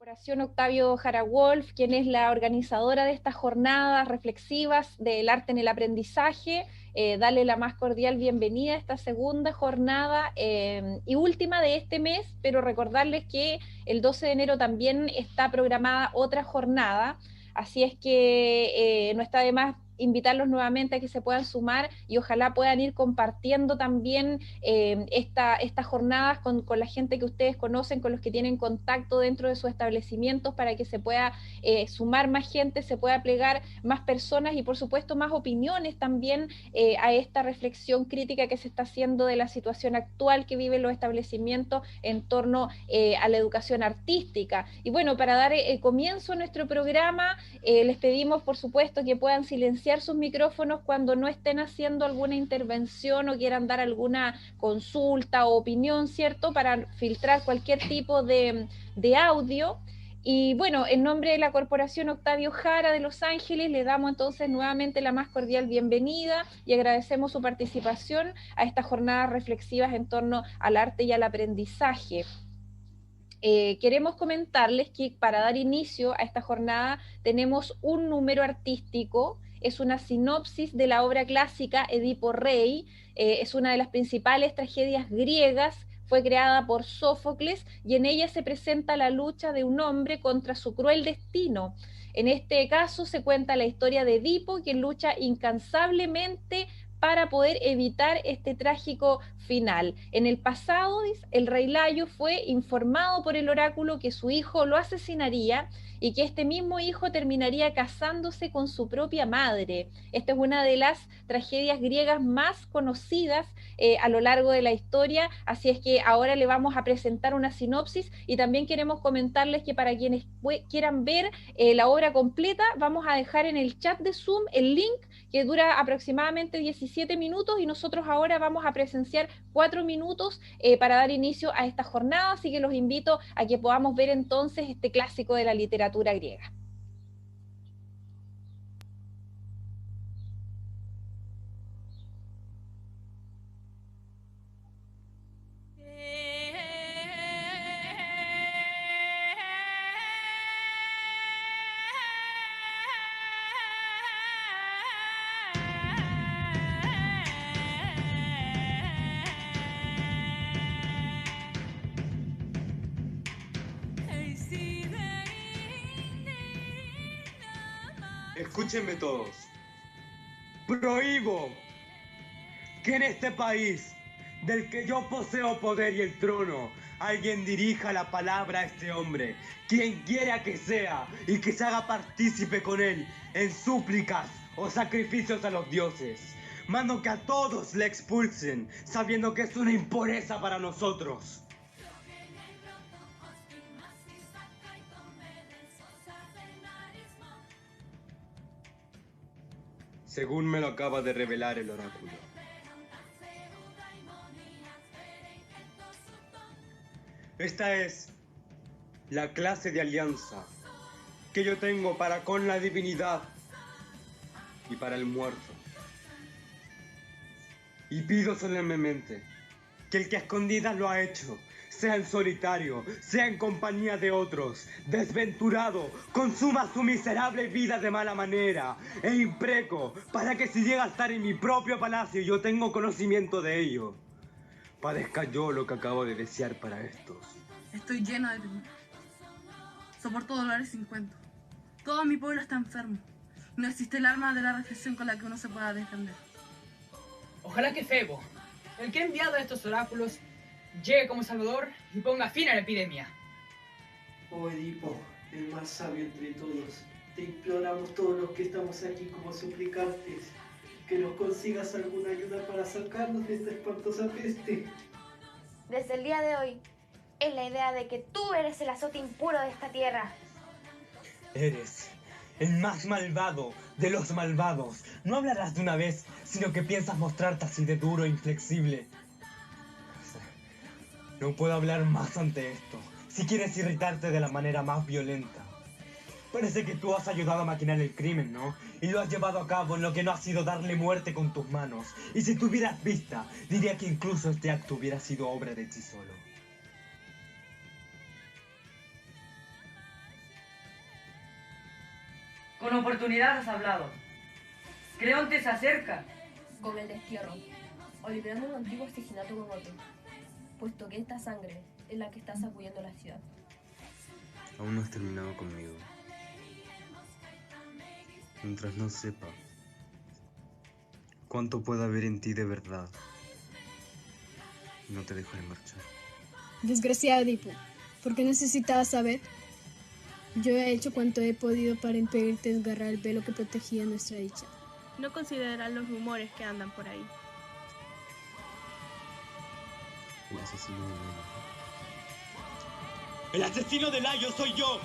Corporación Octavio Jara Wolf, quien es la organizadora de estas jornadas reflexivas del arte en el aprendizaje. Darle la más cordial bienvenida a esta segunda jornada y última de este mes, pero recordarles que el 12 de enero también está programada otra jornada, así es que no está de más invitarlos nuevamente a que se puedan sumar y ojalá puedan ir compartiendo también estas jornadas con la gente que ustedes conocen, con los que tienen contacto dentro de sus establecimientos, para que se pueda sumar más gente, se pueda plegar más personas y por supuesto más opiniones también a esta reflexión crítica que se está haciendo de la situación actual que viven los establecimientos en torno a la educación artística. Y bueno, para dar comienzo a nuestro programa, les pedimos por supuesto que puedan silenciar sus micrófonos cuando no estén haciendo alguna intervención o quieran dar alguna consulta o opinión, ¿cierto? Para filtrar cualquier tipo de audio. Y bueno, en nombre de la Corporación Octavio Jara de Los Ángeles, le damos entonces nuevamente la más cordial bienvenida y agradecemos su participación a estas jornadas reflexivas en torno al arte y al aprendizaje. Queremos comentarles que para dar inicio a esta jornada tenemos un número artístico, es una sinopsis de la obra clásica Edipo Rey, es una de las principales tragedias griegas, fue creada por Sófocles y en ella se presenta la lucha de un hombre contra su cruel destino. En este caso se cuenta la historia de Edipo, quien lucha incansablemente para poder evitar este trágico final. En el pasado, el rey Layo fue informado por el oráculo que su hijo lo asesinaría y que este mismo hijo terminaría casándose con su propia madre. Esta es una de las tragedias griegas más conocidas a lo largo de la historia, así es que ahora le vamos a presentar una sinopsis y también queremos comentarles que para quienes quieran ver la obra completa, vamos a dejar en el chat de Zoom el link que dura aproximadamente 17 minutos y nosotros ahora vamos a presenciar 4 minutos para dar inicio a esta jornada, así que los invito a que podamos ver entonces este clásico de la literatura griega. Escúchenme todos. Prohíbo que en este país, del que yo poseo poder y el trono, alguien dirija la palabra a este hombre, quien quiera que sea, y que se haga partícipe con él en súplicas o sacrificios a los dioses. Mando que a todos le expulsen, sabiendo que es una impureza para nosotros. Según me lo acaba de revelar el oráculo. Esta es la clase de alianza que yo tengo para con la divinidad y para el muerto. Y pido solemnemente que el que a escondidas lo ha hecho, sea en solitario, sea en compañía de otros, desventurado, consuma su miserable vida de mala manera e impreco, para que si llega a estar en mi propio palacio y yo tengo conocimiento de ello, padezca yo lo que acabo de desear para estos. Estoy llena de temor. Soporto dolores sin cuento. Todo mi pueblo está enfermo. No existe el arma de la reflexión con la que uno se pueda defender. Ojalá que Febo, el que ha enviado estos oráculos, llegue como salvador y ponga fin a la epidemia. Oh Edipo, el más sabio entre todos, te imploramos todos los que estamos aquí como suplicantes, que nos consigas alguna ayuda para sacarnos de esta espantosa peste. Desde el día de hoy, es la idea de que tú eres el azote impuro de esta tierra. Eres el más malvado de los malvados. No hablarás de una vez, sino que piensas mostrarte así de duro e inflexible. No puedo hablar más ante esto, si quieres irritarte de la manera más violenta. Parece que tú has ayudado a maquinar el crimen, ¿no? Y lo has llevado a cabo en lo que no ha sido darle muerte con tus manos. Y si tuvieras vista, diría que incluso este acto hubiera sido obra de ti solo. Con oportunidad has hablado. Creonte se acerca. Con el destierro, o liberando un antiguo asesinato con otro, puesto que esta sangre es la que está sacudiendo la ciudad. Aún no has terminado conmigo. Mientras no sepa cuánto puede haber en ti de verdad, no te dejaré marchar. Desgraciado Edipo, ¿por qué necesitabas saber? Yo he hecho cuanto he podido para impedirte desgarrar el velo que protegía nuestra dicha. No considerar los rumores que andan por ahí. El asesino de Layo. ¡El asesino de Layo soy yo!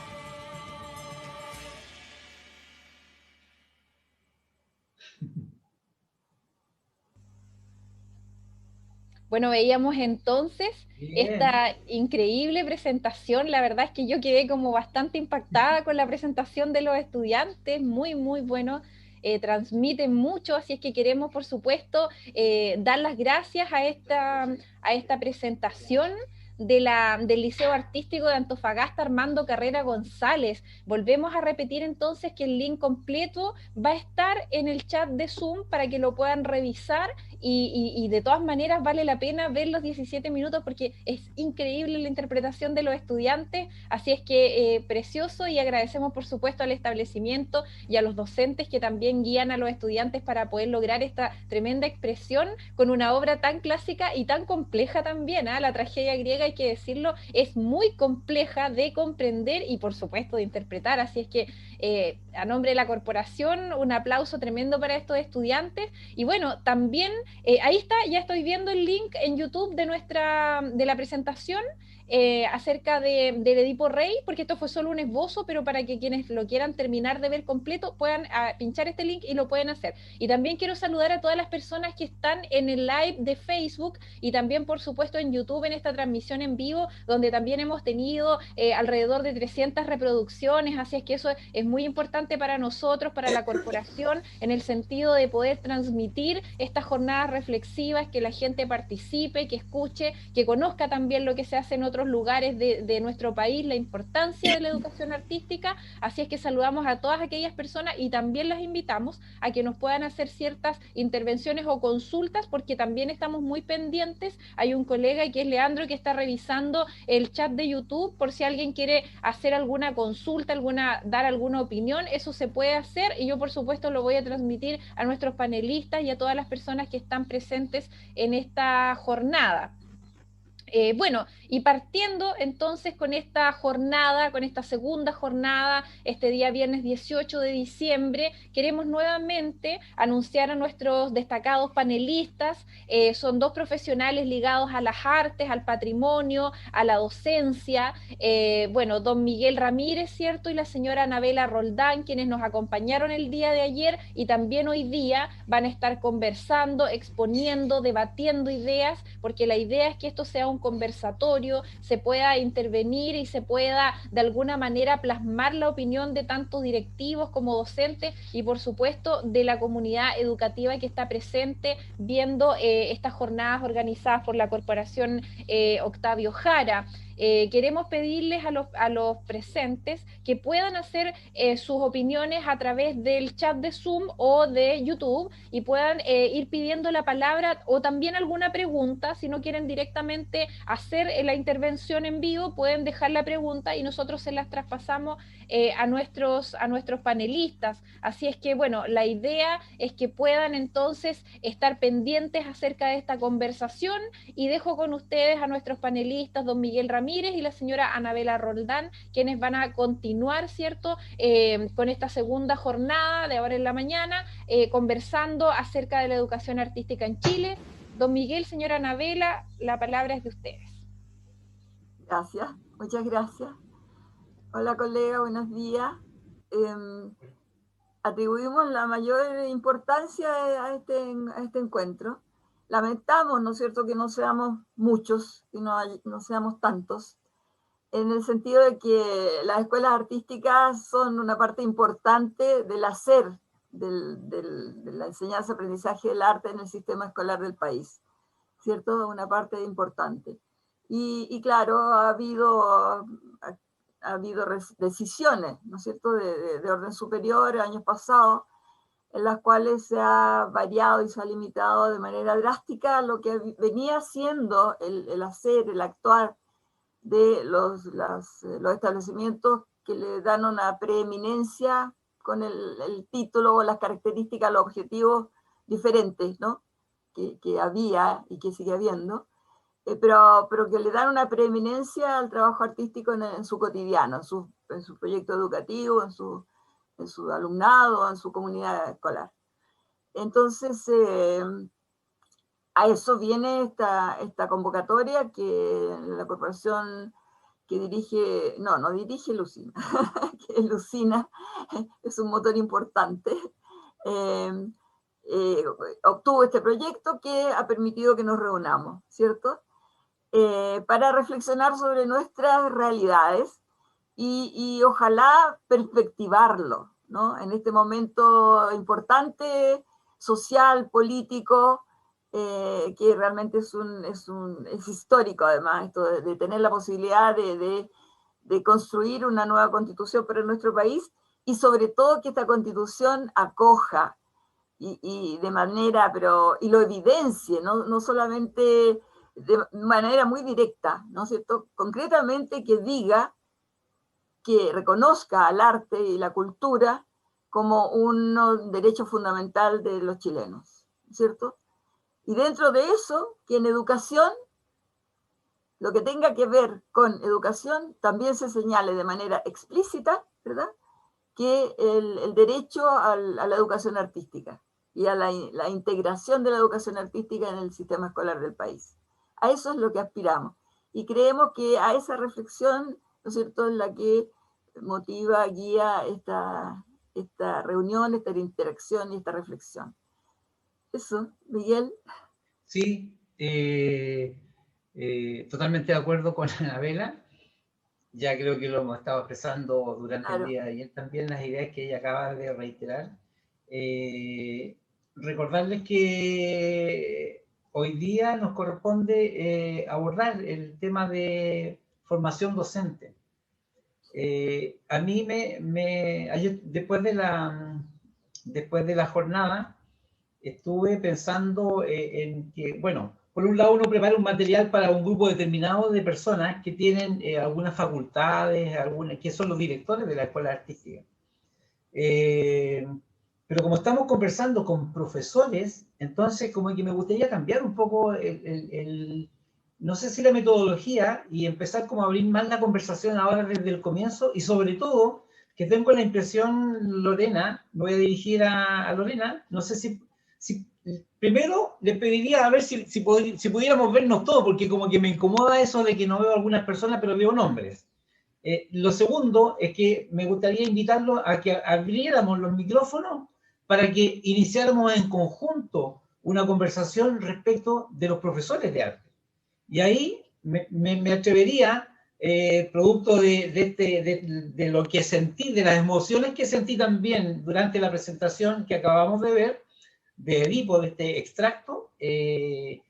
Bueno, veíamos entonces esta increíble presentación. La verdad es que yo quedé como bastante impactada con la presentación de los estudiantes, muy, muy bueno. Transmiten mucho, así es que queremos, por supuesto, dar las gracias a esta presentación del Liceo Artístico de Antofagasta Armando Carrera González. Volvemos a repetir entonces que el link completo va a estar en el chat de Zoom para que lo puedan revisar y de todas maneras vale la pena ver los 17 minutos porque es increíble la interpretación de los estudiantes, así es que precioso, y agradecemos por supuesto al establecimiento y a los docentes que también guían a los estudiantes para poder lograr esta tremenda expresión con una obra tan clásica y tan compleja también, ¿eh? La tragedia griega, hay que decirlo, es muy compleja de comprender y por supuesto de interpretar, así es que a nombre de la corporación un aplauso tremendo para estos estudiantes. Y bueno, también ahí está, ya estoy viendo el link en YouTube de la presentación acerca del Edipo Rey, porque esto fue solo un esbozo, pero para que quienes lo quieran terminar de ver completo puedan pinchar este link y lo pueden hacer. Y también quiero saludar a todas las personas que están en el live de Facebook y también por supuesto en YouTube en esta transmisión en vivo, donde también hemos tenido alrededor de 300 reproducciones, así es que eso es muy importante para nosotros, para la corporación, en el sentido de poder transmitir estas jornadas reflexivas, que la gente participe, que escuche, que conozca también lo que se hace en otros lugares de nuestro país, la importancia de la educación artística. Así es que saludamos a todas aquellas personas y también las invitamos a que nos puedan hacer ciertas intervenciones o consultas, porque también estamos muy pendientes. Hay un colega que es Leandro que está revisando el chat de YouTube por si alguien quiere hacer alguna consulta, dar alguna opinión, eso se puede hacer y yo por supuesto lo voy a transmitir a nuestros panelistas y a todas las personas que están presentes en esta jornada. Bueno, y partiendo entonces con esta jornada, con esta segunda jornada, este día viernes 18 de diciembre, queremos nuevamente anunciar a nuestros destacados panelistas. Son dos profesionales ligados a las artes, al patrimonio, a la docencia. Bueno, don Miguel Ramírez, ¿cierto? Y la señora Anabela Roldán, quienes nos acompañaron el día de ayer y también hoy día van a estar conversando, exponiendo, debatiendo ideas, porque la idea es que esto sea un conversatorio, se pueda intervenir y se pueda de alguna manera plasmar la opinión de tanto directivos como docentes y por supuesto de la comunidad educativa que está presente viendo estas jornadas organizadas por la Corporación Octavio Jara. Queremos pedirles a los presentes que puedan hacer sus opiniones a través del chat de Zoom o de YouTube y puedan ir pidiendo la palabra o también alguna pregunta. Si no quieren directamente hacer la intervención en vivo, pueden dejar la pregunta y nosotros se las traspasamos a nuestros panelistas. Así es que, bueno, la idea es que puedan entonces estar pendientes acerca de esta conversación y dejo con ustedes a nuestros panelistas, don Miguel Ramírez y la señora Anabela Roldán, quienes van a continuar, ¿cierto?, con esta segunda jornada de ahora en la mañana, conversando acerca de la educación artística en Chile. Don Miguel, señora Anabela, la palabra es de ustedes. Gracias, muchas gracias. Hola colega, buenos días. Atribuimos la mayor importancia a este encuentro. Lamentamos, ¿no es cierto?, que no seamos muchos, que no seamos tantos, en el sentido de que las escuelas artísticas son una parte importante del hacer, de la enseñanza-aprendizaje del arte en el sistema escolar del país, ¿cierto? Una parte importante. Y claro, ha ha habido decisiones, ¿no es cierto?, de orden superior años pasados, en las cuales se ha variado y se ha limitado de manera drástica lo que venía siendo el hacer, el actuar de los establecimientos que le dan una preeminencia con el título o las características, los objetivos diferentes, ¿no?, que había y que sigue habiendo, pero que le dan una preeminencia al trabajo artístico en su cotidiano, en su proyecto educativo, en su alumnado, en su comunidad escolar. Entonces, a eso viene esta convocatoria que la corporación que dirige, no dirige Lucina, que Lucina es un motor importante, obtuvo este proyecto que ha permitido que nos reunamos, ¿cierto?, para reflexionar sobre nuestras realidades y ojalá perspectivarlo, ¿no?, en este momento importante, social, político, que realmente es histórico además, esto de tener la posibilidad de construir una nueva constitución para nuestro país, y sobre todo que esta constitución acoja y de manera, y lo evidencie, no solamente de manera muy directa, ¿no es cierto?, concretamente que diga, que reconozca al arte y la cultura como un derecho fundamental de los chilenos, ¿cierto? Y dentro de eso, que en educación, lo que tenga que ver con educación, también se señale de manera explícita, ¿verdad?, que el derecho a la educación artística y a la integración de la educación artística en el sistema escolar del país. A eso es lo que aspiramos. Y creemos que a esa reflexión, ¿no es cierto?, es la que motiva, guía esta reunión, esta interacción y esta reflexión. Eso, Miguel. Sí, totalmente de acuerdo con Anabela. Ya creo que lo hemos estado expresando durante el día de ayer también, las ideas que ella acaba de reiterar. Recordarles que hoy día nos corresponde abordar el tema de formación docente. A mí ayer, después de la jornada, estuve pensando en que, bueno, por un lado uno prepara un material para un grupo determinado de personas que tienen algunas facultades, que son los directores de la escuela artística. Pero como estamos conversando con profesores, entonces como que me gustaría cambiar un poco no sé si la metodología, y empezar como a abrir más la conversación ahora desde el comienzo, y sobre todo que tengo la impresión, Lorena, me voy a dirigir a Lorena, no sé si primero le pediría a ver si pudiéramos vernos todos, porque como que me incomoda eso de que no veo a algunas personas, pero veo nombres. Lo segundo es que me gustaría invitarlos a que abriéramos los micrófonos para que iniciáramos en conjunto una conversación respecto de los profesores de arte. Y ahí me atrevería, producto de lo que sentí, de las emociones que sentí también durante la presentación que acabamos de ver, de Edipo, de este extracto, que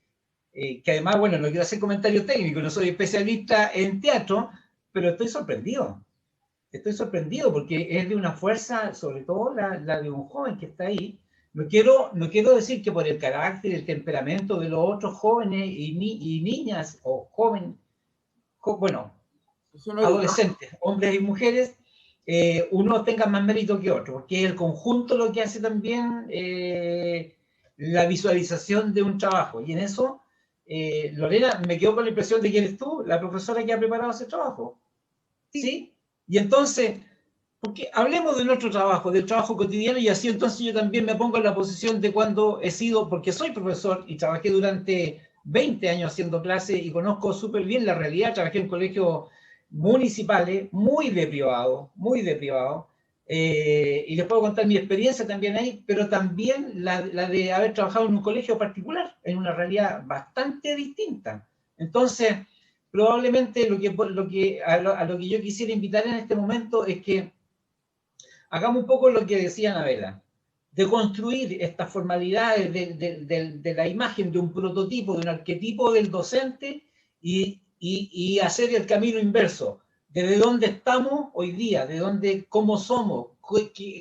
además, bueno, no quiero hacer comentario técnico, no soy especialista en teatro, pero estoy sorprendido porque es de una fuerza, sobre todo la de un joven que está ahí. No quiero decir que por el carácter, el temperamento de los otros jóvenes y niñas, o adolescentes, hombres y mujeres, uno tenga más mérito que otro, porque es el conjunto lo que hace también la visualización de un trabajo. Y en eso, Lorena, me quedo con la impresión de que eres tú la profesora que ha preparado ese trabajo. ¿Sí? Y entonces, porque hablemos de nuestro trabajo, del trabajo cotidiano, y así entonces yo también me pongo en la posición de cuando he sido, porque soy profesor y trabajé durante 20 años haciendo clases y conozco súper bien la realidad. Trabajé en colegios municipales, muy de privado, y les puedo contar mi experiencia también ahí, pero también la de haber trabajado en un colegio particular, en una realidad bastante distinta. Entonces, probablemente a lo que yo quisiera invitar en este momento es que hagamos un poco lo que decía Anabela, de construir estas formalidades de la imagen de un prototipo, de un arquetipo del docente, y hacer el camino inverso, desde dónde estamos hoy día, de dónde, cómo somos,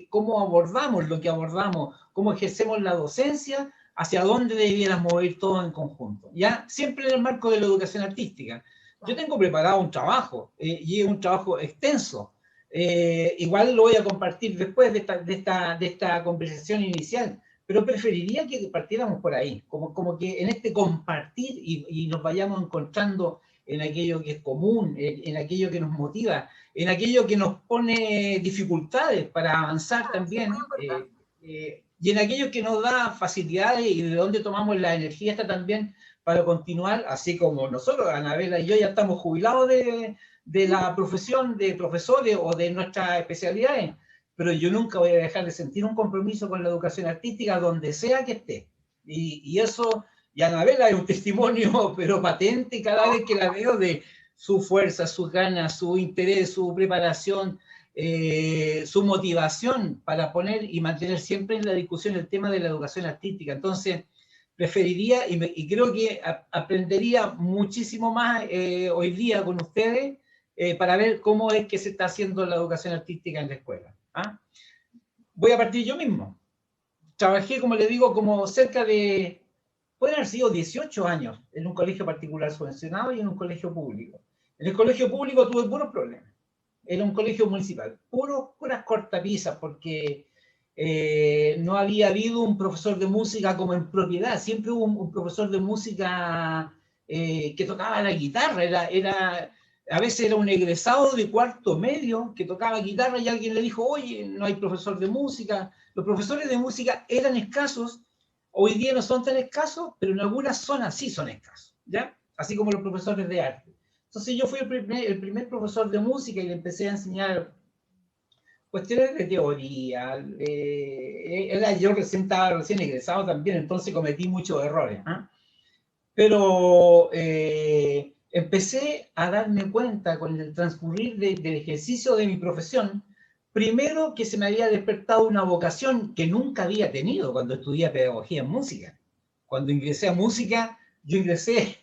cómo abordamos lo que abordamos, cómo ejercemos la docencia, hacia dónde debiéramos ir todos en conjunto, ¿ya? Siempre en el marco de la educación artística. Yo tengo preparado un trabajo, y es un trabajo extenso. Igual lo voy a compartir después de esta conversación inicial, pero preferiría que partiéramos por ahí, como que en este compartir y nos vayamos encontrando en aquello que es común, en aquello que nos motiva, en aquello que nos pone dificultades para avanzar también, y en aquello que nos da facilidades y de donde tomamos la energía esta también para continuar, así como nosotros, Anabela y yo, ya estamos jubilados de la profesión de profesores o de nuestras especialidades, pero yo nunca voy a dejar de sentir un compromiso con la educación artística donde sea que esté. Y eso, y Anabela es un testimonio, pero patente cada vez que la veo, de su fuerza, sus ganas, su interés, su preparación, su motivación para poner y mantener siempre en la discusión el tema de la educación artística. Entonces, preferiría, y creo que aprendería muchísimo más hoy día con ustedes, para ver cómo es que se está haciendo la educación artística en la escuela. ¿Ah? Voy a partir yo mismo. Trabajé, como le digo, como cerca de, pueden haber sido 18 años en un colegio particular subvencionado y en un colegio público. En el colegio público tuve puros problemas. Era un colegio municipal, puras cortapisas, porque no había habido un profesor de música como en propiedad. Siempre hubo un profesor de música que tocaba la guitarra. A veces era un egresado de cuarto medio que tocaba guitarra y alguien le dijo, oye, no hay profesor de música. Los profesores de música eran escasos, hoy día no son tan escasos, pero en algunas zonas sí son escasos, ¿ya? Así como los profesores de arte. Entonces yo fui el primer profesor de música y le empecé a enseñar cuestiones de teoría. Yo estaba recién egresado también, entonces cometí muchos errores. Pero empecé a darme cuenta con el transcurrir del ejercicio de mi profesión, primero que se me había despertado una vocación que nunca había tenido cuando estudié pedagogía en música. Cuando ingresé a música, yo ingresé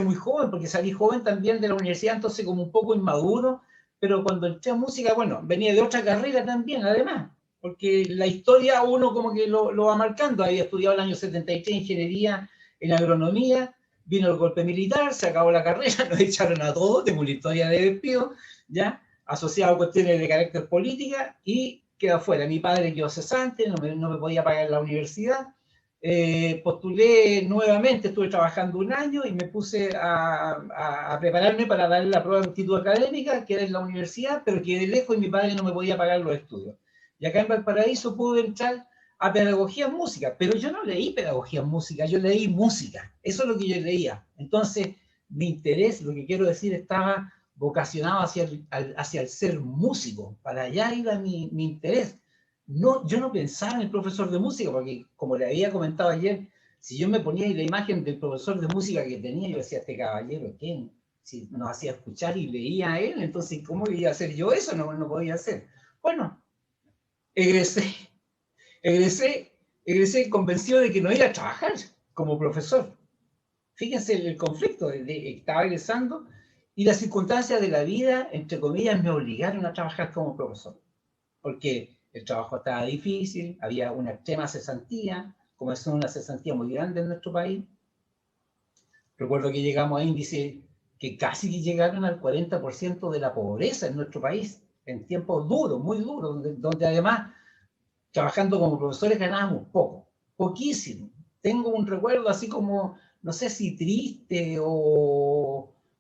muy joven, porque salí joven también de la universidad, entonces como un poco inmaduro, pero cuando entré a música, bueno, venía de otra carrera también, además, porque la historia uno como que lo va marcando. Había estudiado el año 73 ingeniería en agronomía, vino el golpe militar, se acabó la carrera, nos echaron a todos, tengo una historia de despido, ¿ya? Asociado a cuestiones de carácter política, y quedó fuera. Mi padre quedó cesante, no me podía pagar la universidad. Postulé nuevamente, estuve trabajando un año y me puse a prepararme para dar la prueba de aptitud académica, que era en la universidad, pero quedé lejos y mi padre no me podía pagar los estudios. Y acá en Valparaíso pude entrar a pedagogía en música, pero yo no leí pedagogía en música, yo leí música, eso es lo que yo leía. Entonces, mi interés, lo que quiero decir, estaba vocacionado hacia el ser músico, para allá iba mi interés. No, yo no pensaba en el profesor de música, porque como le había comentado ayer, si yo me ponía la imagen del profesor de música que tenía, yo decía, este caballero, ¿quién? Si nos hacía escuchar y leía a él, entonces, ¿cómo iba a hacer yo eso? No podía hacer. Bueno, egresé convencido de que no iba a trabajar como profesor. Fíjense el conflicto, estaba egresando y las circunstancias de la vida, entre comillas, me obligaron a trabajar como profesor. Porque el trabajo estaba difícil, había una extrema cesantía, como es una cesantía muy grande en nuestro país. Recuerdo que llegamos a índices que casi llegaron al 40% de la pobreza en nuestro país, en tiempos duros, muy duros, donde además, trabajando como profesores ganábamos poco, poquísimo. Tengo un recuerdo así como, no sé si triste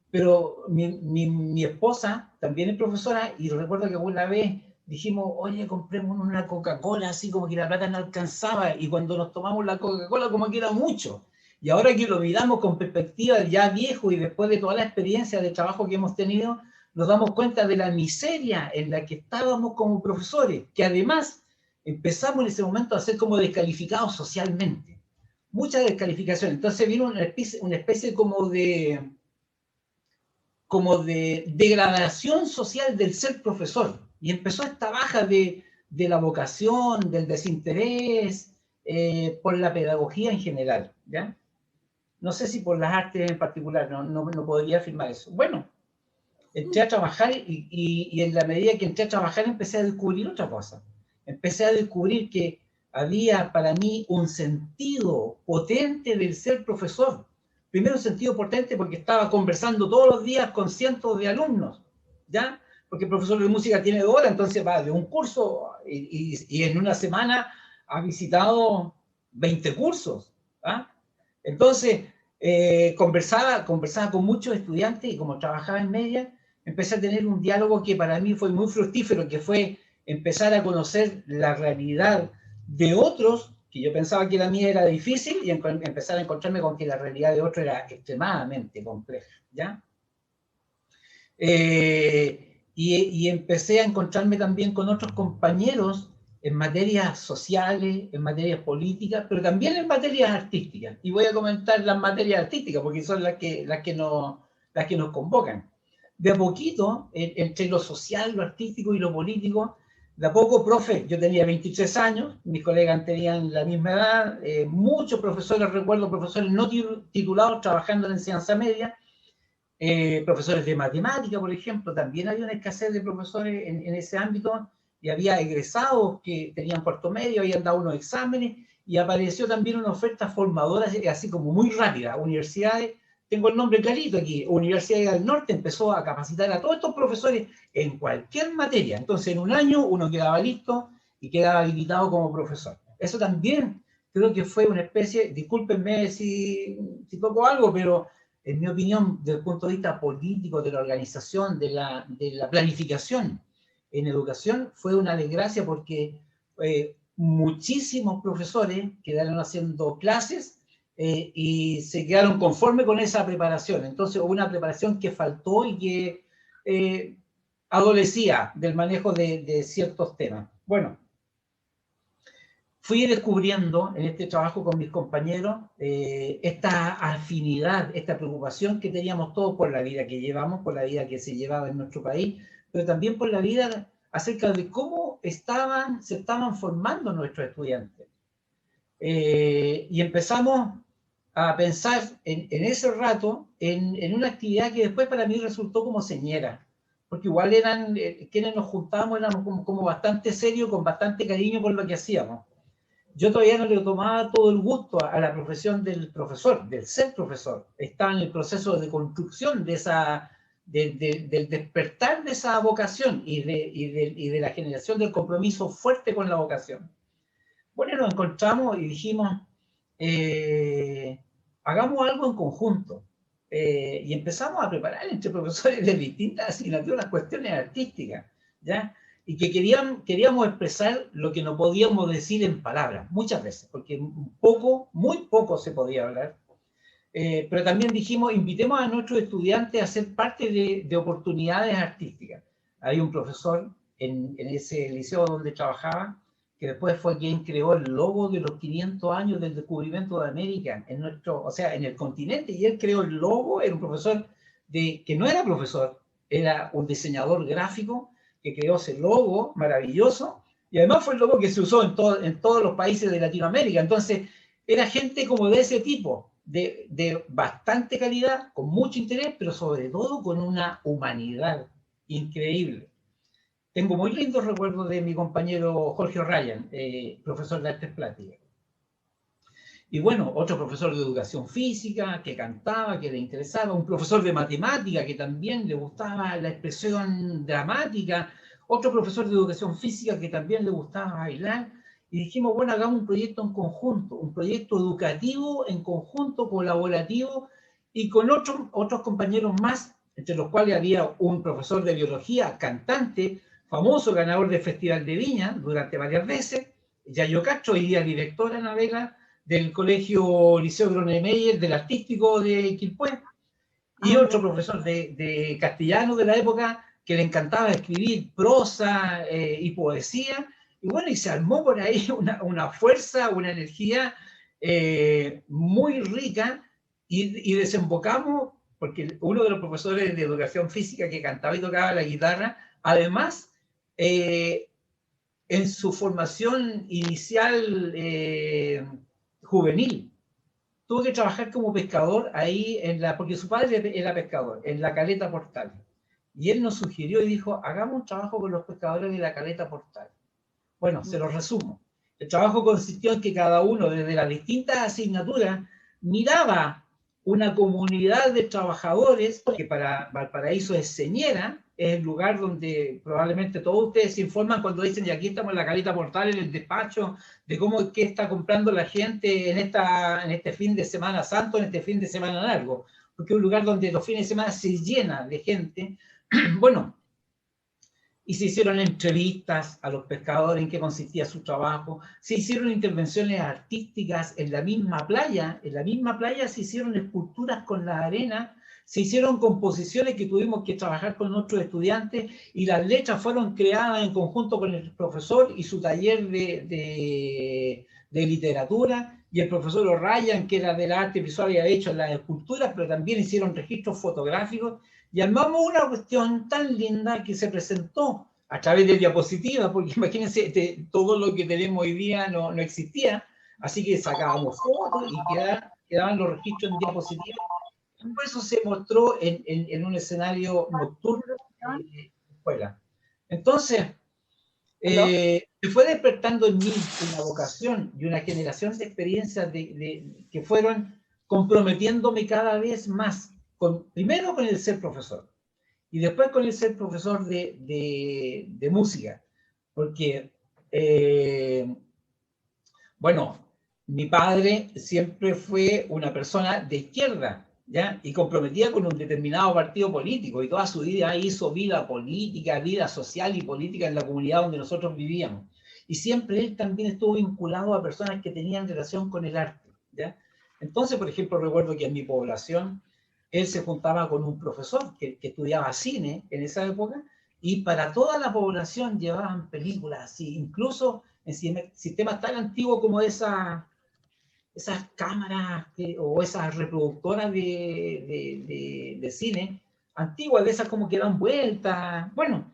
pero mi esposa también es profesora y recuerdo que una vez dijimos, oye, compremos una Coca-Cola, así como que la plata no alcanzaba, y cuando nos tomamos la Coca-Cola como que era mucho. Y ahora que lo miramos con perspectiva ya viejo y después de toda la experiencia de trabajo que hemos tenido, nos damos cuenta de la miseria en la que estábamos como profesores, que además empezamos en ese momento a ser como descalificados socialmente. Mucha descalificación. Entonces vino una especie como de degradación social del ser profesor. Y empezó esta baja de la vocación, del desinterés por la pedagogía en general, ¿ya? No sé si por las artes en particular, no podría afirmar eso. Bueno, entré a trabajar y en la medida que entré a trabajar empecé a descubrir otra cosa. Empecé a descubrir que había para mí un sentido potente del ser profesor. Primero un sentido potente porque estaba conversando todos los días con cientos de alumnos, ¿ya? Porque el profesor de música tiene 2 horas, entonces va de un curso y en una semana ha visitado 20 cursos, ¿ah? Entonces, conversaba con muchos estudiantes y como trabajaba en media, empecé a tener un diálogo que para mí fue muy fructífero, que fue empezar a conocer la realidad de otros, que yo pensaba que la mía era difícil, y empezar a encontrarme con que la realidad de otros era extremadamente compleja, ¿ya? Y empecé a encontrarme también con otros compañeros en materias sociales, en materias políticas, pero también en materias artísticas. Y voy a comentar las materias artísticas, porque son las que nos convocan. De a poquito, entre lo social, lo artístico y lo político, de a poco, profe, yo tenía 23 años, mis colegas tenían la misma edad, muchos profesores, recuerdo profesores no titulados trabajando en enseñanza media, profesores de matemática, por ejemplo, también había una escasez de profesores en ese ámbito, y había egresados que tenían cuarto medio, habían dado unos exámenes, y apareció también una oferta formadora, así como muy rápida. Universidades, tengo el nombre clarito aquí, Universidad del Norte empezó a capacitar a todos estos profesores en cualquier materia. Entonces, en un año uno quedaba listo y quedaba habilitado como profesor. Eso también creo que fue una especie, discúlpenme si toco algo, pero en mi opinión, desde el punto de vista político, de la organización, de la planificación en educación, fue una desgracia porque muchísimos profesores quedaron haciendo clases y se quedaron conformes con esa preparación. Entonces hubo una preparación que faltó y que adolecía del manejo de ciertos temas. Bueno, fui descubriendo en este trabajo con mis compañeros esta afinidad, esta preocupación que teníamos todos por la vida que llevamos, por la vida que se llevaba en nuestro país, pero también por la vida acerca de cómo se estaban formando nuestros estudiantes. Y empezamos a pensar en ese rato en una actividad que después para mí resultó como señera, porque igual eran quienes nos juntábamos, éramos como bastante serios, con bastante cariño por lo que hacíamos. Yo todavía no le tomaba todo el gusto a la profesión del profesor, del ser profesor. Estaba en el proceso de construcción de del despertar de esa vocación y de la generación del compromiso fuerte con la vocación. Bueno, nos encontramos y dijimos, hagamos algo en conjunto. Y empezamos a preparar entre profesores de distintas asignaturas cuestiones artísticas, ¿ya? Y que queríamos expresar lo que no podíamos decir en palabras, muchas veces, porque muy poco se podía hablar. Pero también dijimos, invitemos a nuestros estudiantes a ser parte de oportunidades artísticas. Hay un profesor en ese liceo donde trabajaba, que después fue quien creó el logo de los 500 años del descubrimiento de América, en el continente, y él creó el logo. Era un profesor que no era profesor, era un diseñador gráfico, que creó ese logo maravilloso, y además fue el logo que se usó en todos los países de Latinoamérica. Entonces, era gente como de ese tipo, de bastante calidad, con mucho interés, pero sobre todo con una humanidad increíble. Tengo muy lindos recuerdos de mi compañero Jorge O'Ryan, profesor de artes plásticas. Y bueno, otro profesor de educación física que cantaba, que le interesaba, un profesor de matemática que también le gustaba la expresión dramática, otro profesor de educación física que también le gustaba bailar, y dijimos, bueno, hagamos un proyecto en conjunto, un proyecto educativo en conjunto, colaborativo, y con otros compañeros más, entre los cuales había un profesor de biología, cantante, famoso, ganador del Festival de Viña durante varias veces, Yayo Castro, hoy día directora Navega, del Colegio Liceo Gronemeyer, del Artístico de Quilpué, y otro profesor de castellano de la época que le encantaba escribir prosa y poesía, y bueno, y se armó por ahí una fuerza, una energía muy rica, y desembocamos, porque uno de los profesores de educación física que cantaba y tocaba la guitarra, además, en su formación inicial juvenil, tuvo que trabajar como pescador ahí, porque su padre era pescador, en la Caleta Portal. Y él nos sugirió y dijo, hagamos un trabajo con los pescadores de la Caleta Portal. Bueno, se lo resumo. El trabajo consistió en que cada uno, desde las distintas asignaturas, miraba una comunidad de trabajadores, que para Valparaíso es Señera, es el lugar donde probablemente todos ustedes se informan cuando dicen, y aquí estamos en la Caleta Portal, en el despacho, de cómo qué está comprando la gente en este fin de Semana Santo, en este fin de semana largo, porque es un lugar donde los fines de semana se llena de gente. Bueno, y se hicieron entrevistas a los pescadores en qué consistía su trabajo, se hicieron intervenciones artísticas en la misma playa se hicieron esculturas con la arena, se hicieron composiciones que tuvimos que trabajar con nuestros estudiantes y las letras fueron creadas en conjunto con el profesor y su taller de literatura, y el profesor O'Ryan, que era del arte visual, había hecho las esculturas, pero también hicieron registros fotográficos, y armamos una cuestión tan linda que se presentó a través de diapositivas, porque imagínense, todo lo que tenemos hoy día no existía, así que sacábamos fotos y quedaban los registros en diapositivas. Por eso se mostró en un escenario nocturno de la escuela. Entonces, se fue despertando en mí una vocación y una generación de experiencias que fueron comprometiéndome cada vez más, primero con el ser profesor y después con el ser profesor de música, porque, bueno, mi padre siempre fue una persona de izquierda, ¿ya? Y comprometida con un determinado partido político, y toda su vida hizo vida política, vida social y política en la comunidad donde nosotros vivíamos. Y siempre él también estuvo vinculado a personas que tenían relación con el arte, ¿ya? Entonces, por ejemplo, recuerdo que en mi población él se juntaba con un profesor que estudiaba cine en esa época, y para toda la población llevaban películas así, incluso en sistemas tan antiguos como esas cámaras o esas reproductoras de cine antiguas, de esas como que dan vueltas. Bueno,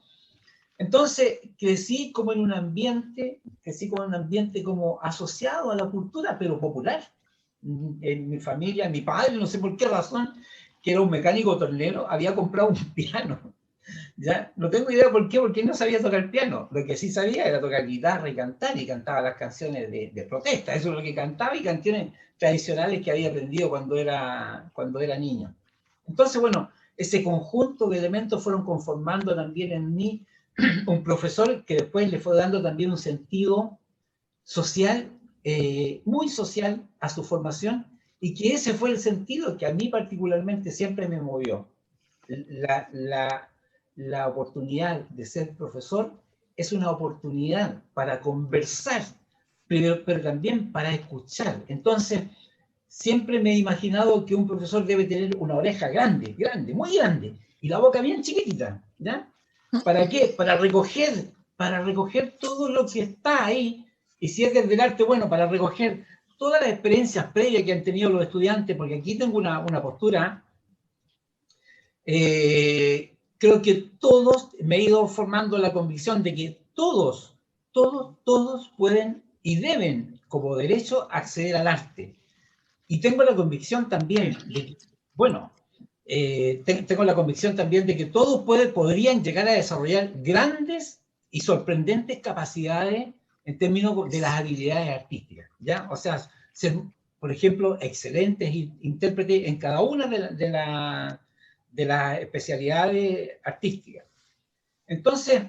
entonces crecí como en un ambiente como asociado a la cultura, pero popular. En mi familia, mi padre, no sé por qué razón, que era un mecánico tornero, había comprado un piano. ¿Ya? No tengo idea por qué, porque él no sabía tocar piano. Lo que sí sabía era tocar guitarra y cantaba las canciones de protesta. Eso es lo que cantaba, y canciones tradicionales que había aprendido cuando era niño. Entonces, bueno, ese conjunto de elementos fueron conformando también en mí un profesor que después le fue dando también un sentido social, muy social a su formación, y que ese fue el sentido que a mí particularmente siempre me movió. La oportunidad de ser profesor es una oportunidad para conversar, pero también para escuchar. Entonces, siempre me he imaginado que un profesor debe tener una oreja grande, muy grande, y la boca bien chiquitita, ¿ya? ¿Para qué? Para recoger todo lo que está ahí, y si es desde el arte, bueno, para recoger todas las experiencias previas que han tenido los estudiantes, porque aquí tengo una postura. Creo que todos, me he ido formando la convicción de que todos pueden y deben, como derecho, acceder al arte. Y tengo la convicción también de que, bueno, tengo la convicción también de que todos podrían llegar a desarrollar grandes y sorprendentes capacidades en términos de las habilidades artísticas, ¿ya? O sea, ser, por ejemplo, excelentes intérpretes en cada una de las especialidades artísticas. Entonces,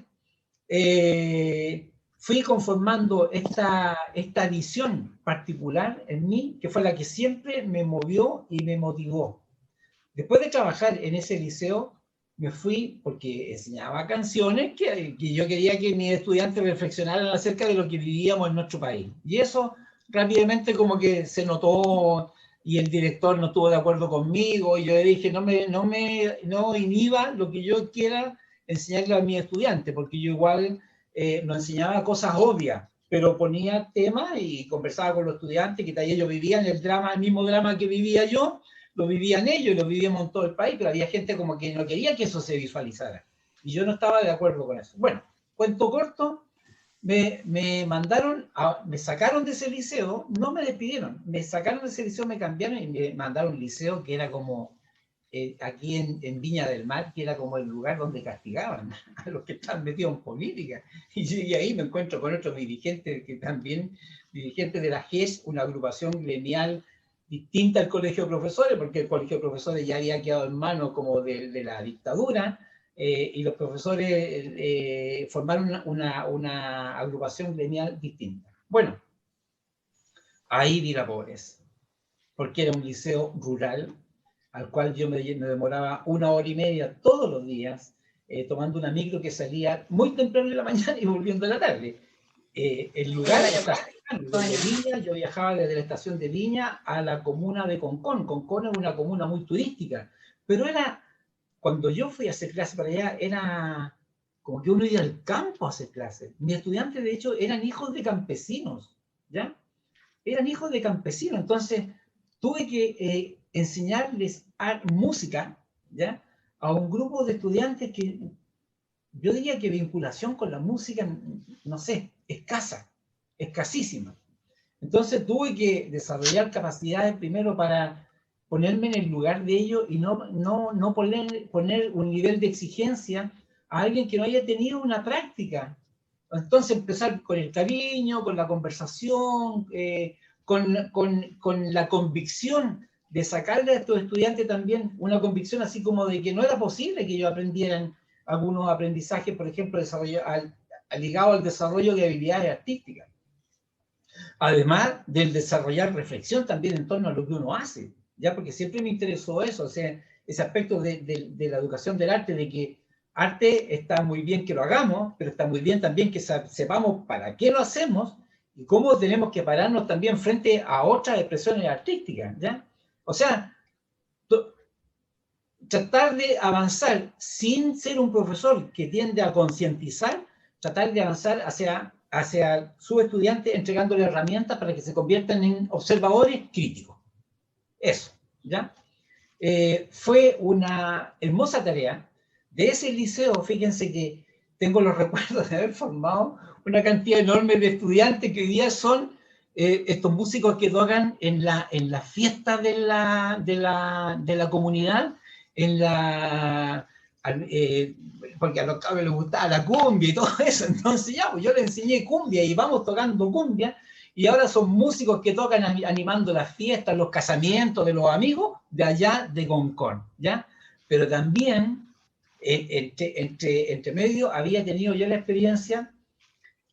fui conformando esta visión particular en mí, que fue la que siempre me movió y me motivó. Después de trabajar en ese liceo, me fui porque enseñaba canciones que yo quería que mis estudiantes reflexionaran acerca de lo que vivíamos en nuestro país. Y eso rápidamente como que se notó, y el director no estuvo de acuerdo conmigo, y yo le dije, no inhiba lo que yo quiera enseñarle a mis estudiantes, porque yo igual no enseñaba cosas obvias, pero ponía temas y conversaba con los estudiantes, que ellos vivían el mismo drama que vivía yo, lo vivían ellos y lo vivíamos en todo el país, pero había gente como que no quería que eso se visualizara, y yo no estaba de acuerdo con eso. Bueno, cuento corto, me sacaron de ese liceo, no me despidieron, me sacaron de ese liceo, me cambiaron y me mandaron a un liceo que era como aquí en Viña del Mar, que era como el lugar donde castigaban a los que estaban metidos en política. Y ahí me encuentro con otros dirigentes, que también, dirigentes de la GES, una agrupación gremial distinta al Colegio de Profesores, porque el Colegio de Profesores ya había quedado en manos como de la dictadura, y los profesores formaron una agrupación gremial distinta. Bueno, ahí vi la pobreza, porque era un liceo rural, al cual yo me demoraba 1 hora y media todos los días, tomando una micro que salía muy temprano en la mañana y volviendo en la tarde. El lugar de Viña, yo viajaba desde la estación de Viña a la comuna de Concón. Concón es una comuna muy turística, pero cuando yo fui a hacer clase para allá, era como que uno iba al campo a hacer clases. Mis estudiantes, de hecho, eran hijos de campesinos, ¿ya? Eran hijos de campesinos, entonces tuve que enseñarles música, ¿ya? A un grupo de estudiantes que yo diría que vinculación con la música, no sé, escasa, escasísima. Entonces tuve que desarrollar capacidades primero para ponerme en el lugar de ellos y no poner un nivel de exigencia a alguien que no haya tenido una práctica. Entonces empezar con el cariño, con la conversación, con la convicción de sacarle a estos estudiantes también una convicción así como de que no era posible que ellos aprendieran algunos aprendizajes, por ejemplo, ligados al desarrollo de habilidades artísticas. Además del desarrollar reflexión también en torno a lo que uno hace, ya, porque siempre me interesó eso, o sea, ese aspecto de la educación del arte, de que arte está muy bien que lo hagamos, pero está muy bien también que sepamos para qué lo hacemos y cómo tenemos que pararnos también frente a otras expresiones artísticas, ¿ya? O sea, tratar de avanzar sin ser un profesor que tiende a concientizar, tratar de avanzar hacia sus estudiantes entregándoles herramientas para que se conviertan en observadores críticos. Eso, ¿ya? Fue una hermosa tarea. De ese liceo, fíjense que tengo los recuerdos de haber formado una cantidad enorme de estudiantes que hoy día son estos músicos que tocan en la fiesta de la comunidad, porque a los cabros les gustaba la cumbia y todo eso, entonces ya, pues yo les enseñé cumbia y vamos tocando cumbia, y ahora son músicos que tocan animando las fiestas, los casamientos de los amigos de allá de Concón, ¿ya? Pero también, entre medio, había tenido yo la experiencia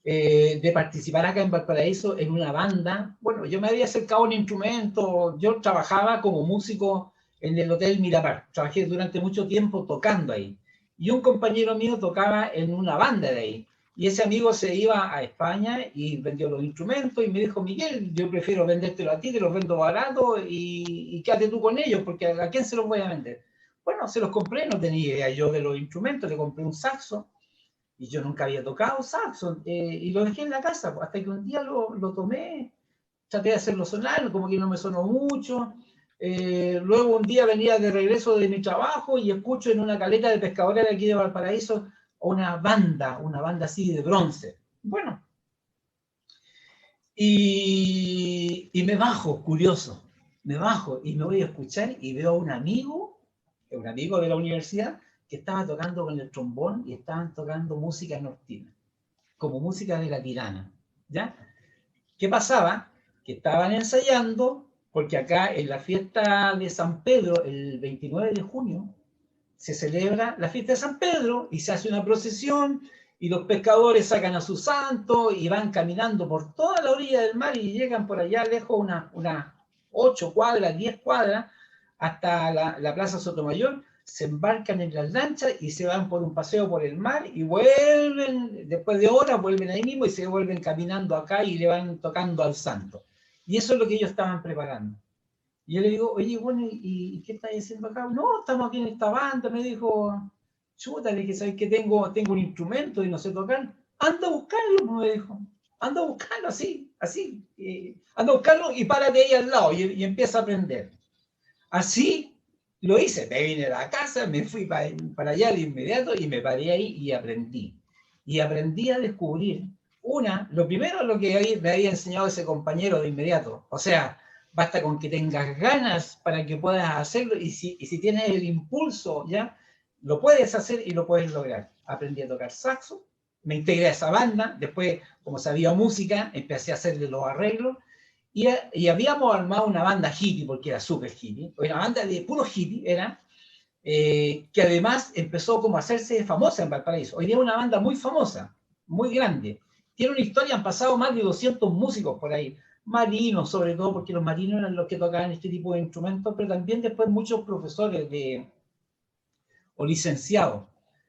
de participar acá en Valparaíso en una banda. Bueno, yo me había acercado a un instrumento, yo trabajaba como músico en el Hotel Miramar, trabajé durante mucho tiempo tocando ahí, y un compañero mío tocaba en una banda de ahí, y ese amigo se iba a España y vendió los instrumentos y me dijo: Miguel, yo prefiero vendértelo a ti, te los vendo barato y quédate tú con ellos, porque ¿a quién se los voy a vender? Bueno, se los compré, no tenía idea yo de los instrumentos, le compré un saxo, y yo nunca había tocado saxo, y lo dejé en la casa, hasta que un día lo tomé, traté de hacerlo sonar, como que no me sonó mucho. Luego un día venía de regreso de mi trabajo y escucho en una caleta de pescadores de aquí de Valparaíso una banda así de bronce. Bueno, y me bajo, curioso, me bajo y me voy a escuchar y veo a un amigo de la universidad que estaba tocando con el trombón y estaban tocando música nortina, como música de la tirana, ¿ya? ¿Qué pasaba? Que estaban ensayando, porque acá en la fiesta de San Pedro, el 29 de junio, se celebra la fiesta de San Pedro y se hace una procesión y los pescadores sacan a su santo y van caminando por toda la orilla del mar y llegan por allá lejos unas 8 cuadras, 10 cuadras, hasta la Plaza Sotomayor, se embarcan en las lanchas y se van por un paseo por el mar y vuelven, después de horas, vuelven ahí mismo y se vuelven caminando acá y le van tocando al santo. Y eso es lo que ellos estaban preparando. Y yo le digo: oye, bueno, ¿y qué estás haciendo acá? No, estamos aquí en esta banda. Me dijo: chuta, le dije, ¿sabes qué? Tengo un instrumento y no sé tocar. Anda a buscarlo, me dijo. Anda a buscarlo, así. Anda a buscarlo y párate ahí al lado y empieza a aprender. Así lo hice. Me vine a la casa, me fui para allá de inmediato y me paré ahí y aprendí. Y aprendí a descubrir lo primero lo que me había enseñado ese compañero de inmediato. O sea, basta con que tengas ganas para que puedas hacerlo, y si tienes el impulso, ¿ya? Lo puedes hacer y lo puedes lograr. Aprendí a tocar saxo, me integré a esa banda, después, como sabía música, empecé a hacerle los arreglos, y habíamos armado una banda hippie, porque era súper hippie, una banda de puro hippie, era, que además empezó como a hacerse famosa en Valparaíso. Hoy día es una banda muy famosa, muy grande. Tiene una historia, han pasado más de 200 músicos por ahí, marinos sobre todo, porque los marinos eran los que tocaban este tipo de instrumentos, pero también después muchos profesores o licenciados.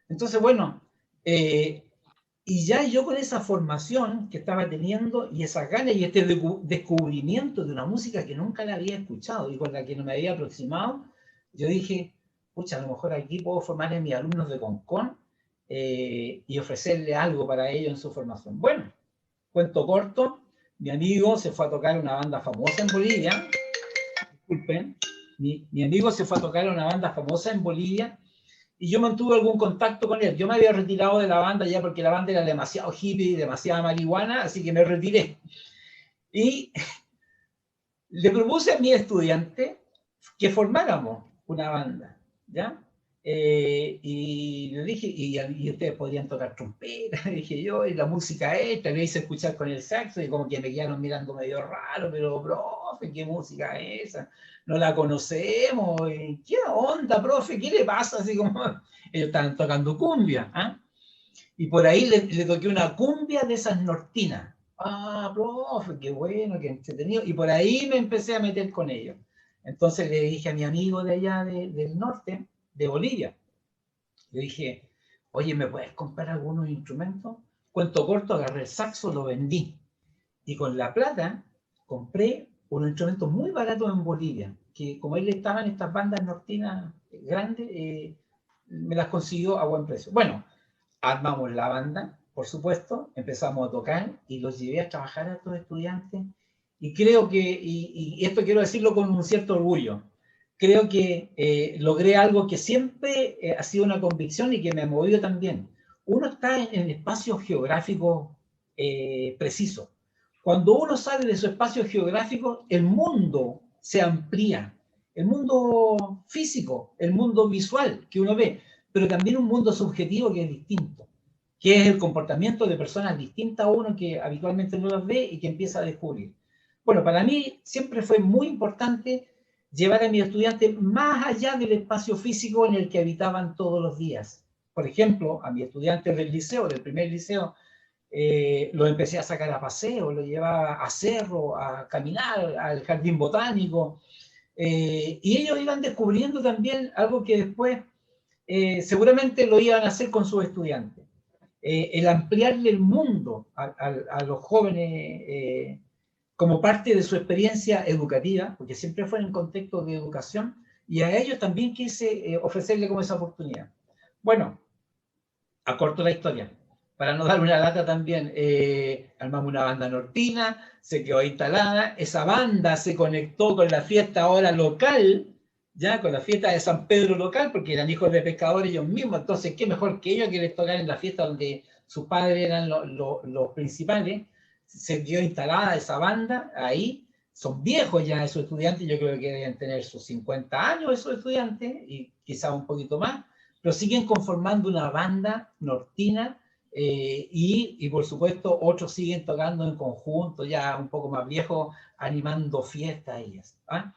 Entonces, bueno, y ya yo con esa formación que estaba teniendo y esas ganas y este descubrimiento de una música que nunca la había escuchado y con la que no me había aproximado, yo dije, pucha, a lo mejor aquí puedo formar a mis alumnos de Concon y ofrecerle algo para ellos en su formación. Bueno, cuento corto, mi amigo se fue a tocar una banda famosa en Bolivia, disculpen, mi amigo se fue a tocar una banda famosa en Bolivia, y yo mantuve algún contacto con él. Yo me había retirado de la banda ya porque la banda era demasiado hippie, demasiada marihuana, así que me retiré. Y le propuse a mi estudiante que formáramos una banda, ¿ya? Y le dije, y ustedes podrían tocar trompeta, le dije yo, y la música esta, le hice escuchar con el saxo, y como que me quedaron mirando medio raro, pero profe, ¿qué música es esa? No la conocemos, ¿qué onda, profe? ¿Qué le pasa? Así como, ellos estaban tocando cumbia, ¿ah? Y por ahí le toqué una cumbia de esas nortinas. Ah, profe, qué bueno, qué entretenido. Y por ahí me empecé a meter con ellos. Entonces le dije a mi amigo de allá del norte, de Bolivia, le dije, oye, ¿me puedes comprar algunos instrumentos? Cuento corto, agarré el saxo, lo vendí. Y con la plata compré unos instrumentos muy baratos en Bolivia, que como él estaba en estas bandas nortinas grandes, me las consiguió a buen precio. Bueno, armamos la banda, por supuesto, empezamos a tocar y los llevé a trabajar a estos estudiantes. Y creo que, y esto quiero decirlo con un cierto orgullo, creo que logré algo que siempre ha sido una convicción y que me ha movido también. Uno está en espacios geográficos precisos. Cuando uno sale de su espacio geográfico, el mundo se amplía. El mundo físico, el mundo visual que uno ve, pero también un mundo subjetivo que es distinto, que es el comportamiento de personas distintas a uno que habitualmente no las ve y que empieza a descubrir. Bueno, para mí siempre fue muy importante llevar a mis estudiantes más allá del espacio físico en el que habitaban todos los días. Por ejemplo, a mis estudiantes del liceo, del primer liceo, los empecé a sacar a paseo, los llevaba a cerro, a caminar, al jardín botánico, y ellos iban descubriendo también algo que después seguramente lo iban a hacer con sus estudiantes. El ampliarle el mundo a los jóvenes como parte de su experiencia educativa, porque siempre fue en contexto de educación, y a ellos también quise ofrecerle como esa oportunidad. Bueno, acorto la historia. Para no dar una lata también, armamos una banda nortina, se quedó instalada, esa banda se conectó con la fiesta ahora local, ya con la fiesta de San Pedro local, porque eran hijos de pescadores ellos mismos, entonces qué mejor que ellos que les tocar en la fiesta donde sus padres eran los principales. Se quedó instalada esa banda ahí, son viejos ya esos estudiantes, yo creo que deben tener sus 50 años esos estudiantes, y quizás un poquito más, pero siguen conformando una banda nortina, y por supuesto otros siguen tocando en conjunto, ya un poco más viejos, animando fiestas ellas. ¿Ah?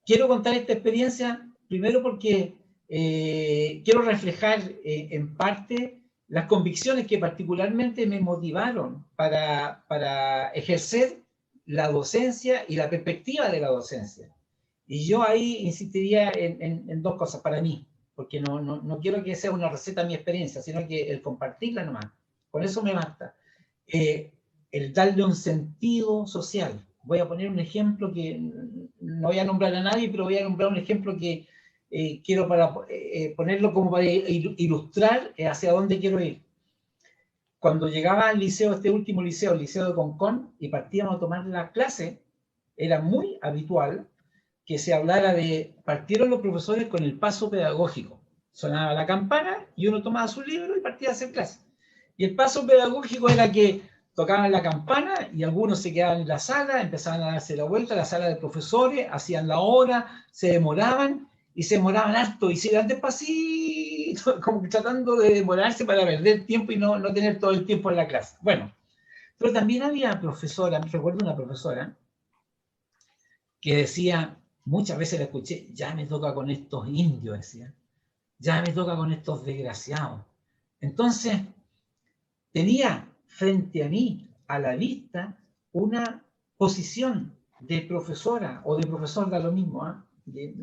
Quiero contar esta experiencia primero porque quiero reflejar en parte las convicciones que particularmente me motivaron para ejercer la docencia y la perspectiva de la docencia. Y yo ahí insistiría en dos cosas para mí, porque no quiero que sea una receta mi experiencia, sino que el compartirla nomás. Con eso me basta. El darle un sentido social. Voy a poner un ejemplo que no voy a nombrar a nadie, pero voy a nombrar un ejemplo que quiero ponerlo como para ilustrar hacia dónde quiero ir. Cuando llegaba al liceo, este último liceo, el liceo de Concon, y partíamos a tomar la clase, era muy habitual que se hablara de, partieron los profesores con el paso pedagógico. Sonaba la campana y uno tomaba su libro y partía a hacer clase. Y el paso pedagógico era que tocaban la campana y algunos se quedaban en la sala, empezaban a darse la vuelta a la sala de profesores, hacían la hora, se demoraban harto y se iban despacito, como que tratando de demorarse para perder tiempo y no tener todo el tiempo en la clase. Bueno, pero también había profesora, recuerdo una profesora que decía, muchas veces la escuché, ya me toca con estos indios, decía, ya me toca con estos desgraciados. Entonces, tenía frente a mí, a la vista, una posición de profesora o de profesor, da lo mismo, ¿eh?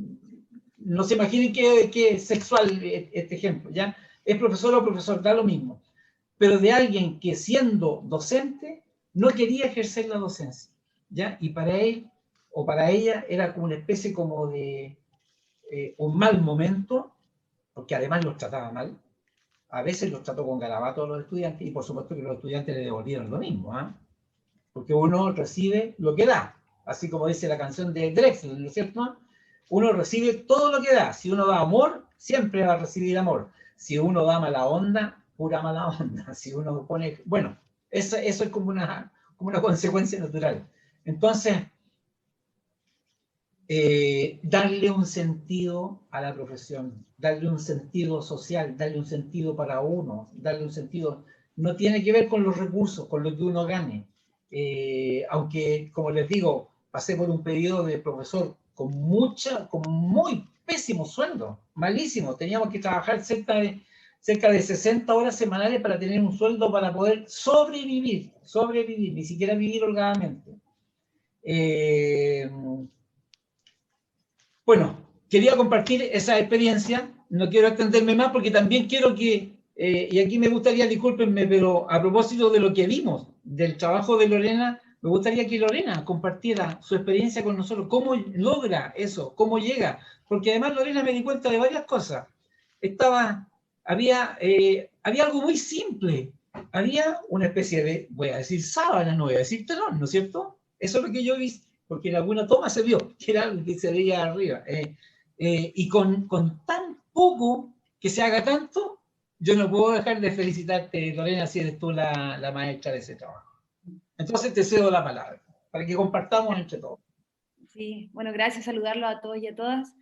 No se imaginen qué sexual este ejemplo, ¿ya? Es profesor o profesor, da lo mismo, pero de alguien que siendo docente no quería ejercer la docencia, ¿ya? Y para él o para ella era como una especie como de un mal momento, porque además los trataba mal. A veces los trató con garabato a los estudiantes y por supuesto que los estudiantes le devolvieron lo mismo, ¿eh? Porque uno recibe lo que da, así como dice la canción de Drexler, ¿no es cierto? Uno recibe todo lo que da. Si uno da amor, siempre va a recibir amor. Si uno da mala onda, pura mala onda. Si uno pone... Bueno, eso es como una consecuencia natural. Entonces, darle un sentido a la profesión, darle un sentido social, darle un sentido para uno, darle un sentido... No tiene que ver con los recursos, con lo que uno gane. Aunque, como les digo, pasé por un periodo de profesor con muy pésimo sueldo, malísimo. Teníamos que trabajar cerca de 60 horas semanales para tener un sueldo para poder sobrevivir, ni siquiera vivir holgadamente. Bueno, quería compartir esa experiencia, no quiero extenderme más porque también quiero que, y aquí me gustaría, discúlpenme, pero a propósito de lo que vimos, del trabajo de Lorena, me gustaría que Lorena compartiera su experiencia con nosotros, cómo logra eso, cómo llega, porque además Lorena me di cuenta de varias cosas. Había algo muy simple, había una especie de, voy a decir sábana, no voy a decir telón, ¿no es cierto? Eso es lo que yo vi, porque en alguna toma se vio, que era algo que se veía arriba. Y con tan poco que se haga tanto, yo no puedo dejar de felicitarte, Lorena, si eres tú la maestra de ese trabajo. Entonces te cedo la palabra, para que compartamos entre todos. Sí, bueno, gracias, saludarlos a todos y a todas.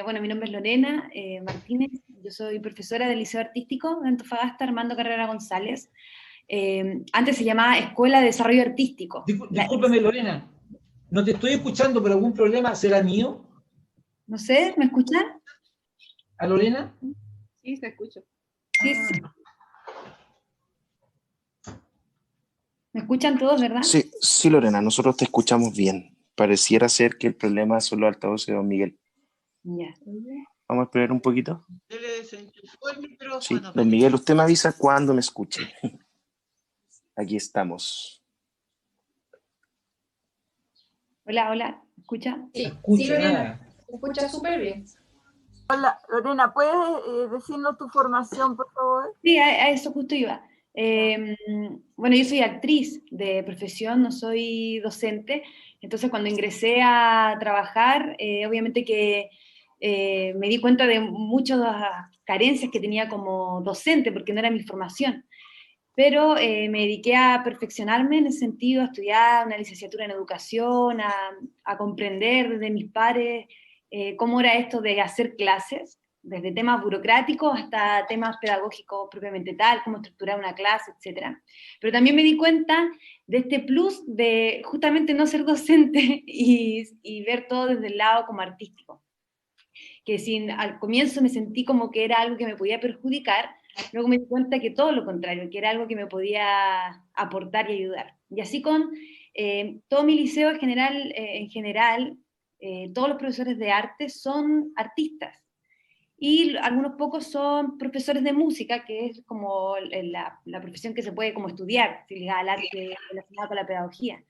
Bueno, mi nombre es Lorena Martínez, yo soy profesora del Liceo Artístico de Antofagasta, Armando Carrera González. Antes se llamaba Escuela de Desarrollo Artístico. Discúlpame, Lorena, no te estoy escuchando, pero algún problema, ¿será mío? No sé, ¿me escuchan? ¿A Lorena? Sí, te escucho. Sí, sí. ¿Me escuchan todos, verdad? Sí, Lorena, nosotros te escuchamos bien. Pareciera ser que el problema son los altavoces de don Miguel. Ya. Vamos a esperar un poquito. Sí, don Miguel, usted me avisa cuando me escuche. Aquí estamos. Hola, ¿me escucha? Sí, Lorena, se escucha súper bien. Hola, Lorena, ¿puedes decirnos tu formación, por favor? Sí, a eso justo iba. Bueno, yo soy actriz de profesión, no soy docente, entonces cuando ingresé a trabajar, obviamente que me di cuenta de muchas carencias que tenía como docente, porque no era mi formación, pero me dediqué a perfeccionarme en ese sentido, a estudiar una licenciatura en educación, a comprender desde mis pares cómo era esto de hacer clases, desde temas burocráticos hasta temas pedagógicos propiamente tal, cómo estructurar una clase, etc. Pero también me di cuenta de este plus de justamente no ser docente y ver todo desde el lado como artístico. Que al comienzo me sentí como que era algo que me podía perjudicar, luego me di cuenta que todo lo contrario, que era algo que me podía aportar y ayudar. Y así con todo mi liceo en general, todos los profesores de arte son artistas. Y algunos pocos son profesores de música, que es como la profesión que se puede como estudiar, ligada al arte, relacionada con la pedagogía.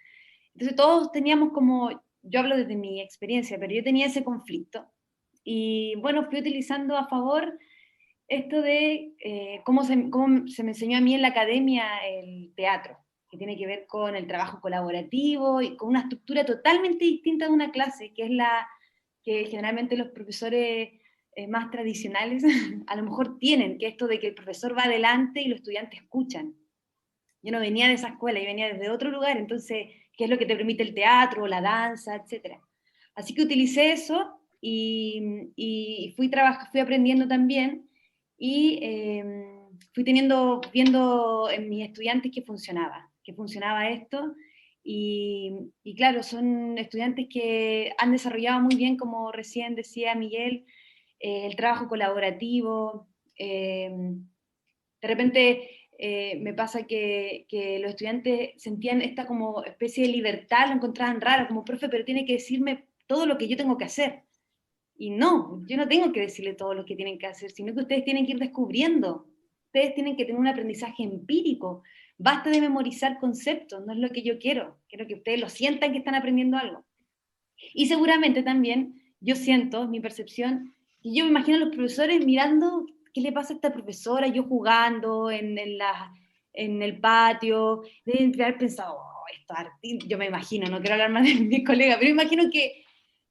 Entonces todos teníamos como, yo hablo desde mi experiencia, pero yo tenía ese conflicto. Y bueno, fui utilizando a favor esto de cómo se me enseñó a mí en la academia el teatro, que tiene que ver con el trabajo colaborativo y con una estructura totalmente distinta de una clase, que es la que generalmente los profesores más tradicionales a lo mejor tienen, que esto de que el profesor va adelante y los estudiantes escuchan. Yo no venía de esa escuela, yo venía desde otro lugar, entonces, ¿qué es lo que te permite el teatro, la danza, etcétera? Así que utilicé eso y fui aprendiendo también y fui viendo en mis estudiantes que funcionaba esto. Y claro, son estudiantes que han desarrollado muy bien, como recién decía Miguel, el trabajo colaborativo. De repente me pasa que los estudiantes sentían esta como especie de libertad, lo encontraban raro, como profe, pero tiene que decirme todo lo que yo tengo que hacer. Y no, yo no tengo que decirle todo lo que tienen que hacer, sino que ustedes tienen que ir descubriendo. Ustedes tienen que tener un aprendizaje empírico. Basta de memorizar conceptos, no es lo que yo quiero. Quiero que ustedes lo sientan que están aprendiendo algo. Y seguramente también yo siento, mi percepción, y yo me imagino a los profesores mirando qué le pasa a esta profesora, yo jugando en el patio, deben haber pensado, yo me imagino, no quiero hablar más de mis colegas, pero me imagino que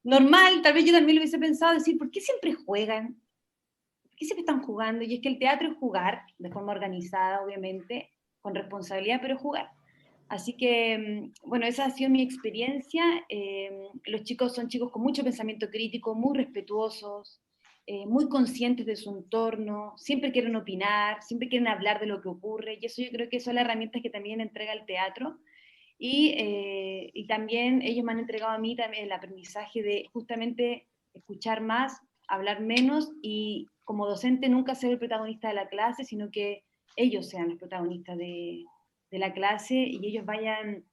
normal, tal vez yo también lo hubiese pensado, decir, ¿por qué siempre juegan? ¿Por qué siempre están jugando? Y es que el teatro es jugar, de forma organizada, obviamente, con responsabilidad, pero jugar. Así que, bueno, esa ha sido mi experiencia. Los chicos son chicos con mucho pensamiento crítico, muy respetuosos, muy conscientes de su entorno, siempre quieren opinar, siempre quieren hablar de lo que ocurre, y eso yo creo que son las herramientas que también entrega el teatro. Y también ellos me han entregado a mí también el aprendizaje de justamente escuchar más, hablar menos, y como docente nunca ser el protagonista de la clase, sino que ellos sean los protagonistas de la clase y ellos vayan...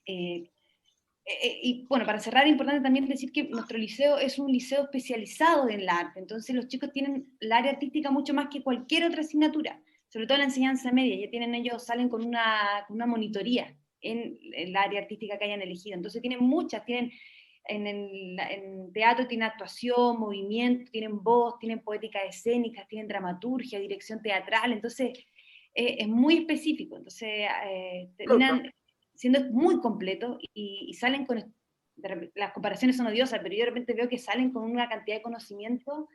y bueno, para cerrar, es importante también decir que nuestro liceo es un liceo especializado en el arte, entonces los chicos tienen el área artística mucho más que cualquier otra asignatura, sobre todo en la enseñanza media, ellos salen con una monitoría en el área artística que hayan elegido, entonces tienen muchas, en teatro tienen actuación, movimiento, tienen voz, tienen poética escénica, tienen dramaturgia, dirección teatral, entonces es muy específico, entonces terminan siendo muy completo y salen con, las comparaciones son odiosas, pero yo de repente veo que salen con una cantidad de conocimiento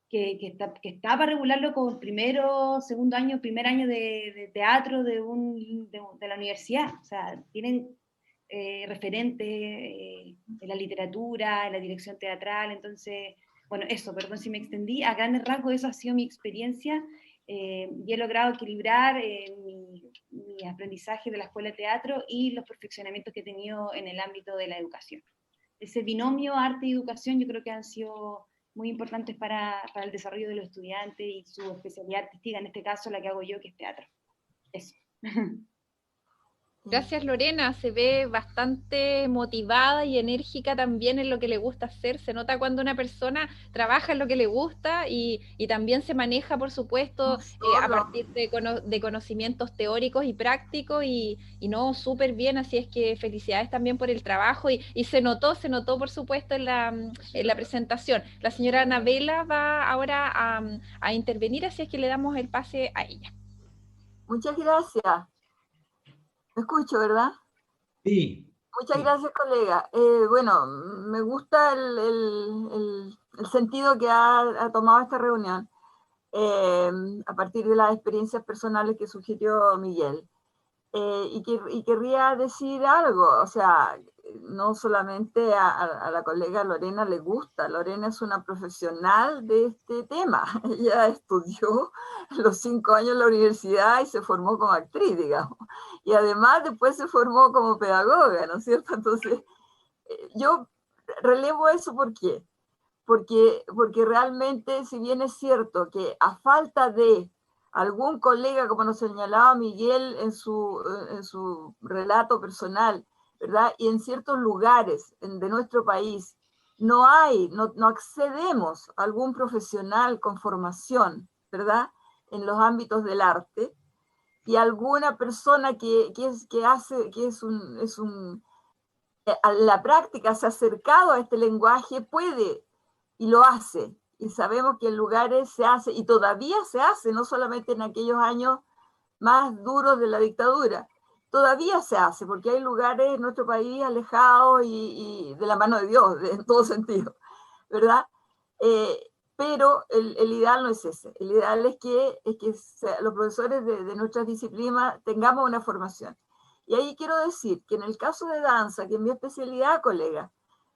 que está para regularlo con primero, segundo año, primer año de teatro de la universidad, o sea, tienen referentes en la literatura, en la dirección teatral, entonces, bueno, eso, perdón si me extendí, a grandes rasgos eso ha sido mi experiencia, y he logrado equilibrar mi aprendizaje de la escuela de teatro y los perfeccionamientos que he tenido en el ámbito de la educación. Ese binomio arte y educación yo creo que han sido muy importantes para el desarrollo de los estudiantes y su especialidad artística, en este caso la que hago yo, que es teatro. Eso. Gracias, Lorena, se ve bastante motivada y enérgica también en lo que le gusta hacer, se nota cuando una persona trabaja en lo que le gusta y también se maneja, por supuesto, a partir de conocimientos teóricos y prácticos y no, súper bien, así es que felicidades también por el trabajo y se notó, por supuesto, en la presentación. La señora Anabela va ahora a intervenir, así es que le damos el pase a ella. Muchas gracias. Me escucho, ¿verdad? Sí. Muchas gracias, colega. Bueno, me gusta el sentido que ha tomado esta reunión a partir de las experiencias personales que sugirió Miguel. Y querría decir algo, o sea, no solamente a la colega Lorena le gusta, Lorena es una profesional de este tema, ella estudió los 5 años en la universidad y se formó como actriz, digamos, y además después se formó como pedagoga, ¿no es cierto? Entonces, yo relevo eso, ¿por qué? Porque realmente, si bien es cierto que a falta de algún colega, como nos señalaba Miguel en su relato personal, ¿verdad? Y en ciertos lugares de nuestro país no accedemos a algún profesional con formación, ¿verdad? En los ámbitos del arte, y alguna persona que a la práctica se ha acercado a este lenguaje puede y lo hace. Y sabemos que en lugares se hace, y todavía se hace, no solamente en aquellos años más duros de la dictadura, todavía se hace, porque hay lugares en nuestro país alejados y de la mano de Dios, en todo sentido, ¿verdad? pero el ideal no es ese. El ideal es que los profesores de nuestras disciplinas tengamos una formación. Y ahí quiero decir que en el caso de danza, que es mi especialidad, colega,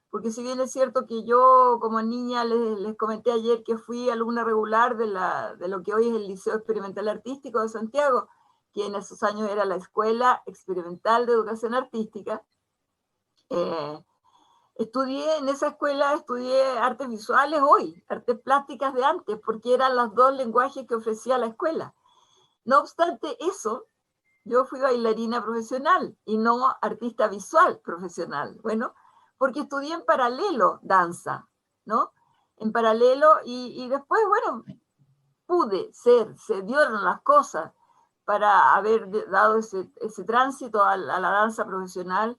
porque si bien es cierto que yo como niña les comenté ayer que fui alumna regular de lo que hoy es el Liceo Experimental Artístico de Santiago, que en esos años era la Escuela Experimental de Educación Artística, en esa escuela estudié artes visuales hoy, artes plásticas de antes, porque eran los dos lenguajes que ofrecía la escuela. No obstante eso, yo fui bailarina profesional y no artista visual profesional. Bueno, porque estudié en paralelo danza, ¿no? En paralelo y después, bueno, se dieron las cosas para haber dado ese tránsito a la danza profesional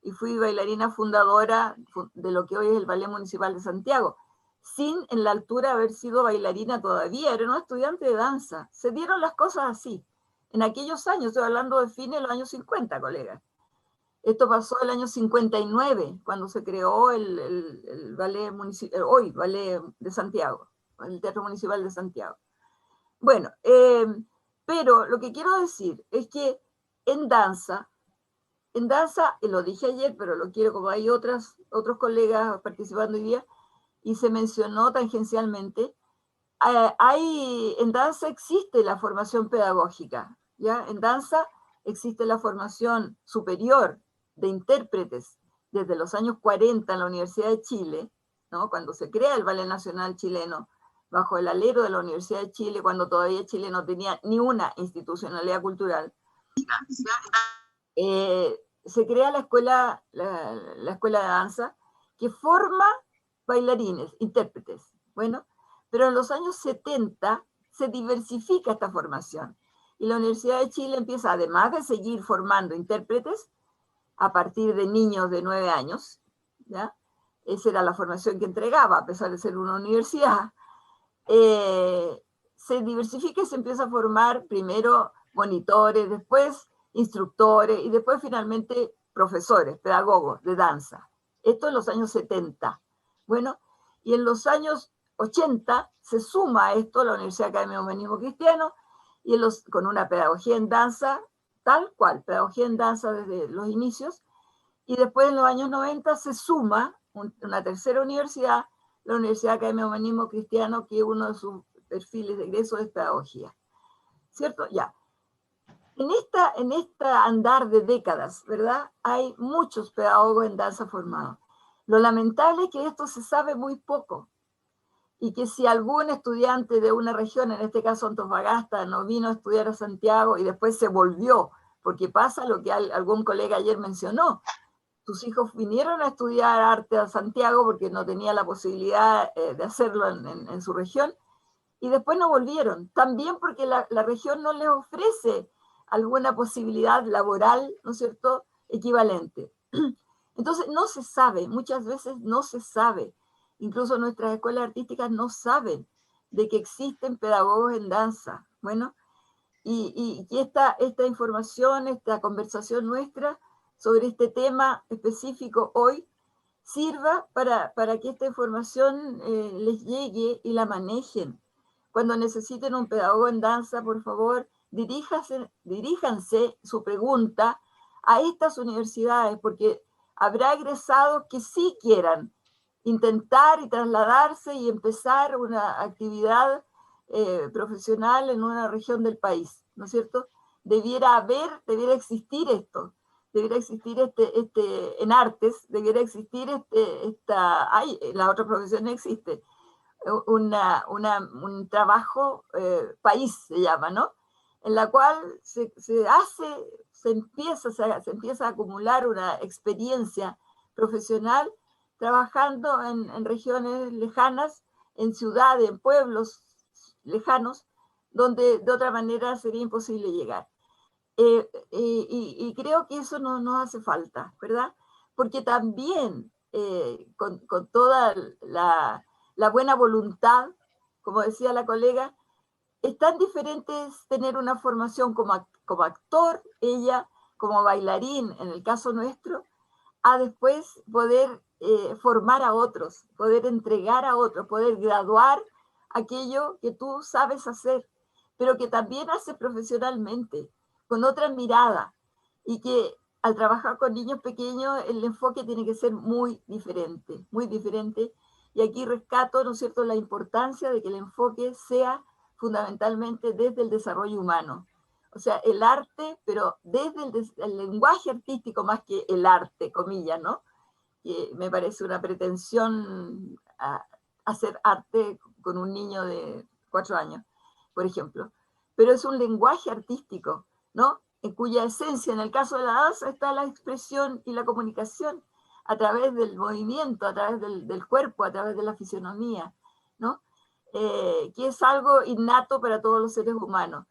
y fui bailarina fundadora de lo que hoy es el Ballet Municipal de Santiago, sin en la altura haber sido bailarina todavía, era una estudiante de danza. Se dieron las cosas así. En aquellos años, estoy hablando de fines de los años 50, colegas. Esto pasó el año 59, cuando se creó el Ballet Municipal, hoy Ballet de Santiago, el Teatro Municipal de Santiago. Bueno, pero lo que quiero decir es que en danza, y lo dije ayer, pero lo quiero como hay otros colegas participando hoy día, y se mencionó tangencialmente, en danza existe la formación pedagógica, ¿ya? En danza existe la formación superior de intérpretes desde los años 40 en la Universidad de Chile, ¿no? Cuando se crea el Ballet Nacional Chileno, bajo el alero de la Universidad de Chile, cuando todavía Chile no tenía ni una institucionalidad cultural. Se crea la escuela de danza que forma bailarines, intérpretes. Bueno, pero en los años 70 se diversifica esta formación y la Universidad de Chile empieza, además de seguir formando intérpretes a partir de niños de 9 años, ¿ya? Esa era la formación que entregaba, a pesar de ser una universidad, se diversifica y se empieza a formar primero monitores, después instructores y después finalmente profesores, pedagogos de danza. Esto en los años 70. Bueno, y en los años 80 se suma a esto la Universidad Academia de Humanismo Cristiano y con una pedagogía en danza, tal cual, pedagogía en danza desde los inicios, y después en los años 90 se suma una tercera universidad, la Universidad Academia de Humanismo Cristiano, que uno de sus perfiles de egreso es pedagogía. ¿Cierto? Ya. En esta andar de décadas, ¿verdad? Hay muchos pedagogos en danza formados. Lo lamentable es que esto se sabe muy poco y que si algún estudiante de una región, en este caso Antofagasta, no vino a estudiar a Santiago y después se volvió, porque pasa lo que algún colega ayer mencionó, sus hijos vinieron a estudiar arte a Santiago porque no tenía la posibilidad de hacerlo en su región y después no volvieron, también porque la región no les ofrece alguna posibilidad laboral, ¿no es cierto?, equivalente. Entonces no se sabe, muchas veces no se sabe, incluso nuestras escuelas artísticas no saben de que existen pedagogos en danza. Bueno, y esta información, esta conversación nuestra sobre este tema específico hoy, sirva para que esta información les llegue y la manejen. Cuando necesiten un pedagogo en danza, por favor, diríjanse su pregunta a estas universidades, porque habrá egresados que sí quieran intentar y trasladarse y empezar una actividad profesional en una región del país, ¿no es cierto? Debiera existir esto, debiera existir en artes, debiera existir la otra profesión no existe, un trabajo país se llama, ¿no? En la cual se empieza a acumular una experiencia profesional trabajando en regiones lejanas, en ciudades, en pueblos lejanos, donde de otra manera sería imposible llegar. Y creo que eso no nos hace falta, ¿verdad? Porque también con toda la buena voluntad, como decía la colega, es tan diferente tener una formación como actor, ella, como bailarín, en el caso nuestro, a después poder formar a otros, poder entregar a otros, poder graduar aquello que tú sabes hacer, pero que también haces profesionalmente, con otra mirada, y que al trabajar con niños pequeños el enfoque tiene que ser muy diferente, y aquí rescato, ¿no es cierto?, la importancia de que el enfoque sea fundamentalmente desde el desarrollo humano. O sea, el arte, pero desde el lenguaje artístico más que el arte, comillas, ¿no? Que me parece una pretensión a hacer arte con un niño de 4 años, por ejemplo. Pero es un lenguaje artístico, ¿no? En cuya esencia, en el caso de la danza, está la expresión y la comunicación a través del movimiento, a través del cuerpo, a través de la fisionomía, ¿no? Que es algo innato para todos los seres humanos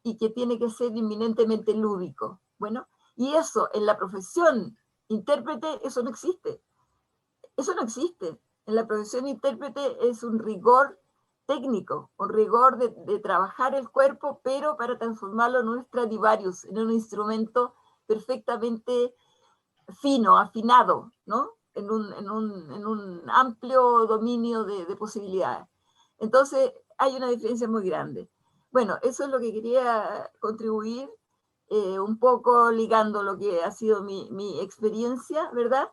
y que tiene que ser inminentemente lúdico. Bueno, y eso en la profesión intérprete, eso no existe. Eso no existe. En la profesión intérprete es un rigor técnico, un rigor de trabajar el cuerpo, pero para transformarlo en un Stradivarius, en un instrumento perfectamente fino, afinado, ¿no? En un amplio dominio de posibilidades. Entonces, hay una diferencia muy grande. Bueno, eso es lo que quería contribuir, un poco ligando lo que ha sido mi experiencia, ¿verdad?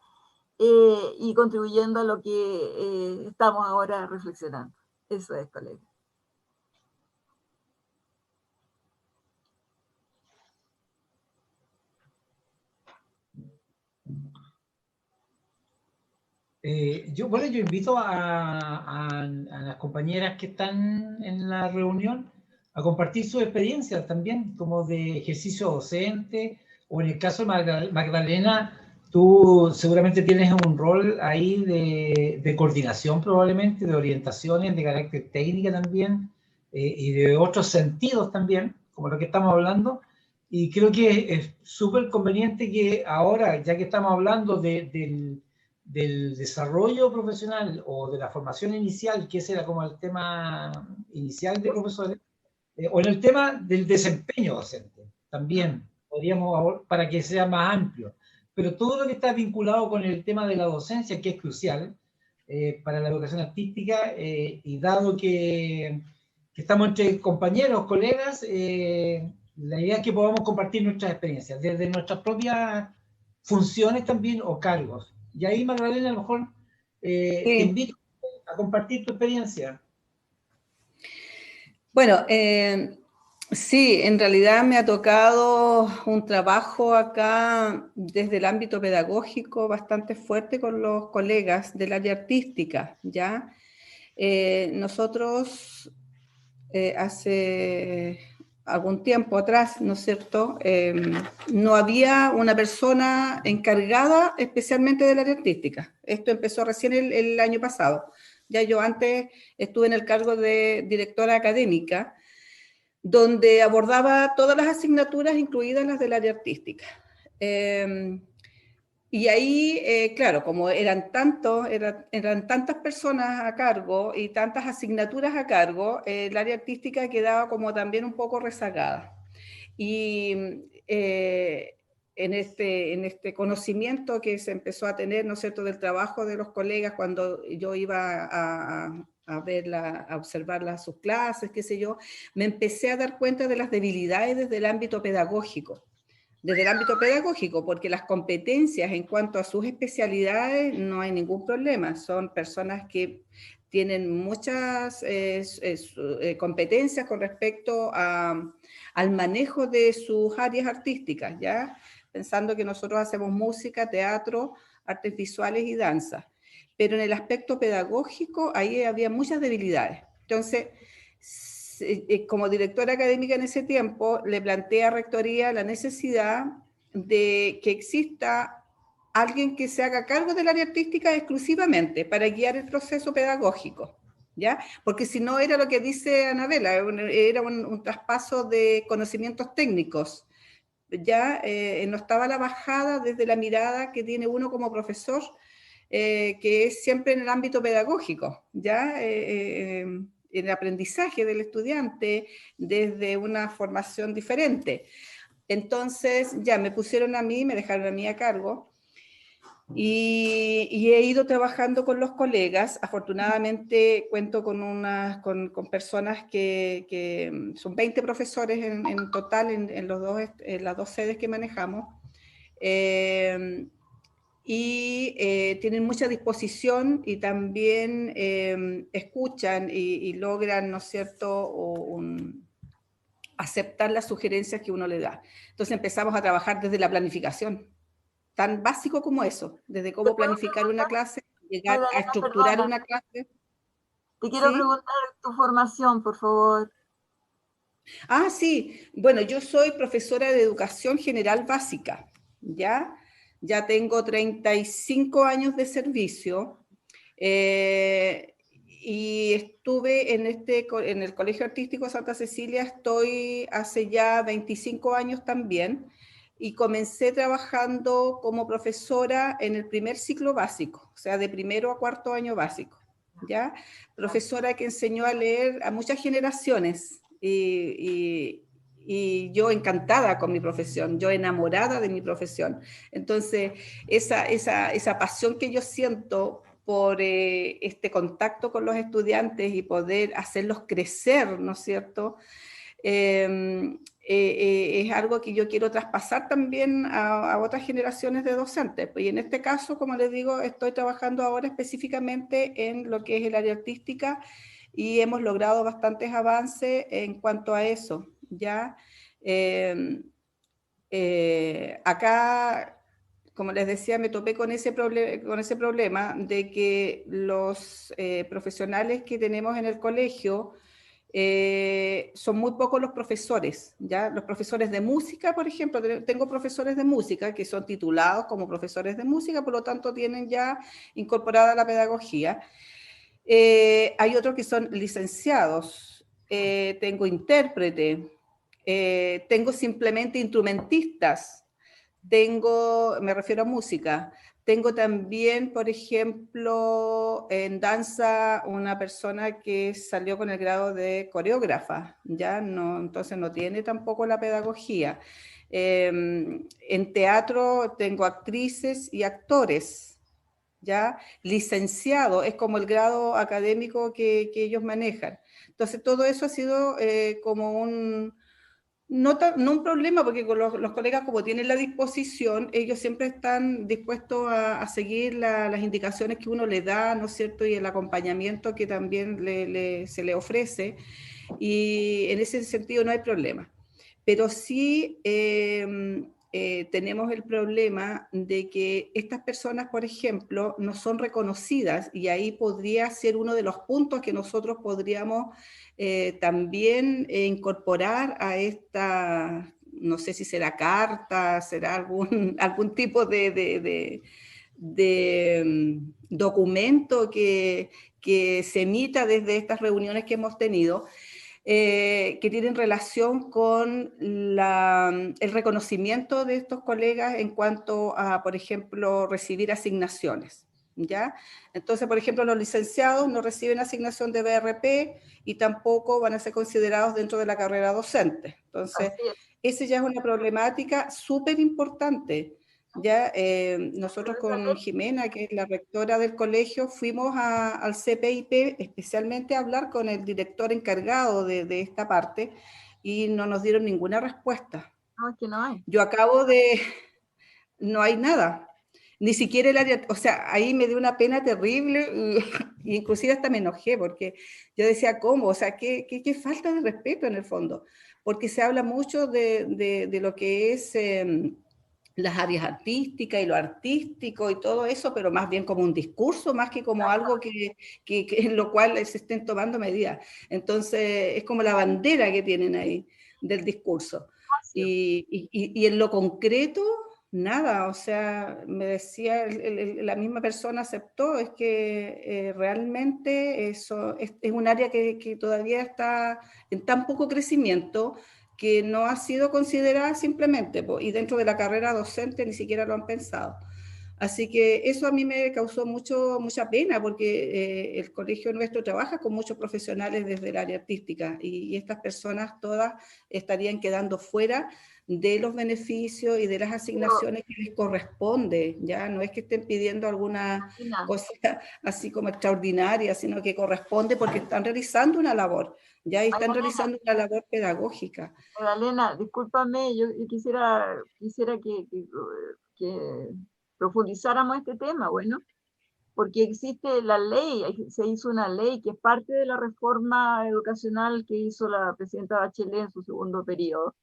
Y contribuyendo a lo que estamos ahora reflexionando. Eso es, colega. Yo invito a las compañeras que están en la reunión a compartir sus experiencias también, como de ejercicio docente, o en el caso de Magdalena, tú seguramente tienes un rol ahí de coordinación probablemente, de orientaciones, de carácter técnica también, y de otros sentidos también, como lo que estamos hablando, y creo que es súper conveniente que ahora, ya que estamos hablando del desarrollo profesional o de la formación inicial, que ese era como el tema inicial de profesores, o en el tema del desempeño docente, también podríamos, para que sea más amplio, pero todo lo que está vinculado con el tema de la docencia, que es crucial para la educación artística, y dado que estamos entre compañeros, colegas, la idea es que podamos compartir nuestras experiencias, desde nuestras propias funciones también o cargos. Y ahí, Magdalena, a lo mejor te invito a compartir tu experiencia. Bueno, sí, en realidad me ha tocado un trabajo acá desde el ámbito pedagógico bastante fuerte con los colegas del área artística, ¿ya? Nosotros hace algún tiempo atrás, ¿no es cierto?, no había una persona encargada especialmente del área artística. Esto empezó recién el año pasado. Ya yo antes estuve en el cargo de directora académica, donde abordaba todas las asignaturas, incluidas las del área artística. Y ahí, claro, como eran tantas personas a cargo y tantas asignaturas a cargo, el área artística quedaba como también un poco rezagada. Y en este conocimiento que se empezó a tener, ¿no es cierto?, del trabajo de los colegas cuando yo iba a observar sus clases, qué sé yo, me empecé a dar cuenta de las debilidades desde el ámbito pedagógico. Porque las competencias en cuanto a sus especialidades no hay ningún problema, son personas que tienen muchas competencias con respecto al manejo de sus áreas artísticas, ¿ya? Pensando que nosotros hacemos música, teatro, artes visuales y danza, pero en el aspecto pedagógico ahí había muchas debilidades. Entonces, como directora académica en ese tiempo, le planteé a Rectoría la necesidad de que exista alguien que se haga cargo del área artística exclusivamente para guiar el proceso pedagógico, ¿ya? Porque si no era lo que dice Anabela, era un traspaso de conocimientos técnicos, ¿ya? No estaba la bajada desde la mirada que tiene uno como profesor, que es siempre en el ámbito pedagógico, ¿ya? El aprendizaje del estudiante desde una formación diferente. Entonces ya me pusieron a mí, me dejaron a mí a cargo, Y he ido trabajando con los colegas. Afortunadamente cuento con personas que son 20 profesores en total en las dos sedes que manejamos. Tienen mucha disposición y también escuchan y logran, ¿no es cierto?, aceptar las sugerencias que uno le da. Entonces empezamos a trabajar desde la planificación, tan básico como eso, desde cómo planificar una clase, llegar a estructurar una clase. Te quiero preguntar tu formación, por favor. Ah, sí. Bueno, yo soy profesora de educación general básica, ¿ya? Ya tengo 35 años de servicio y estuve en el Colegio Artístico Santa Cecilia, estoy hace ya 25 años también, y comencé trabajando como profesora en el primer ciclo básico, o sea, de primero a cuarto año básico, ¿ya? Profesora que enseñó a leer a muchas generaciones y yo encantada con mi profesión, yo enamorada de mi profesión. Entonces, esa pasión que yo siento por este contacto con los estudiantes y poder hacerlos crecer, ¿no es cierto?, es algo que yo quiero traspasar también a otras generaciones de docentes. Y en este caso, como les digo, estoy trabajando ahora específicamente en lo que es el área artística y hemos logrado bastantes avances en cuanto a eso, ¿ya? Acá, como les decía, me topé con ese problema de que los profesionales que tenemos en el colegio son muy pocos los profesores, ¿ya? Los profesores de música, por ejemplo, tengo profesores de música que son titulados como profesores de música, por lo tanto tienen ya incorporada la pedagogía. Hay otros que son licenciados, tengo intérprete, tengo simplemente instrumentistas, me refiero a música. Tengo también, por ejemplo, en danza, una persona que salió con el grado de coreógrafa, ¿ya? No, entonces no tiene tampoco la pedagogía. En teatro tengo actrices y actores, ¿ya? Licenciado, es como el grado académico que ellos manejan. Entonces todo eso ha sido como no un problema, porque con los colegas, como tienen la disposición, ellos siempre están dispuestos a seguir las indicaciones que uno les da, ¿no es cierto?, y el acompañamiento que también se le ofrece, y en ese sentido no hay problema. Pero sí tenemos el problema de que estas personas, por ejemplo, no son reconocidas, y ahí podría ser uno de los puntos que nosotros podríamos también incorporar a esta, no sé si será carta, será algún tipo de documento que se emita desde estas reuniones que hemos tenido, que tienen relación con el reconocimiento de estos colegas en cuanto a, por ejemplo, recibir asignaciones, ¿ya? Entonces, por ejemplo, los licenciados no reciben asignación de BRP y tampoco van a ser considerados dentro de la carrera docente. Entonces, esa ya es una problemática súper importante. Ya, nosotros con Jimena, que es la rectora del colegio, fuimos al CPIP especialmente a hablar con el director encargado de esta parte y no nos dieron ninguna respuesta. No, que no hay. Yo no hay nada, ni siquiera el área, o sea, ahí me dio una pena terrible y inclusive hasta me enojé porque yo decía, ¿cómo? O sea, qué falta de respeto en el fondo, porque se habla mucho de lo que es las áreas artísticas y lo artístico y todo eso, pero más bien como un discurso, más que como algo en lo cual se estén tomando medidas. Entonces, es como la bandera que tienen ahí del discurso. Y en lo concreto, nada, o sea, me decía, la misma persona aceptó, es que realmente eso es un área que todavía está en tan poco crecimiento, que no ha sido considerada simplemente, y dentro de la carrera docente ni siquiera lo han pensado. Así que eso a mí me causó mucha pena, porque el colegio nuestro trabaja con muchos profesionales desde el área artística, y estas personas todas estarían quedando fuera de los beneficios y de las asignaciones que les corresponde. Ya no es que estén pidiendo alguna cosa así como extraordinaria, sino que corresponde porque están realizando una labor, ya, y están realizando una labor pedagógica. Magdalena, discúlpame, yo quisiera que profundizáramos este tema, bueno, porque existe la ley, se hizo una ley que es parte de la reforma educacional que hizo la presidenta Bachelet en su segundo periodo,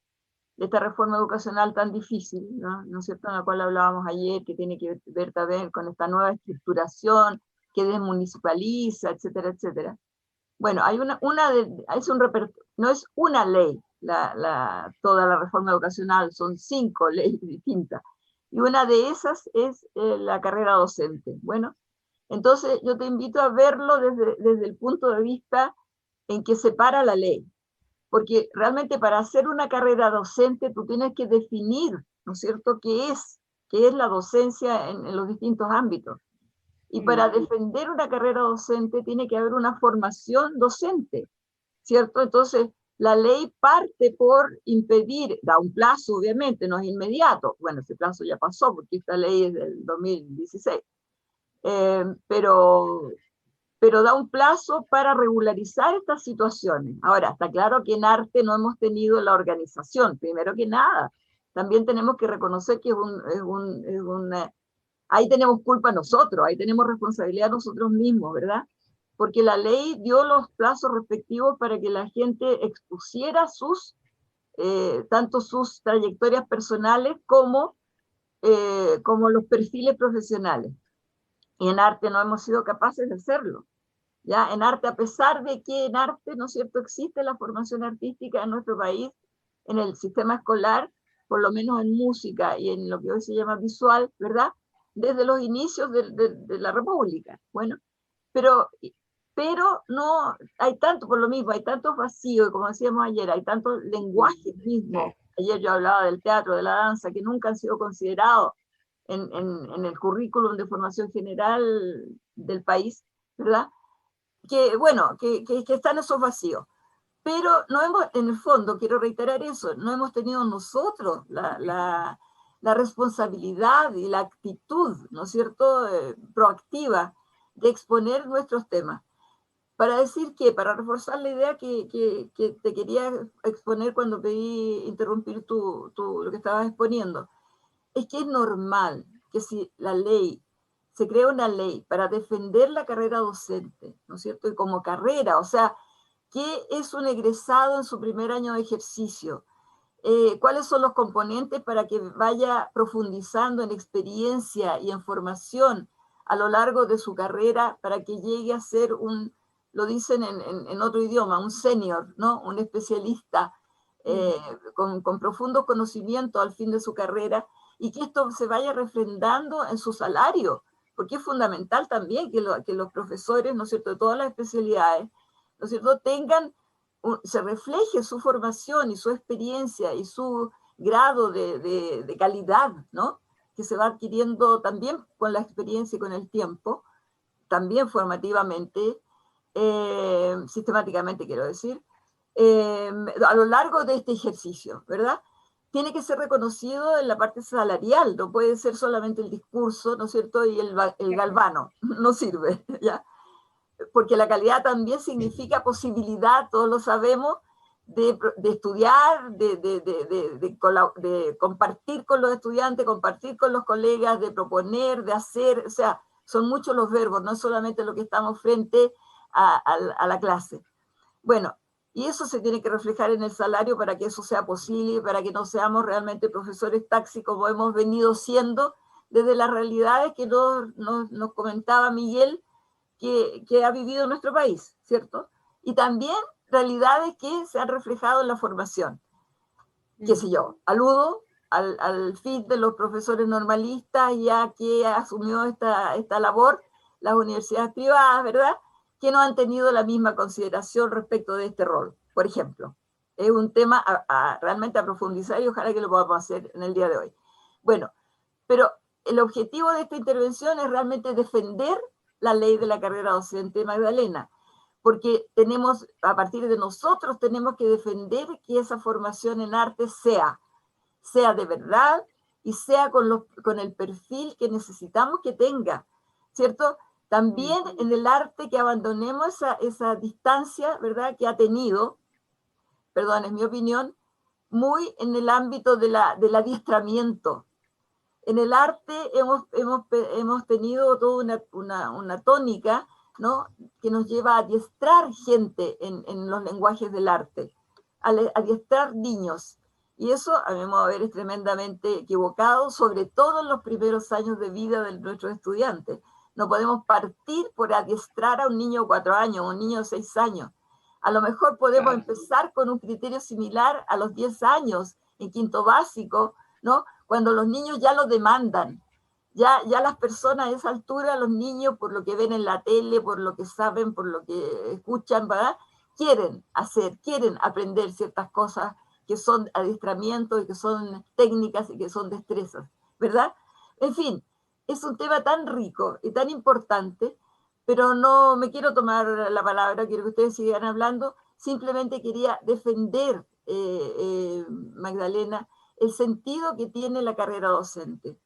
de esta reforma educacional tan difícil, ¿no es cierto?, en la cual hablábamos ayer, que tiene que ver también con esta nueva estructuración, que desmunicipaliza, etcétera, etcétera. Bueno, hay no es una ley, toda la reforma educacional, son 5 leyes distintas, y una de esas es la carrera docente. Bueno, entonces yo te invito a verlo desde el punto de vista en que separa la ley, porque realmente para hacer una carrera docente tú tienes que definir, ¿no es cierto?, qué es la docencia en los distintos ámbitos. Y para defender una carrera docente tiene que haber una formación docente, ¿cierto? Entonces, la ley parte por impedir, da un plazo, obviamente, no es inmediato. Bueno, ese plazo ya pasó porque esta ley es del 2016. Pero da un plazo para regularizar estas situaciones. Ahora, está claro que en arte no hemos tenido la organización, primero que nada. También tenemos que reconocer que ahí tenemos culpa nosotros, ahí tenemos responsabilidad nosotros mismos, ¿verdad? Porque la ley dio los plazos respectivos para que la gente expusiera tanto sus trayectorias personales como los perfiles profesionales. Y en arte no hemos sido capaces de hacerlo. ¿Ya? En arte, a pesar de que en arte, ¿no es cierto?, existe la formación artística en nuestro país, en el sistema escolar, por lo menos en música y en lo que hoy se llama visual, ¿verdad?, desde los inicios de la República. Bueno, pero no hay tanto, por lo mismo, hay tantos vacíos, y como decíamos ayer, hay tantos lenguajes mismos. Ayer yo hablaba del teatro, de la danza, que nunca han sido considerados en el currículum de formación general del país, ¿verdad? Que, bueno, que están esos vacíos. Pero no hemos, en el fondo, quiero reiterar eso, no hemos tenido nosotros la responsabilidad y la actitud, ¿no es cierto?, proactiva de exponer nuestros temas. Para decir que, para reforzar la idea que te quería exponer cuando pedí interrumpir lo que estabas exponiendo, es que es normal que si se crea una ley para defender la carrera docente, ¿no es cierto?, y como carrera, o sea, ¿qué es un egresado en su primer año de ejercicio? ¿Cuáles son los componentes para que vaya profundizando en experiencia y en formación a lo largo de su carrera para que llegue a ser lo dicen en otro idioma, un senior, ¿no?, un especialista con profundo conocimiento al fin de su carrera, y que esto se vaya refrendando en su salario, porque es fundamental también que los profesores, ¿no es cierto?, de todas las especialidades, ¿no es cierto?, se refleje su formación y su experiencia y su grado de calidad, ¿no?, que se va adquiriendo también con la experiencia y con el tiempo, también formativamente, sistemáticamente quiero decir, a lo largo de este ejercicio, ¿verdad? Tiene que ser reconocido en la parte salarial, no puede ser solamente el discurso, ¿no es cierto?, y el galvano, no sirve, ¿ya? Porque la calidad también significa posibilidad, todos lo sabemos, de estudiar, de compartir con los estudiantes, compartir con los colegas, de proponer, de hacer, o sea, son muchos los verbos, no es solamente lo que estamos frente a la clase. Bueno, y eso se tiene que reflejar en el salario para que eso sea posible, para que no seamos realmente profesores taxi como hemos venido siendo desde las realidades que nos comentaba Miguel, que ha vivido en nuestro país, ¿cierto? Y también realidades que se han reflejado en la formación. Qué sé yo, aludo al fin de los profesores normalistas, ya que asumió esta labor las universidades privadas, ¿verdad?, que no han tenido la misma consideración respecto de este rol, por ejemplo. Es un tema realmente a profundizar y ojalá que lo podamos hacer en el día de hoy. Bueno, pero el objetivo de esta intervención es realmente defender la ley de la carrera docente, Magdalena, porque tenemos, a partir de nosotros, tenemos que defender que esa formación en arte sea de verdad y sea con el perfil que necesitamos que tenga, ¿cierto? También en el arte que abandonemos esa distancia, ¿verdad?, que ha tenido, perdón, es mi opinión, muy en el ámbito del adiestramiento. En el arte hemos tenido toda una tónica, ¿no?, que nos lleva a adiestrar gente en los lenguajes del arte, a adiestrar niños. Y eso, a mi modo de ver, es tremendamente equivocado, sobre todo en los primeros años de vida de nuestros estudiantes. No podemos partir por adiestrar a un niño de 4 años, un niño de 6 años. A lo mejor podemos empezar con un criterio similar a los 10 años, en quinto básico, ¿no?, cuando los niños ya lo demandan. Ya las personas a esa altura, los niños, por lo que ven en la tele, por lo que saben, por lo que escuchan, ¿verdad?, quieren aprender ciertas cosas que son adiestramientos y que son técnicas y que son destrezas, ¿verdad? En fin, es un tema tan rico y tan importante, pero no me quiero tomar la palabra, quiero que ustedes sigan hablando, simplemente quería defender, Magdalena, el sentido que tiene la carrera docente.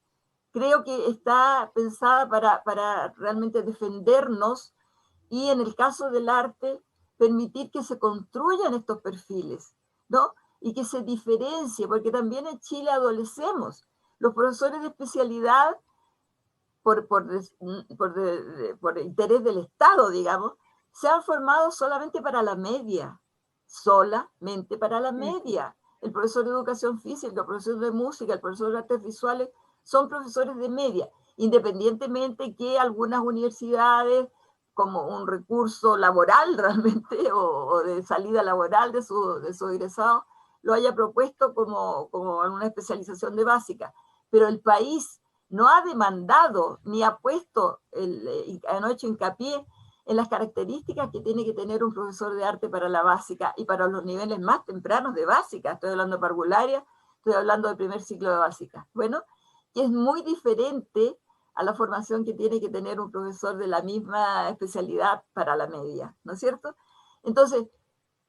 Creo que está pensada para realmente defendernos y en el caso del arte, permitir que se construyan estos perfiles, ¿no?, y que se diferencie, porque también en Chile adolecemos. Los profesores de especialidad, por interés del Estado, digamos, se han formado solamente para la media, El profesor de educación física, el profesor de música, el profesor de artes visuales, son profesores de media, independientemente que algunas universidades, como un recurso laboral realmente, o de salida laboral de su egresado, lo haya propuesto como una especialización de básica. Pero el país no ha demandado ni ha puesto, han hecho hincapié en las características que tiene que tener un profesor de arte para la básica y para los niveles más tempranos de básica. Estoy hablando de parvularia, estoy hablando del primer ciclo de básica. Bueno, que es muy diferente a la formación que tiene que tener un profesor de la misma especialidad para la media, ¿no es cierto? Entonces,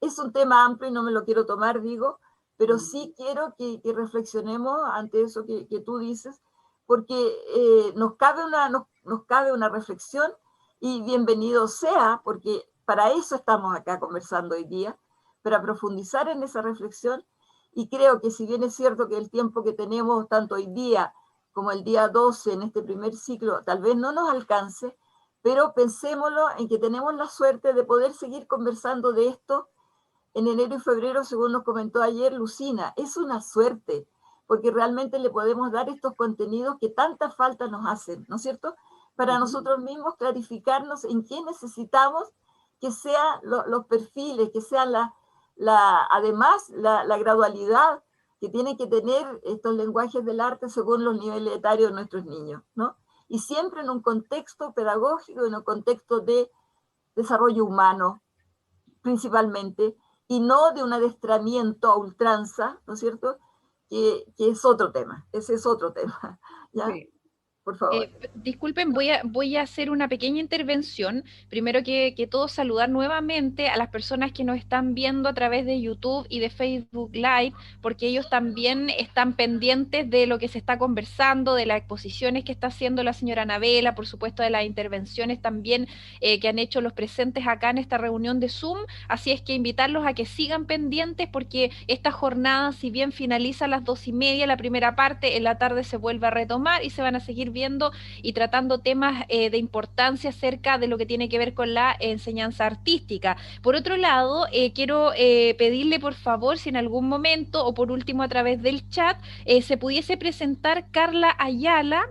es un tema amplio y no me lo quiero tomar, digo, pero sí quiero que reflexionemos ante eso que tú dices, porque nos cabe una reflexión y bienvenido sea, porque para eso estamos acá conversando hoy día, para profundizar en esa reflexión, y creo que si bien es cierto que el tiempo que tenemos tanto hoy día como el día 12 en este primer ciclo tal vez no nos alcance, pero pensémoslo en que tenemos la suerte de poder seguir conversando de esto en enero y febrero, según nos comentó ayer Lucina. Es una suerte, porque realmente le podemos dar estos contenidos que tanta falta nos hacen, ¿no es cierto?, para nosotros mismos clarificarnos en qué necesitamos que sean los perfiles, que sean además la gradualidad que tienen que tener estos lenguajes del arte según los niveles etarios de nuestros niños, ¿no? Y siempre en un contexto pedagógico, en un contexto de desarrollo humano, principalmente, y no de un adestramiento a ultranza, ¿no es cierto?, que es otro tema, ese es otro tema, ¿ya? Sí. Por favor. Disculpen, voy a hacer una pequeña intervención. Primero que todo, saludar nuevamente a las personas que nos están viendo a través de YouTube y de Facebook Live, porque ellos también están pendientes de lo que se está conversando, de las exposiciones que está haciendo la señora Anabela, por supuesto de las intervenciones también que han hecho los presentes acá en esta reunión de Zoom. Así es que invitarlos a que sigan pendientes, porque esta jornada, si bien finaliza a las 2:30 la primera parte, en la tarde se vuelve a retomar y se van a seguir viendo y tratando temas de importancia acerca de lo que tiene que ver con la enseñanza artística. Por otro lado, quiero pedirle por favor, si en algún momento o por último a través del chat se pudiese presentar Carla Ayala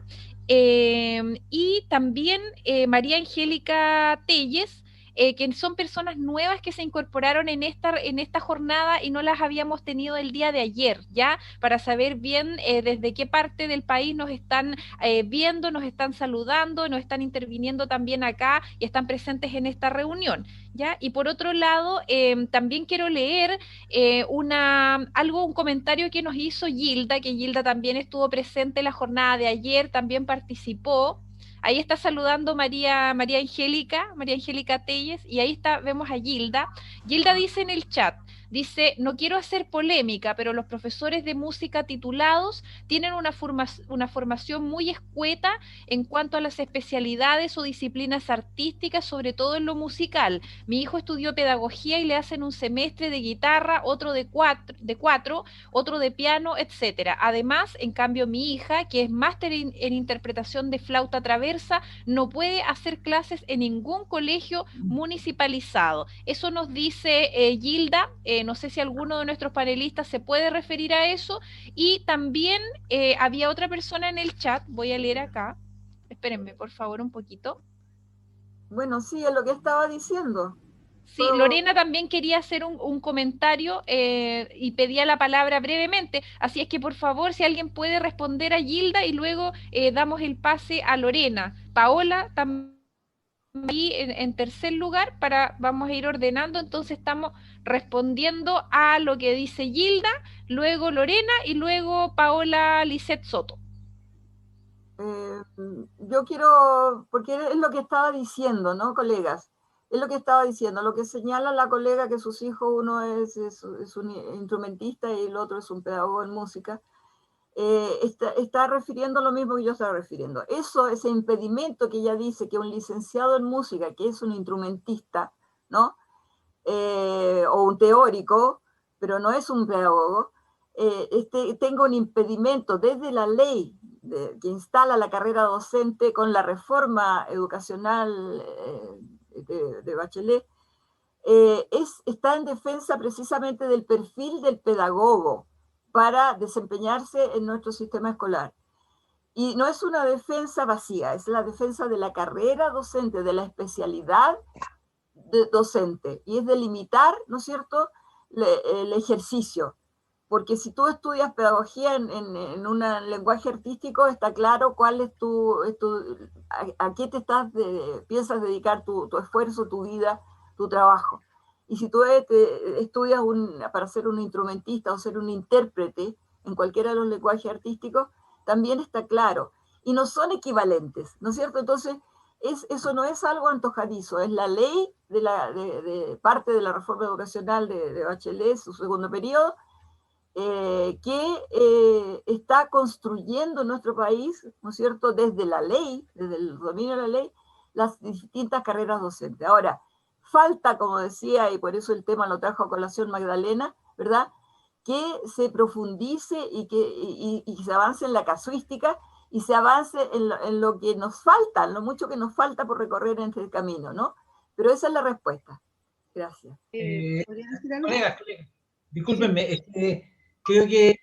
y también María Angélica Telles, que son personas nuevas que se incorporaron en esta jornada y no las habíamos tenido el día de ayer, ¿ya? Para saber bien desde qué parte del país nos están viendo, nos están saludando, nos están interviniendo también acá y están presentes en esta reunión, ¿ya? Y por otro lado, también quiero leer un comentario que nos hizo Gilda, que Gilda también estuvo presente en la jornada de ayer, también participó. Ahí está saludando María Angélica Telles, y ahí está, vemos a Gilda. Gilda dice en el chat, dice, no quiero hacer polémica, pero los profesores de música titulados tienen una formación muy escueta en cuanto a las especialidades o disciplinas artísticas, sobre todo en lo musical. Mi hijo estudió pedagogía y le hacen un semestre de guitarra, otro de cuatro, otro de piano, etcétera. Además, en cambio, mi hija, que es máster en interpretación de flauta traversa, no puede hacer clases en ningún colegio municipalizado. Eso nos dice Gilda. No sé si alguno de nuestros panelistas se puede referir a eso. Y también había otra persona en el chat, voy a leer acá, espérenme por favor un poquito. Bueno, sí, es lo que estaba diciendo. Sí, Lorena también quería hacer un comentario y pedía la palabra brevemente, así es que por favor, si alguien puede responder a Gilda y luego damos el pase a Lorena. Paola también ahí en tercer lugar, vamos a ir ordenando, entonces estamos respondiendo a lo que dice Gilda, luego Lorena y luego Paola Lisset Soto. Yo quiero, porque es lo que estaba diciendo, ¿no, colegas? Es lo que estaba diciendo, lo que señala la colega que sus hijos, uno es un instrumentista y el otro es un pedagogo en música, está refiriendo lo mismo que yo estaba refiriendo. Ese impedimento que ella dice que un licenciado en música, que es un instrumentista, ¿no? O un teórico, pero no es un pedagogo, tenga un impedimento desde la ley que instala la carrera docente con la reforma educacional de Bachelet, está en defensa precisamente del perfil del pedagogo para desempeñarse en nuestro sistema escolar. Y no es una defensa vacía, es la defensa de la carrera docente, de la especialidad docente, y es delimitar, ¿no es cierto?, el ejercicio. Porque si tú estudias pedagogía en un lenguaje artístico, está claro cuál es a qué piensas dedicar tu esfuerzo, tu vida, tu trabajo. Y si tú estudias para ser un instrumentista o ser un intérprete en cualquiera de los lenguajes artísticos, también está claro. Y no son equivalentes, ¿no es cierto? Entonces, eso no es algo antojadizo, es la ley de parte de la reforma educacional de Bachelet, su segundo periodo, que está construyendo en nuestro país, ¿no es cierto?, desde la ley, desde el dominio de la ley, las distintas carreras docentes. Ahora, falta, como decía, y por eso el tema lo trajo a colación Magdalena, ¿verdad?, que se profundice y que se avance en la casuística y se avance en lo que nos falta, en lo mucho que nos falta por recorrer en este camino, ¿no? Pero esa es la respuesta. Gracias. ¿Podrías decir algo? Colegas, discúlpenme, creo que,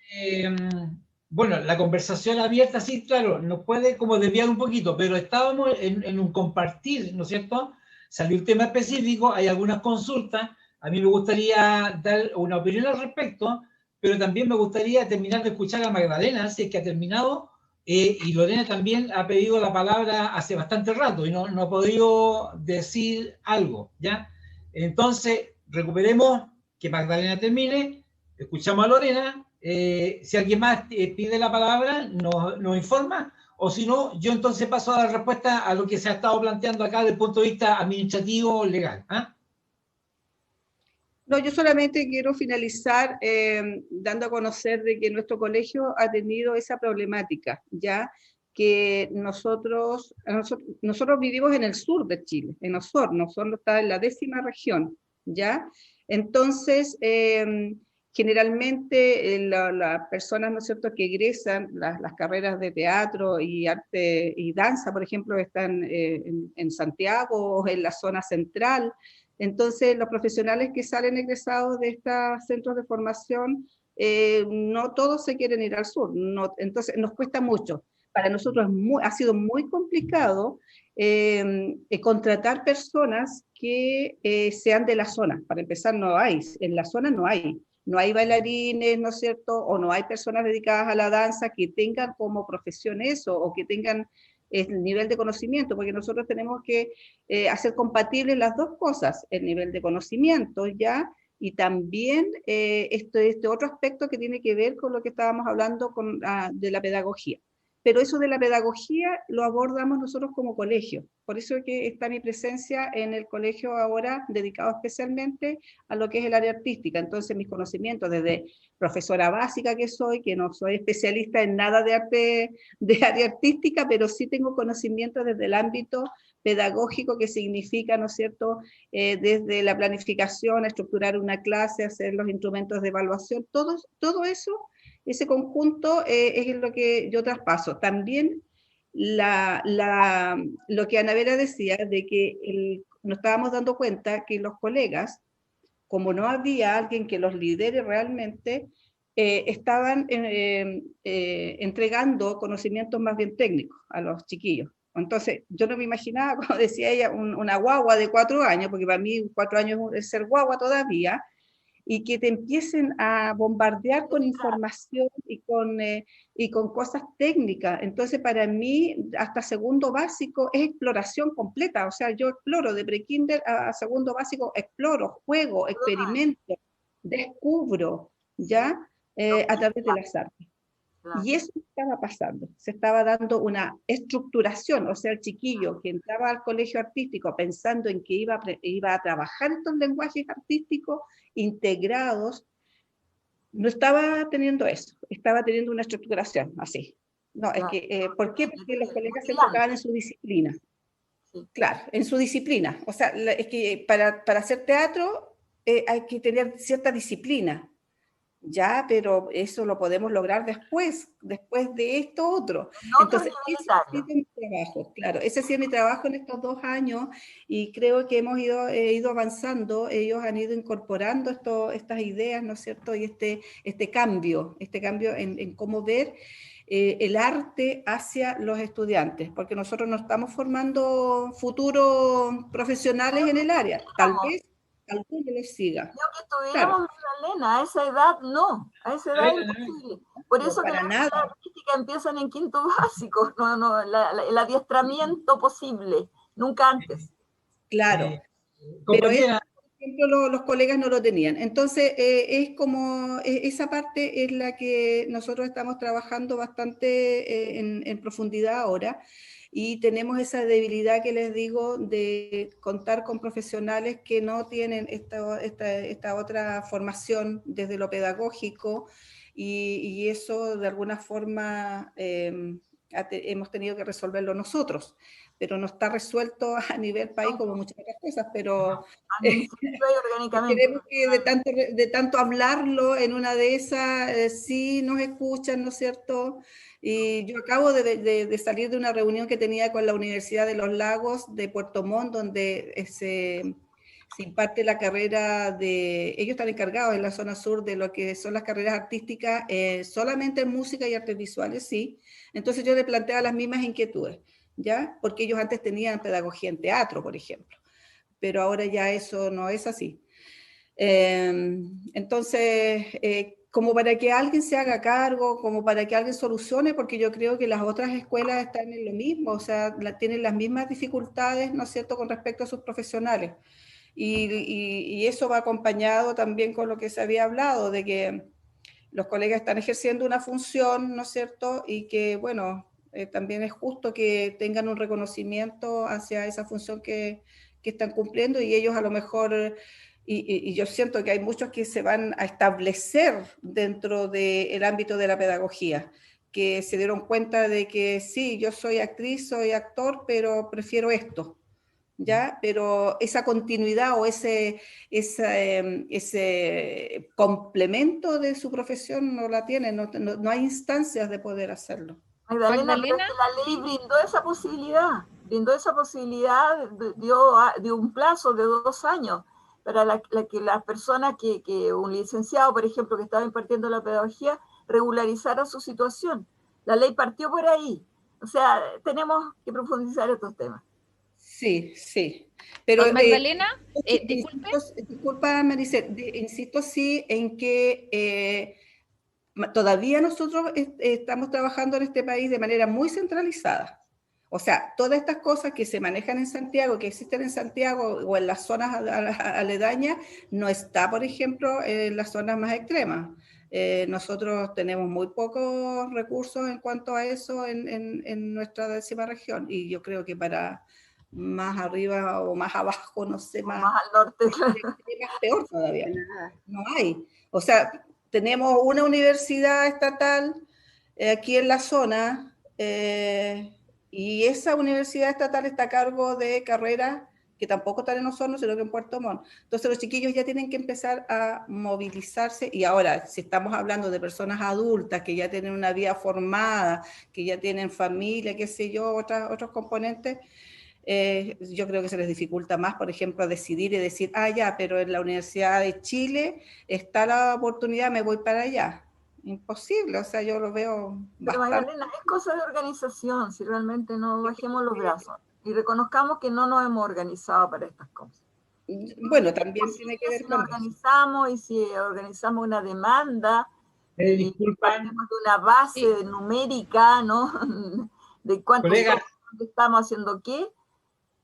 bueno, la conversación abierta, sí, claro, nos puede como desviar un poquito, pero estábamos en un compartir, ¿no es cierto? Salió un tema específico, hay algunas consultas, a mí me gustaría dar una opinión al respecto, pero también me gustaría terminar de escuchar a Magdalena, si es que ha terminado, y Lorena también ha pedido la palabra hace bastante rato y no ha podido decir algo, ¿ya? Entonces, recuperemos que Magdalena termine, escuchamos a Lorena, si alguien más pide la palabra, nos informa, o si no, yo entonces paso a dar respuesta a lo que se ha estado planteando acá desde el punto de vista administrativo legal. ¿Ah? No, yo solamente quiero finalizar dando a conocer de que nuestro colegio ha tenido esa problemática, ya que nosotros vivimos en el sur de Chile, en Osorno. Osorno está en la 10ª región, ¿ya? Entonces, generalmente las personas, ¿no es cierto?, que egresan las carreras de teatro y arte y danza, por ejemplo, están en Santiago o en la zona central. Entonces, los profesionales que salen egresados de estos centros de formación, no todos se quieren ir al sur, entonces nos cuesta mucho. para nosotros ha sido muy complicado contratar personas que sean de la zona. Para empezar, no hay, en la zona no hay bailarines, ¿no es cierto? O no hay personas dedicadas a la danza que tengan como profesión eso, o que tengan el nivel de conocimiento, porque nosotros tenemos que hacer compatibles las dos cosas, el nivel de conocimiento, ¿ya? Y también este otro aspecto que tiene que ver con lo que estábamos hablando de la pedagogía. Pero eso de la pedagogía lo abordamos nosotros como colegio. Por eso es que está mi presencia en el colegio ahora, dedicado especialmente a lo que es el área artística. Entonces mis conocimientos desde profesora básica que soy, que no soy especialista en nada de área artística, pero sí tengo conocimientos desde el ámbito pedagógico, que significa, ¿no es cierto?, desde la planificación, estructurar una clase, hacer los instrumentos de evaluación, todo eso. Ese conjunto es lo que yo traspaso. También lo que Ana Vera decía, de que nos estábamos dando cuenta que los colegas, como no había alguien que los lidere realmente, estaban entregando conocimientos más bien técnicos a los chiquillos. Entonces, yo no me imaginaba, como decía ella, una guagua de 4 años, porque para mí 4 años es ser guagua todavía, y que te empiecen a bombardear con información y con cosas técnicas. Entonces, para mí, hasta segundo básico es exploración completa. O sea, yo exploro de pre-kinder a segundo básico, exploro, juego, experimento, descubro, ¿ya? A través de las artes. Y eso estaba pasando, se estaba dando una estructuración, o sea, el chiquillo que entraba al colegio artístico pensando en que iba a trabajar estos lenguajes artísticos integrados, no estaba teniendo eso, estaba teniendo una estructuración así. No, es que, ¿por qué? Porque los colegas se enfocaban en su disciplina. Claro, en su disciplina. O sea, es que para hacer teatro hay que tener cierta disciplina. Ya, pero eso lo podemos lograr después de esto otro. Entonces, ese ha sido mi trabajo, claro, ese ha sido mi trabajo en estos 2 años, y creo que hemos ido avanzando, ellos han ido incorporando estas ideas, ¿no es cierto? Y este cambio en cómo ver el arte hacia los estudiantes, porque nosotros no estamos formando futuros profesionales en el área, tal vez alguno les siga. Yo que estuviéramos, Magdalena, a esa edad no, a esa edad es imposible. Por eso que las escuelas artísticas empiezan en quinto básico, el adiestramiento posible, nunca antes. Claro, pero eso, por ejemplo, los colegas no lo tenían. Entonces, es como, esa parte es la que nosotros estamos trabajando bastante en profundidad ahora. Y tenemos esa debilidad que les digo de contar con profesionales que no tienen esta otra formación desde lo pedagógico, y eso de alguna forma hemos tenido que resolverlo nosotros, pero no está resuelto a nivel país como muchas otras cosas, pero queremos que de tanto hablarlo en una de esas, sí nos escuchan, ¿no es cierto? Y yo acabo de salir de una reunión que tenía con la Universidad de los Lagos de Puerto Montt, donde se imparte la carrera ellos están encargados en la zona sur de lo que son las carreras artísticas, solamente en música y artes visuales, sí. Entonces yo le planteaba las mismas inquietudes, ¿ya? Porque ellos antes tenían pedagogía en teatro, por ejemplo, pero ahora ya eso no es así. Entonces, como para que alguien se haga cargo, como para que alguien solucione, porque yo creo que las otras escuelas están en lo mismo, o sea, tienen las mismas dificultades, ¿no es cierto?, con respecto a sus profesionales. Y eso va acompañado también con lo que se había hablado, de que los colegas están ejerciendo una función, ¿no es cierto?, y que, bueno, también es justo que tengan un reconocimiento hacia esa función que están cumpliendo, y ellos a lo mejor... Y yo siento que hay muchos que se van a establecer dentro del ámbito de la pedagogía, que se dieron cuenta de que sí, yo soy actriz, soy actor, pero prefiero esto, ¿ya? Pero esa continuidad o ese complemento de su profesión no la tienen, no hay instancias de poder hacerlo. Magdalena, pero es que la ley brindó esa posibilidad, dio un plazo de 2 años, para que las personas que un licenciado, por ejemplo, que estaba impartiendo la pedagogía, regularizara su situación. La ley partió por ahí. O sea, tenemos que profundizar estos temas. Sí, sí. Pero, Magdalena, disculpe. Disculpa, Maricel, insisto sí en que todavía nosotros estamos trabajando en este país de manera muy centralizada. O sea, todas estas cosas que se manejan en Santiago, que existen en Santiago o en las zonas aledañas, no está, por ejemplo, en las zonas más extremas. Nosotros tenemos muy pocos recursos en cuanto a eso en nuestra 10ª región, y yo creo que para más arriba o más abajo, no sé, más al norte, peor todavía. No hay. O sea, tenemos una universidad estatal aquí en la zona, y esa universidad estatal está a cargo de carreras que tampoco están en Osorno, sino que en Puerto Montt. Entonces los chiquillos ya tienen que empezar a movilizarse, y ahora, si estamos hablando de personas adultas que ya tienen una vida formada, que ya tienen familia, qué sé yo, otros componentes, yo creo que se les dificulta más, por ejemplo, decidir y decir, ya, pero en la Universidad de Chile está la oportunidad, me voy para allá. Imposible, o sea, yo lo veo Pero bastante. Magdalena, es cosa de organización, si realmente no bajemos los brazos y reconozcamos que no nos hemos organizado para estas cosas. Bueno, también tiene que ver si nos organizamos, y si organizamos una demanda, y partimos de una base numérica, ¿no? De cuántos estamos haciendo qué,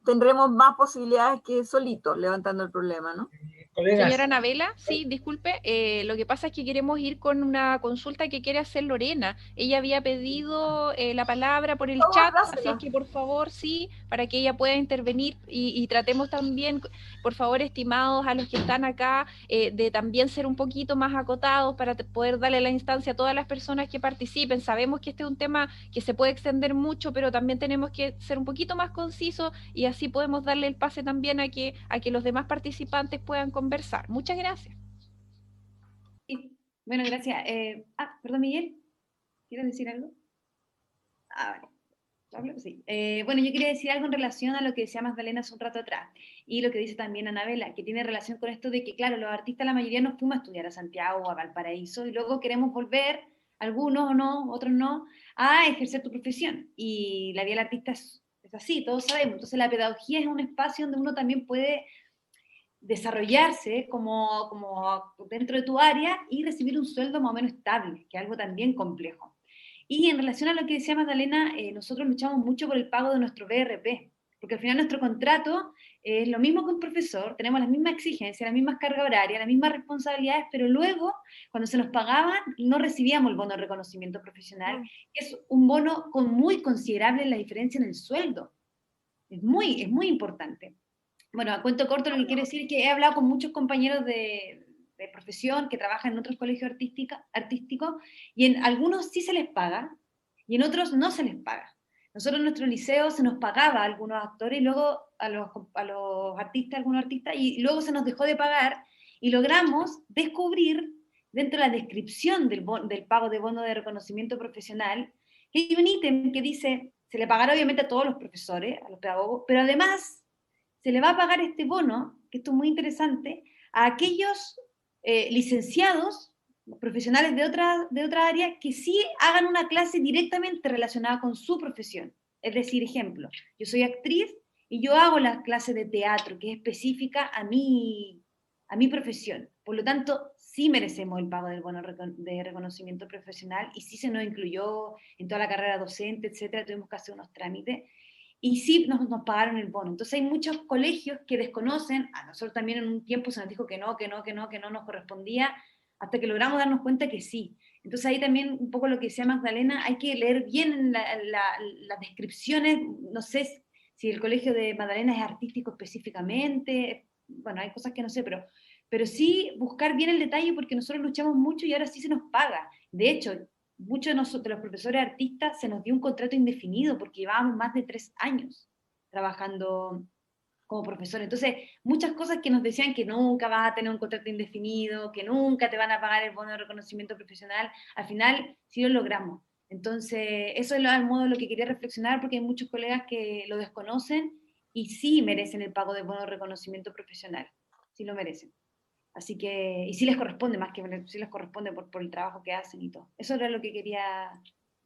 tendremos más posibilidades que solitos levantando el problema, ¿no? Señora Anabela, sí, disculpe, lo que pasa es que queremos ir con una consulta que quiere hacer Lorena. Ella había pedido la palabra por el chat, así es que por favor, sí, para que ella pueda intervenir, y tratemos también, por favor, estimados, a los que están acá, de también ser un poquito más acotados para poder darle la instancia a todas las personas que participen. Sabemos que este es un tema que se puede extender mucho, pero también tenemos que ser un poquito más concisos, y así podemos darle el pase también a que los demás participantes puedan conversar. Muchas gracias. Sí. Bueno, gracias. Perdón, Miguel, ¿quieres decir algo? Vale. Sí. Bueno, yo quería decir algo en relación a lo que decía Magdalena hace un rato atrás, y lo que dice también Anabela, que tiene relación con esto de que, claro, los artistas, la mayoría nos fuimos a estudiar a Santiago o a Valparaíso, y luego queremos volver, algunos o no, otros no, a ejercer tu profesión. Y la vida del artista es así, todos sabemos. Entonces la pedagogía es un espacio donde uno también puede desarrollarse como dentro de tu área y recibir un sueldo más o menos estable, que es algo también complejo. Y en relación a lo que decía Magdalena, nosotros luchamos mucho por el pago de nuestro BRP, porque al final nuestro contrato es lo mismo que un profesor, tenemos las mismas exigencias, las mismas cargas horarias, las mismas responsabilidades, pero luego, cuando se nos pagaban, no recibíamos el bono de reconocimiento profesional, que es un bono muy considerable en la diferencia en el sueldo. Es muy importante. Bueno, a cuento corto, lo que quiero decir es que he hablado con muchos compañeros de profesión que trabajan en otros colegios artísticos, y en algunos sí se les paga y en otros no se les paga. Nosotros en nuestro liceo se nos pagaba a algunos actores, y luego a los artistas, algunos artistas, y luego se nos dejó de pagar, y logramos descubrir dentro de la descripción del pago de bono de reconocimiento profesional que hay un ítem que dice, se le pagará obviamente a todos los profesores, a los pedagogos, pero además se le va a pagar este bono, que esto es muy interesante, a aquellos licenciados, profesionales de otra área, que sí hagan una clase directamente relacionada con su profesión. Es decir, ejemplo, yo soy actriz y yo hago la clase de teatro, que es específica a mi profesión. Por lo tanto, sí merecemos el pago del bono de reconocimiento profesional, y sí se nos incluyó en toda la carrera docente, etcétera, tuvimos que hacer unos trámites, y sí nos pagaron el bono. Entonces hay muchos colegios que desconocen, a nosotros también en un tiempo se nos dijo que no nos correspondía, hasta que logramos darnos cuenta que sí. Entonces ahí también un poco lo que decía Magdalena, hay que leer bien las descripciones, no sé si el colegio de Magdalena es artístico específicamente, bueno, hay cosas que no sé, pero sí buscar bien el detalle, porque nosotros luchamos mucho y ahora sí se nos paga. De hecho, muchos de los profesores artistas se nos dio un contrato indefinido porque llevábamos más de 3 años trabajando como profesor. Entonces, muchas cosas que nos decían que nunca vas a tener un contrato indefinido, que nunca te van a pagar el bono de reconocimiento profesional, al final sí lo logramos. Entonces, eso es el modo de lo que quería reflexionar, porque hay muchos colegas que lo desconocen y sí merecen el pago del bono de reconocimiento profesional, sí lo merecen. Así que, y sí les corresponde, más que sí les corresponde por el trabajo que hacen y todo. Eso era lo que quería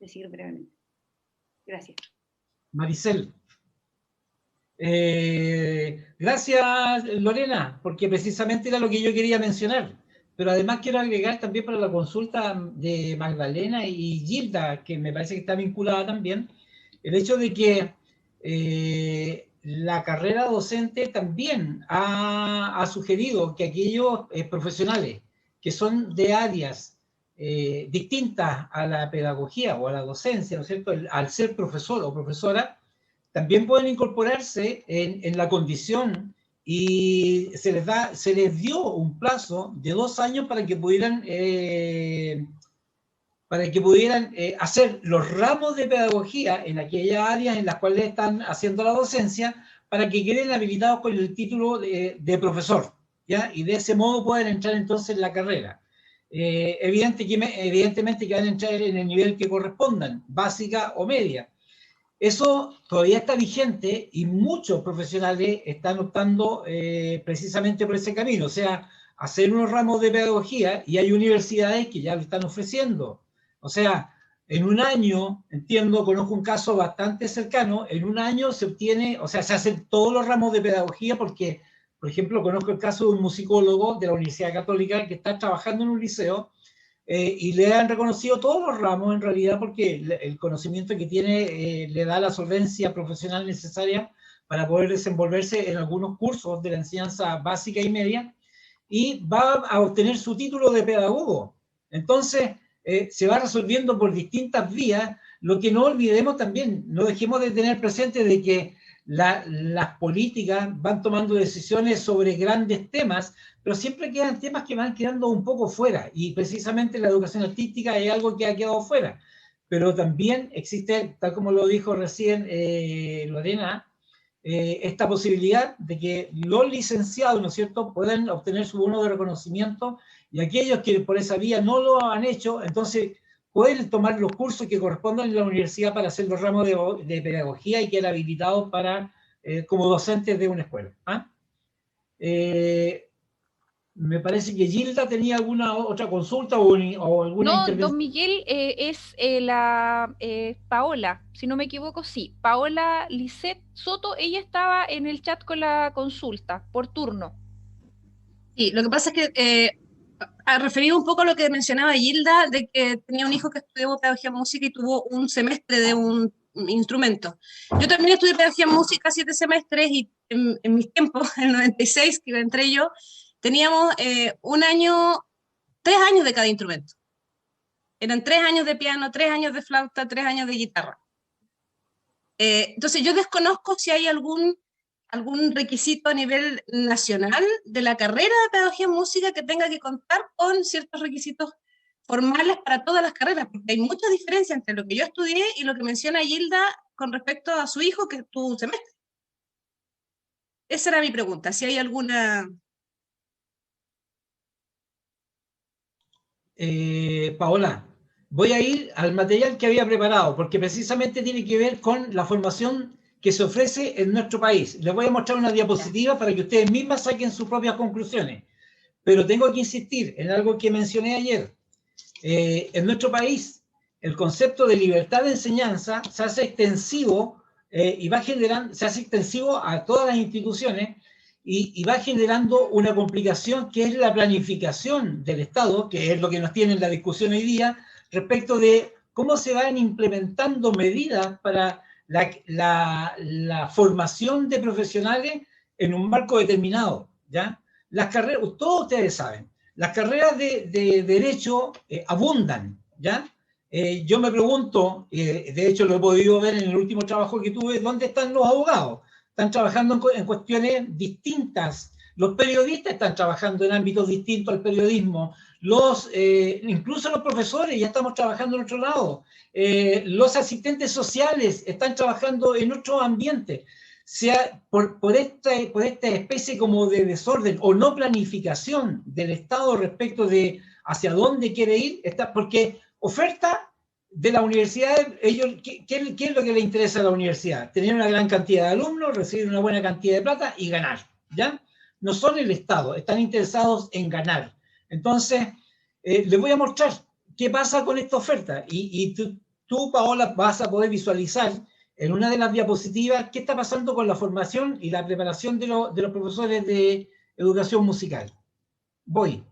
decir brevemente. Gracias. Maricel. Gracias, Lorena, porque precisamente era lo que yo quería mencionar. Pero además quiero agregar también para la consulta de Magdalena y Gilda, que me parece que está vinculada también, el hecho de que la carrera docente también ha sugerido que aquellos profesionales que son de áreas distintas a la pedagogía o a la docencia, ¿no es cierto?, al ser profesor o profesora, también pueden incorporarse en la condición, y se les dio un plazo de 2 años para que pudieran hacer los ramos de pedagogía en aquellas áreas en las cuales están haciendo la docencia, para que queden habilitados con el título de profesor, ¿ya? Y de ese modo pueden entrar entonces en la carrera. Evidentemente que van a entrar en el nivel que correspondan, básica o media. Eso todavía está vigente y muchos profesionales están optando precisamente por ese camino, o sea, hacer unos ramos de pedagogía, y hay universidades que ya lo están ofreciendo. O sea, en un año, entiendo, conozco un caso bastante cercano, en un año se obtiene, o sea, se hacen todos los ramos de pedagogía, porque, por ejemplo, conozco el caso de un musicólogo de la Universidad Católica que está trabajando en un liceo, y le han reconocido todos los ramos en realidad, porque el conocimiento que tiene le da la solvencia profesional necesaria para poder desenvolverse en algunos cursos de la enseñanza básica y media, y va a obtener su título de pedagogo. Entonces, se va resolviendo por distintas vías. Lo que no olvidemos también, no dejemos de tener presente de que las políticas van tomando decisiones sobre grandes temas, pero siempre quedan temas que van quedando un poco fuera, y precisamente la educación artística es algo que ha quedado fuera. Pero también existe, tal como lo dijo recién Lorena, esta posibilidad de que los licenciados, ¿no es cierto?, puedan obtener su bono de reconocimiento, y aquellos que por esa vía no lo han hecho, entonces pueden tomar los cursos que correspondan en la universidad para hacer los ramos de pedagogía y quedar habilitados para, como docentes de una escuela. Me parece que Gilda tenía alguna otra consulta o alguna intervención. No, don Miguel, es la Paola, si no me equivoco, sí. Paola Lisset Soto, ella estaba en el chat con la consulta, por turno. Sí, lo que pasa es que, referido un poco a lo que mencionaba Gilda, de que tenía un hijo que estudió pedagogía en música y tuvo un semestre de un instrumento. Yo también estudié pedagogía en música 7 semestres, y en mis tiempos, en el 96, que entré yo, teníamos 3 años de cada instrumento. Eran 3 años de piano, 3 años de flauta, 3 años de guitarra. Entonces yo desconozco si hay algún requisito a nivel nacional de la carrera de pedagogía en música que tenga que contar con ciertos requisitos formales para todas las carreras, porque hay mucha diferencia entre lo que yo estudié y lo que menciona Gilda con respecto a su hijo que tuvo un semestre. Esa era mi pregunta, si hay alguna... Paola, voy a ir al material que había preparado, porque precisamente tiene que ver con la formación que se ofrece en nuestro país. Les voy a mostrar una diapositiva para que ustedes mismas saquen sus propias conclusiones. Pero tengo que insistir en algo que mencioné ayer. En nuestro país, el concepto de libertad de enseñanza se hace extensivo y se hace extensivo a todas las instituciones, y va generando una complicación que es la planificación del Estado, que es lo que nos tiene en la discusión hoy día, respecto de cómo se van implementando medidas para la formación de profesionales en un marco determinado, ¿ya? Las carreras, todos ustedes saben, las carreras de Derecho abundan, ¿ya? Yo me pregunto, de hecho lo he podido ver en el último trabajo que tuve, ¿dónde están los abogados? Están trabajando en cuestiones distintas. Los periodistas están trabajando en ámbitos distintos al periodismo. Incluso los profesores ya estamos trabajando en otro lado. Los asistentes sociales están trabajando en otro ambiente. Por esta especie como de desorden o no planificación del Estado respecto de hacia dónde quiere ir, porque oferta de la universidad, ¿qué es lo que le interesa a la universidad? Tener una gran cantidad de alumnos, recibir una buena cantidad de plata y ganar, ¿ya? No son el Estado, están interesados en ganar. Entonces, les voy a mostrar qué pasa con esta oferta. Y tú tú, Paola, vas a poder visualizar en una de las diapositivas qué está pasando con la formación y la preparación de los profesores de educación musical. Voy.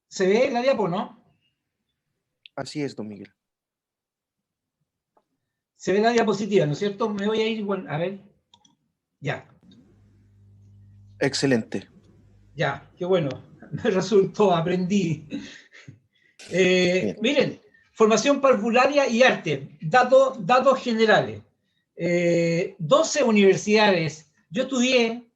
¿Se ve la diapo, no? Así es, don Miguel. Se ve la diapositiva, ¿no es cierto? Me voy a ir, bueno, a ver. Ya. Excelente. Ya, qué bueno. Me resultó, aprendí. Miren, formación parvularia y arte. Datos generales. 12 universidades. Yo estudié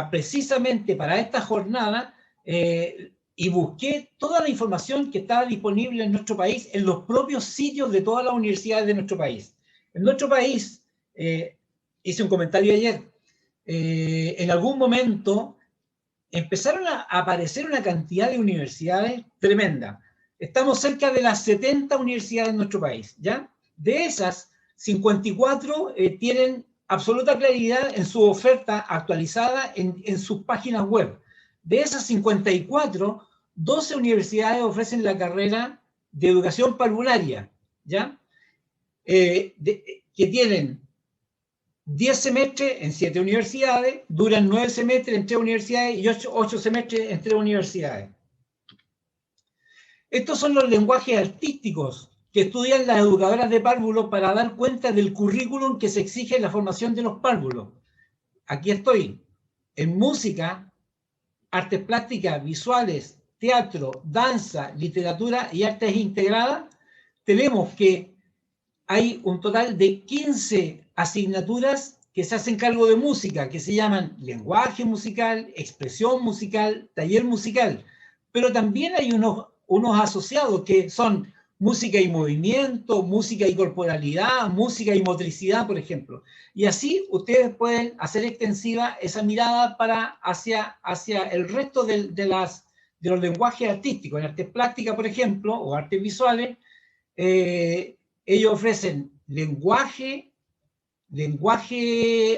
precisamente para esta jornada y busqué toda la información que estaba disponible en nuestro país en los propios sitios de todas las universidades de nuestro país. En nuestro país, hice un comentario ayer, en algún momento empezaron a aparecer una cantidad de universidades tremenda. Estamos cerca de las 70 universidades en nuestro país, ¿ya? De esas, 54 tienen absoluta claridad en su oferta actualizada en sus páginas web. De esas 54, 12 universidades ofrecen la carrera de educación parvularia, ¿ya? Que tienen 10 semestres en 7 universidades, duran 9 semestres en 3 universidades y 8 semestres en 3 universidades. Estos son los lenguajes artísticos que estudian las educadoras de párvulos para dar cuenta del currículum que se exige en la formación de los párvulos. Aquí estoy. En música, artes plásticas, visuales, teatro, danza, literatura y artes integradas, tenemos que hay un total de 15 asignaturas que se hacen cargo de música, que se llaman lenguaje musical, expresión musical, taller musical. Pero también hay unos asociados que son música y movimiento, música y corporalidad, música y motricidad, por ejemplo. Y así ustedes pueden hacer extensiva esa mirada hacia el resto de los lenguajes artísticos. En artes plásticas, por ejemplo, o artes visuales, ellos ofrecen lenguaje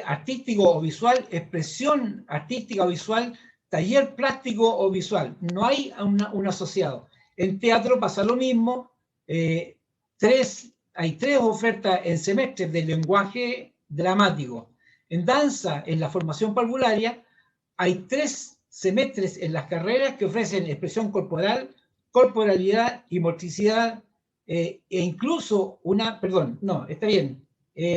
artístico o visual, expresión artística o visual, taller plástico o visual. No hay un asociado. En teatro pasa lo mismo. Hay 3 ofertas en semestres de lenguaje dramático. En danza, en la formación parvularia, hay 3 semestres en las carreras que ofrecen expresión corporal, corporalidad y motricidad, e incluso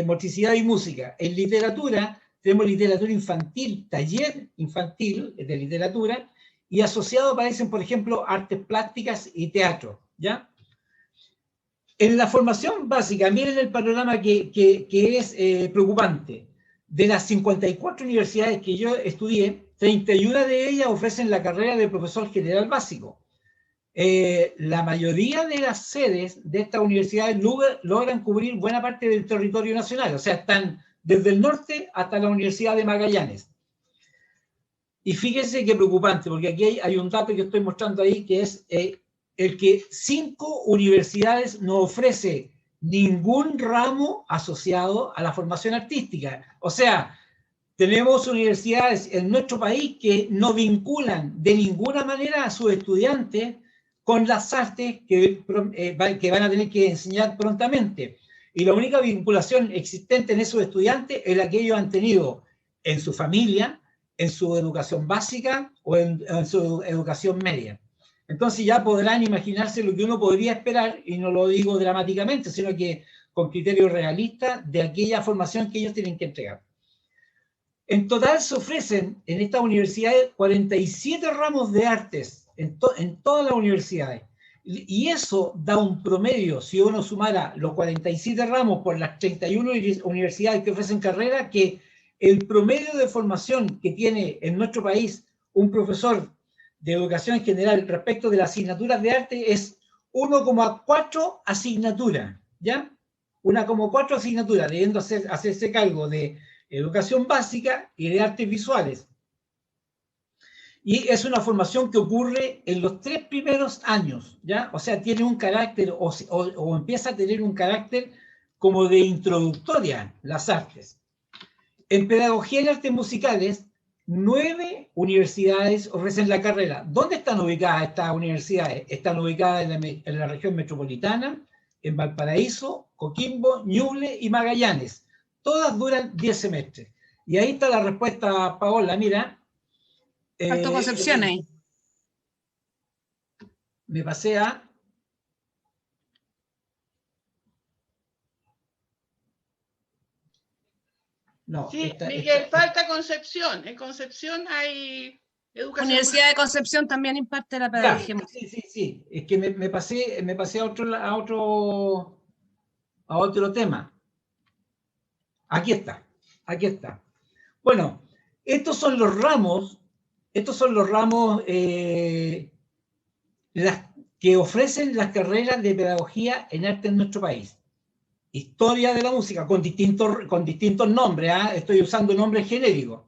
motricidad y música. En literatura tenemos literatura infantil, taller infantil de literatura, y asociado aparecen, por ejemplo, artes plásticas y teatro, ¿ya? En la formación básica, miren el panorama que es preocupante. De las 54 universidades que yo estudié, 31 de ellas ofrecen la carrera de profesor general básico. La mayoría de las sedes de estas universidades logran cubrir buena parte del territorio nacional, o sea, están desde el norte hasta la Universidad de Magallanes. Y fíjense qué preocupante, porque aquí hay un dato que estoy mostrando ahí, que es el que 5 universidades no ofrece ningún ramo asociado a la formación artística. O sea, tenemos universidades en nuestro país que no vinculan de ninguna manera a sus estudiantes con las artes que van a tener que enseñar prontamente. Y la única vinculación existente en esos estudiantes es la que ellos han tenido en su familia, en su educación básica o en su educación media. Entonces ya podrán imaginarse lo que uno podría esperar, y no lo digo dramáticamente, sino que con criterio realista de aquella formación que ellos tienen que entregar. En total se ofrecen en estas universidades 47 ramos de artes en todas las universidades. Y eso da un promedio, si uno sumara los 47 ramos por las 31 universidades que ofrecen carrera, que el promedio de formación que tiene en nuestro país un profesor de educación en general respecto de las asignaturas de arte es 1,4 asignaturas, ¿ya? 1,4 asignaturas, debiendo hacerse cargo de educación básica y de artes visuales. Y es una formación que ocurre en los 3 primeros años, ¿ya? O sea, tiene un carácter, o empieza a tener un carácter como de introductoria las artes. En pedagogía y artes musicales, 9 universidades ofrecen la carrera. ¿Dónde están ubicadas estas universidades? Están ubicadas en la región metropolitana, en Valparaíso, Coquimbo, Ñuble y Magallanes. Todas duran 10 semestres. Y ahí está la respuesta, Paola, mira. Faltó Concepción ahí. Me pasé a... No, sí, Miguel, falta Concepción. En Concepción hay educación. Universidad de Concepción también imparte la pedagogía. Sí. Es que me pasé a otro tema. Aquí está. Bueno, estos son los ramos que ofrecen las carreras de pedagogía en arte en nuestro país. Historia de la música, con distintos nombres, estoy usando nombres genéricos.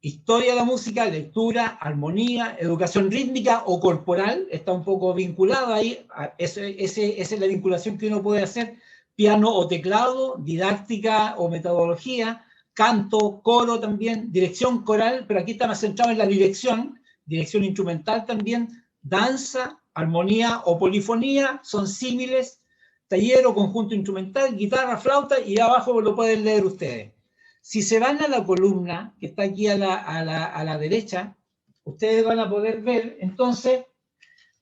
Historia de la música, lectura, armonía, educación rítmica o corporal, está un poco vinculado ahí, esa es la vinculación que uno puede hacer, piano o teclado, didáctica o metodología, canto, coro también, dirección coral, pero aquí está más centrado en la dirección instrumental también, danza, armonía o polifonía, son símiles, taller o conjunto instrumental, guitarra, flauta, y abajo lo pueden leer ustedes. Si se van a la columna, que está aquí a la derecha, ustedes van a poder ver, entonces,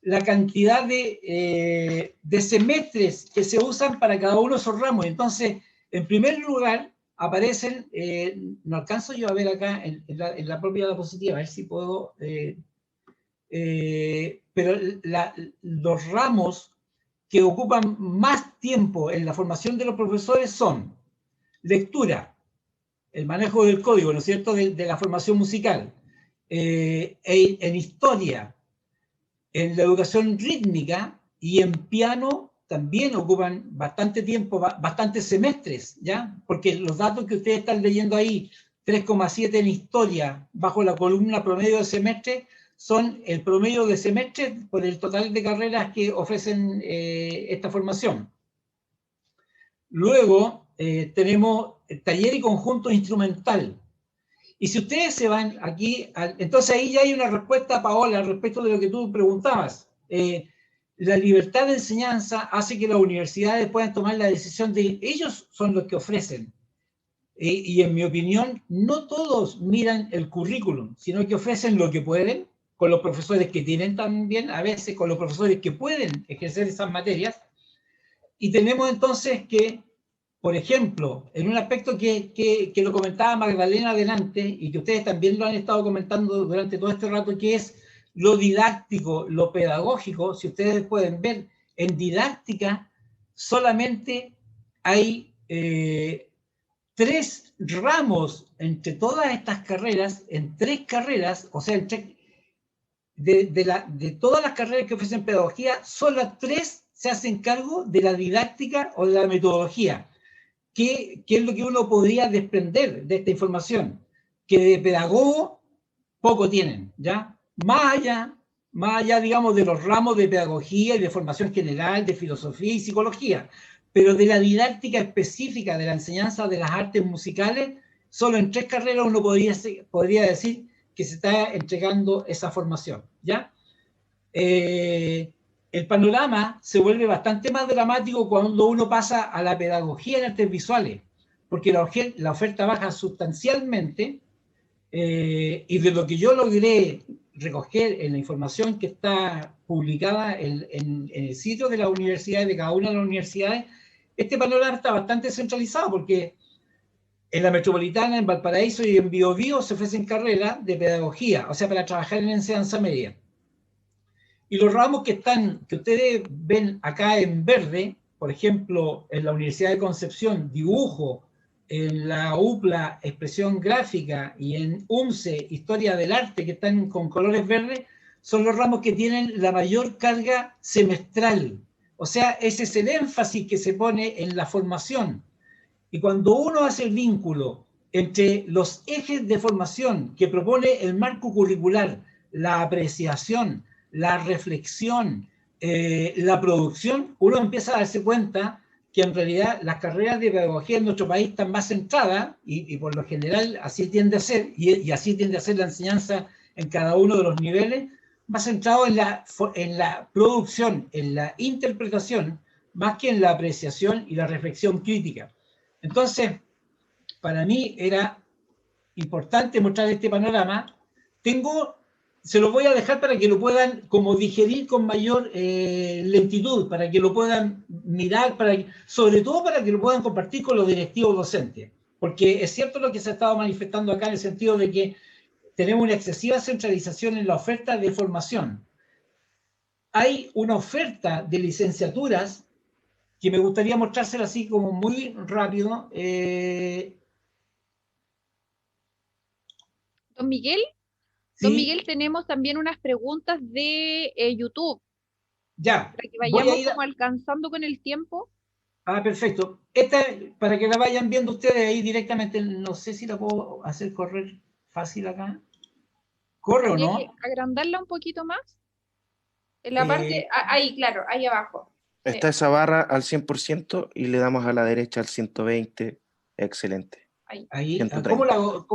la cantidad de semestres que se usan para cada uno de esos ramos. Entonces, en primer lugar, aparecen, no alcanzo yo a ver acá en la propia diapositiva, a ver si puedo, pero los ramos que ocupan más tiempo en la formación de los profesores son lectura, el manejo del código, ¿no es cierto?, de la formación musical, en historia, en la educación rítmica y en piano también ocupan bastante tiempo, bastantes semestres, ¿ya? Porque los datos que ustedes están leyendo ahí, 3,7 en historia, bajo la columna promedio de semestre, son el promedio de semestre por el total de carreras que ofrecen esta formación. Luego tenemos taller y conjunto instrumental. Y si ustedes se van aquí, entonces ahí ya hay una respuesta, Paola, al respecto de lo que tú preguntabas. La libertad de enseñanza hace que las universidades puedan tomar la decisión de ellos son los que ofrecen. Y en mi opinión, no todos miran el currículum, sino que ofrecen lo que pueden, con los profesores que tienen también, a veces con los profesores que pueden ejercer esas materias. Y tenemos entonces que, por ejemplo, en un aspecto que lo comentaba Magdalena adelante, y que ustedes también lo han estado comentando durante todo este rato, que es lo didáctico, lo pedagógico. Si ustedes pueden ver, en didáctica solamente hay 3 ramos entre todas estas carreras, en 3 carreras, o sea, de todas las carreras que ofrecen pedagogía, solo 3 se hacen cargo de la didáctica o de la metodología. ¿Qué es lo que uno podría desprender de esta información? Que de pedagogo poco tienen, ¿ya? Más allá, digamos, de los ramos de pedagogía y de formación general, de filosofía y psicología, pero de la didáctica específica de la enseñanza de las artes musicales, solo en 3 carreras uno podría decir que se está entregando esa formación, ¿ya? El panorama se vuelve bastante más dramático cuando uno pasa a la pedagogía en artes visuales, porque la oferta baja sustancialmente, y de lo que yo logré recoger en la información que está publicada en el sitio de la universidad, de cada una de las universidades, este panorama está bastante centralizado, porque en la metropolitana, en Valparaíso y en Biobío se ofrecen carreras de pedagogía, o sea, para trabajar en enseñanza media. Y los ramos que ustedes ven acá en verde, por ejemplo, en la Universidad de Concepción, dibujo, en la UPLA, expresión gráfica, y en UMCE, historia del arte, que están con colores verdes, son los ramos que tienen la mayor carga semestral. O sea, ese es el énfasis que se pone en la formación. Y cuando uno hace el vínculo entre los ejes de formación que propone el marco curricular, la apreciación, la reflexión, la producción, uno empieza a darse cuenta que en realidad las carreras de pedagogía en nuestro país están más centradas, y por lo general así tiende a ser, y así tiende a ser la enseñanza en cada uno de los niveles, más centrado en la producción, en la interpretación, más que en la apreciación y la reflexión crítica. Entonces, para mí era importante mostrar este panorama. Se lo voy a dejar para que lo puedan como digerir con mayor lentitud, para que lo puedan mirar, sobre todo para que lo puedan compartir con los directivos docentes. Porque es cierto lo que se ha estado manifestando acá en el sentido de que tenemos una excesiva centralización en la oferta de formación. Hay una oferta de licenciaturas que me gustaría mostrársela así como muy rápido. Don Miguel. Sí. Don Miguel, tenemos también unas preguntas de YouTube. Ya. Para que vayamos como alcanzando con el tiempo. Ah, perfecto. Esta, para que la vayan viendo ustedes ahí directamente, no sé si la puedo hacer correr fácil acá. ¿Corre o no? Hay que agrandarla un poquito más. En la parte, ahí, claro, ahí abajo. Está esa barra al 100% y le damos a la derecha al 120. Excelente. Ahí. ¿Cómo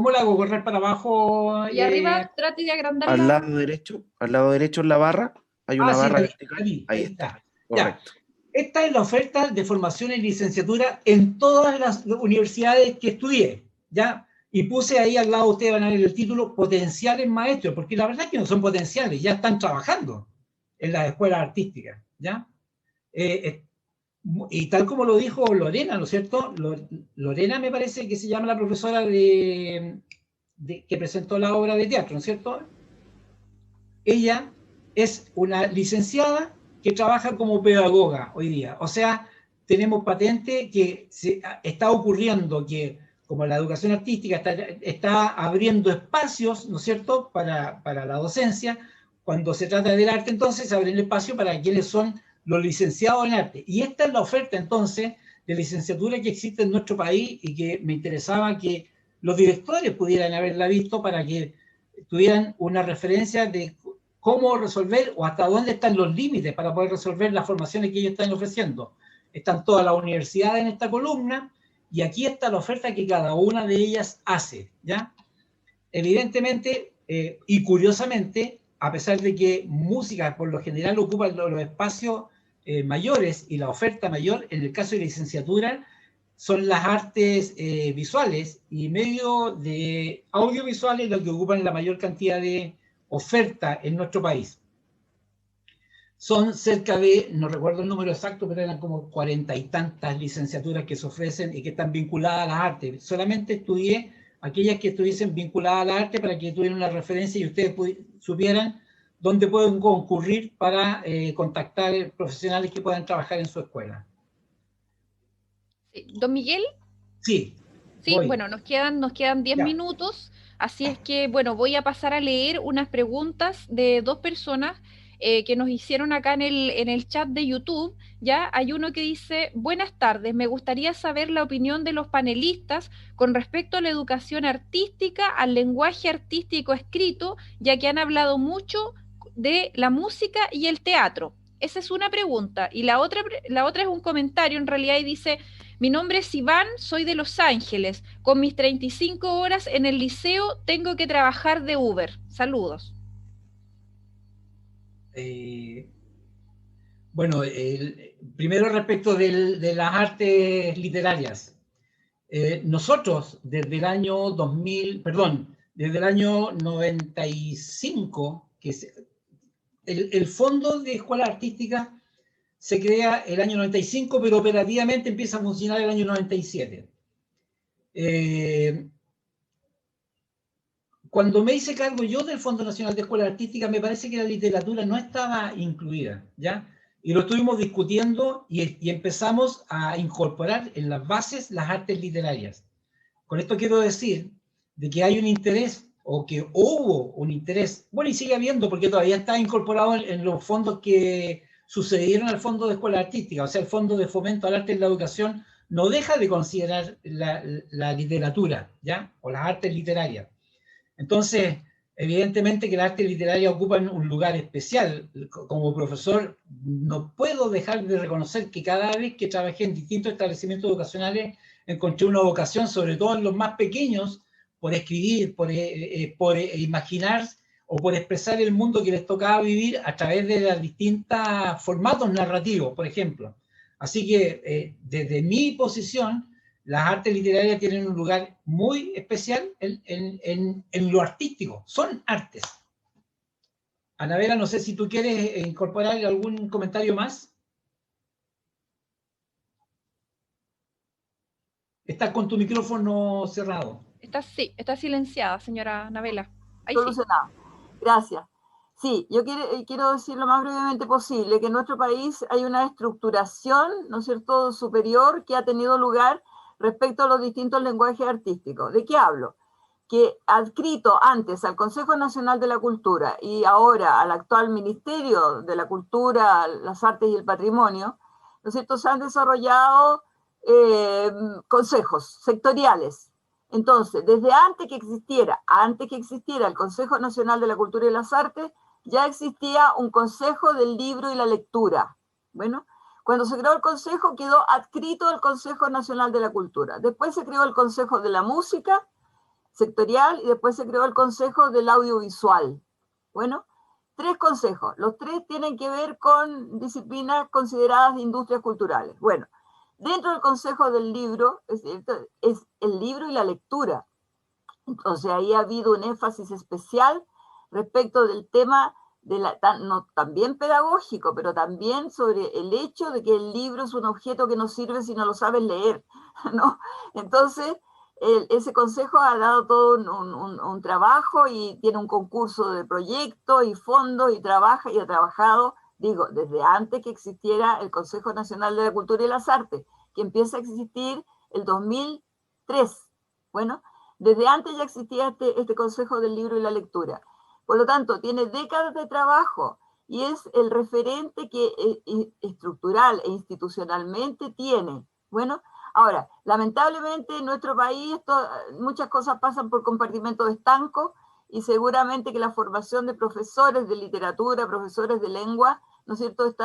la hago correr para abajo? Y arriba trate de agrandarla. Al lado derecho en la barra hay una barra vertical. Ahí está. Correcto. Ya. Esta es la oferta de formación en licenciatura en todas las universidades que estudié, ¿ya? Y puse ahí al lado, ustedes van a ver el título, potenciales maestros, porque la verdad es que no son potenciales, ya están trabajando en las escuelas artísticas, ¿ya? Y tal como lo dijo Lorena, ¿no es cierto? Lorena me parece que se llama la profesora que presentó la obra de teatro, ¿no es cierto? Ella es una licenciada que trabaja como pedagoga hoy día. O sea, tenemos patente que está ocurriendo que, como la educación artística está abriendo espacios, ¿no es cierto?, para la docencia. Cuando se trata del arte, entonces, se abre el espacio para quienes son los licenciados en arte. Y esta es la oferta, entonces, de licenciatura que existe en nuestro país y que me interesaba que los directores pudieran haberla visto para que tuvieran una referencia de cómo resolver o hasta dónde están los límites para poder resolver las formaciones que ellos están ofreciendo. Están todas las universidades en esta columna y aquí está la oferta que cada una de ellas hace, ¿ya? Evidentemente y curiosamente, a pesar de que música por lo general ocupa los espacios mayores y la oferta mayor, en el caso de licenciatura, son las artes visuales y medios de audiovisuales los que ocupan la mayor cantidad de oferta en nuestro país. Son cerca de, no recuerdo el número exacto, pero eran como 40 y tantas licenciaturas que se ofrecen y que están vinculadas a las artes. Solamente estudié aquellas que estuviesen vinculadas a la arte para que tuvieran una referencia y ustedes supieran dónde pueden concurrir para contactar profesionales que puedan trabajar en su escuela. Don Miguel. Sí. Sí, bueno, nos quedan 10 minutos, así es que, bueno, voy a pasar a leer unas preguntas de dos personas que nos hicieron acá en el chat de YouTube. Ya hay uno que dice: buenas tardes, me gustaría saber la opinión de los panelistas con respecto a la educación artística, al lenguaje artístico escrito, ya que han hablado mucho de la música y el teatro. Esa es una pregunta. Y la otra es un comentario en realidad y dice: mi nombre es Iván, soy de Los Ángeles. Con mis 35 horas en el liceo tengo que trabajar de Uber. Saludos. Bueno, primero respecto de las artes literarias. Nosotros desde el año 95, el Fondo de Escuelas Artísticas se crea el año 95, pero operativamente empieza a funcionar el año 97. Cuando me hice cargo yo del Fondo Nacional de Escuelas Artísticas, me parece que la literatura no estaba incluida, ¿ya? Y lo estuvimos discutiendo y empezamos a incorporar en las bases las artes literarias. Con esto quiero decir de que hay un interés, o que hubo un interés, bueno, y sigue habiendo, porque todavía está incorporado en los fondos que sucedieron al Fondo de Escuelas Artísticas, o sea, el Fondo de Fomento al Arte y la Educación no deja de considerar la literatura, ¿ya? O las artes literarias. Entonces, Evidentemente que la arte literaria ocupa un lugar especial. Como profesor, no puedo dejar de reconocer que cada vez que trabajé en distintos establecimientos educacionales, encontré una vocación, sobre todo en los más pequeños, por escribir, por imaginar o por expresar el mundo que les tocaba vivir a través de los distintos formatos narrativos, por ejemplo. Así que, desde mi posición, las artes literarias tienen un lugar muy especial en lo artístico. Son artes. Anabela, no sé si tú quieres incorporar algún comentario más. Estás con tu micrófono cerrado. Está silenciada, señora Anabela. Ahí Solucionado. Sí. Gracias. Sí, yo quiero decir lo más brevemente posible que en nuestro país hay una estructuración, ¿no es cierto?, superior que ha tenido lugar respecto a los distintos lenguajes artísticos. ¿De qué hablo? Que adscrito antes al Consejo Nacional de la Cultura y ahora al actual Ministerio de la Cultura, las Artes y el Patrimonio, ¿no es cierto?, se han desarrollado consejos sectoriales. Entonces, desde antes que existiera el Consejo Nacional de la Cultura y las Artes, ya existía un Consejo del Libro y la Lectura. Bueno, cuando se creó el Consejo, quedó adscrito al Consejo Nacional de la Cultura. Después se creó el Consejo de la Música sectorial y después se creó el Consejo del Audiovisual. Bueno, 3 consejos. Los 3 tienen que ver con disciplinas consideradas de industrias culturales. Bueno, dentro del Consejo del Libro, es el libro y la lectura. Entonces ahí ha habido un énfasis especial respecto del tema también pedagógico, pero también sobre el hecho de que el libro es un objeto que no sirve si no lo sabes leer, ¿no? Entonces, ese consejo ha dado todo un trabajo y tiene un concurso de proyectos y fondos y trabaja y ha trabajado, digo, desde antes que existiera el Consejo Nacional de la Cultura y las Artes, que empieza a existir el 2003. Bueno, desde antes ya existía este Consejo del Libro y la Lectura. Por lo tanto, tiene décadas de trabajo y es el referente que estructural e institucionalmente tiene. Bueno, ahora, lamentablemente en nuestro país muchas cosas pasan por compartimentos estancos y seguramente que la formación de profesores de literatura, profesores de lengua, ¿no es cierto?,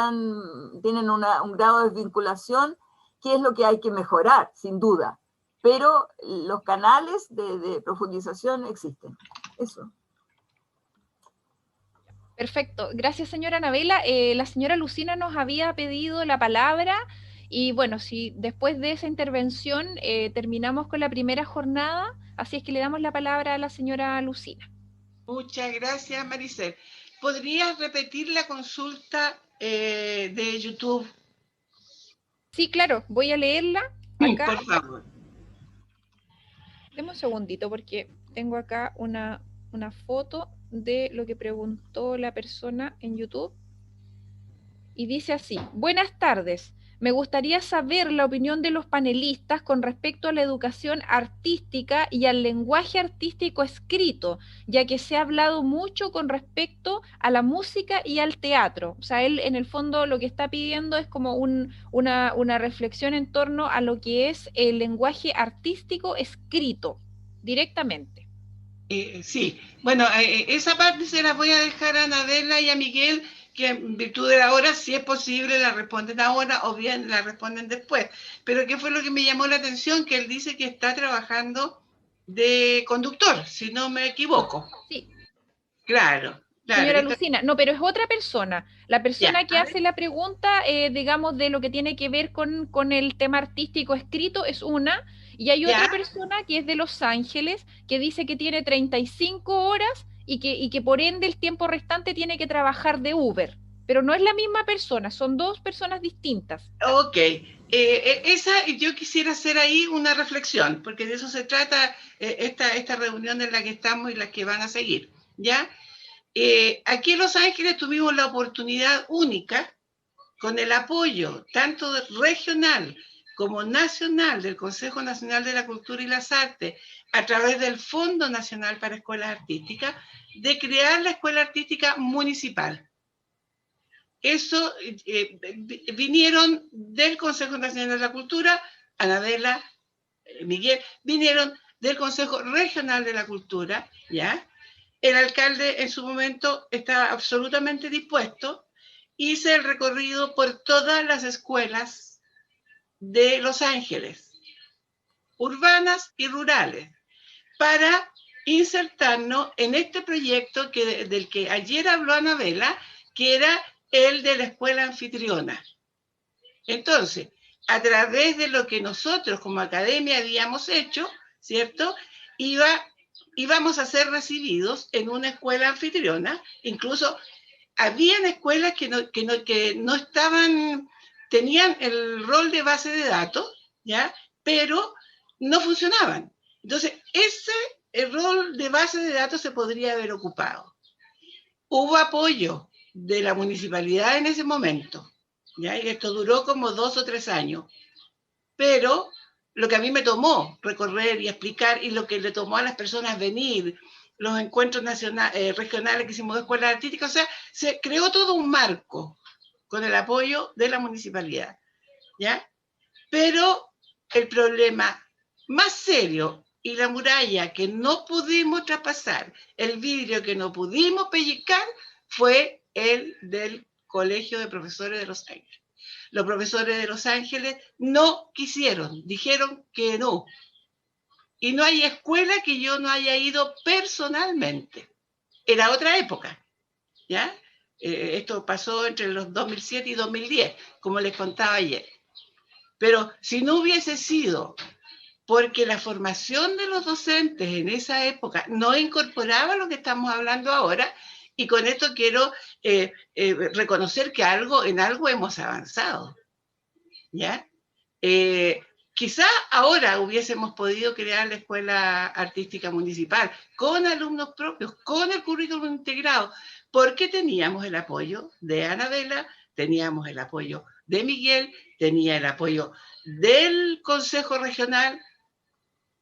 tienen un grado de desvinculación, que es lo que hay que mejorar, sin duda. Pero los canales de profundización existen. Eso. Perfecto. Gracias, señora Anabela. La señora Lucina nos había pedido la palabra y bueno, si después de esa intervención terminamos con la primera jornada, así es que le damos la palabra a la señora Lucina. Muchas gracias, Maricel. ¿Podrías repetir la consulta de YouTube? Sí, claro. Voy a leerla acá. Por favor. Deme un segundito porque tengo acá una foto de lo que preguntó la persona en YouTube. Y dice así: buenas tardes. Me gustaría saber la opinión de los panelistas con respecto a la educación artística y al lenguaje artístico escrito, ya que se ha hablado mucho con respecto a la música y al teatro. O sea, él en el fondo lo que está pidiendo es como una reflexión en torno a lo que es el lenguaje artístico escrito, directamente. Sí, bueno, esa parte se la voy a dejar a Anabela y a Miguel, que en virtud de la hora, si es posible, la responden ahora o bien la responden después. Pero ¿qué fue lo que me llamó la atención? Que él dice que está trabajando de conductor, si no me equivoco. Sí. Claro. Señora Lucina, no, pero es otra persona. La persona que hace la pregunta, digamos, de lo que tiene que ver con el tema artístico escrito es una, y hay otra persona que es de Los Ángeles, que dice que tiene 35 horas y que por ende el tiempo restante tiene que trabajar de Uber. Pero no es la misma persona, son 2 personas distintas. Ok, yo quisiera hacer ahí una reflexión, porque de eso se trata esta reunión en la que estamos y las que van a seguir, ¿ya? Aquí en Los Ángeles tuvimos la oportunidad única, con el apoyo tanto regional como nacional del Consejo Nacional de la Cultura y las Artes, a través del Fondo Nacional para Escuelas Artísticas, de crear la Escuela Artística Municipal. Eso vinieron del Consejo Nacional de la Cultura, Anabela, Miguel, vinieron del Consejo Regional de la Cultura, ¿ya? el alcalde en su momento estaba absolutamente dispuesto. Hice el recorrido por todas las escuelas de Los Ángeles, urbanas y rurales, para insertarnos en este proyecto del que ayer habló Anabela, que era el de la escuela anfitriona. Entonces, a través de lo que nosotros como academia habíamos hecho, ¿cierto? Íbamos a ser recibidos en una escuela anfitriona. Incluso habían escuelas que no estaban, tenían el rol de base de datos, ¿ya? Pero no funcionaban. Entonces, el rol de base de datos se podría haber ocupado. Hubo apoyo de la municipalidad en ese momento, ¿ya? Y esto duró como 2 o 3 años. Pero lo que a mí me tomó recorrer y explicar, y lo que le tomó a las personas venir, los encuentros regionales que hicimos de escuelas artísticas, o sea, se creó todo un marco con el apoyo de la municipalidad, ¿ya? Pero el problema más serio y la muralla que no pudimos traspasar, el vidrio que no pudimos pellizcar, fue el del Colegio de Profesores de Los Ángeles. Los profesores de Los Ángeles no quisieron, dijeron que no. Y no hay escuela que yo no haya ido personalmente. Era otra época, ¿ya? Esto pasó entre los 2007 y 2010, como les contaba ayer. Pero si no hubiese sido porque la formación de los docentes en esa época no incorporaba lo que estamos hablando ahora, y con esto quiero reconocer que en algo hemos avanzado, ¿ya? Quizá ahora hubiésemos podido crear la Escuela Artística Municipal con alumnos propios, con el currículum integrado, porque teníamos el apoyo de Anabela, teníamos el apoyo de Miguel, tenía el apoyo del Consejo Regional,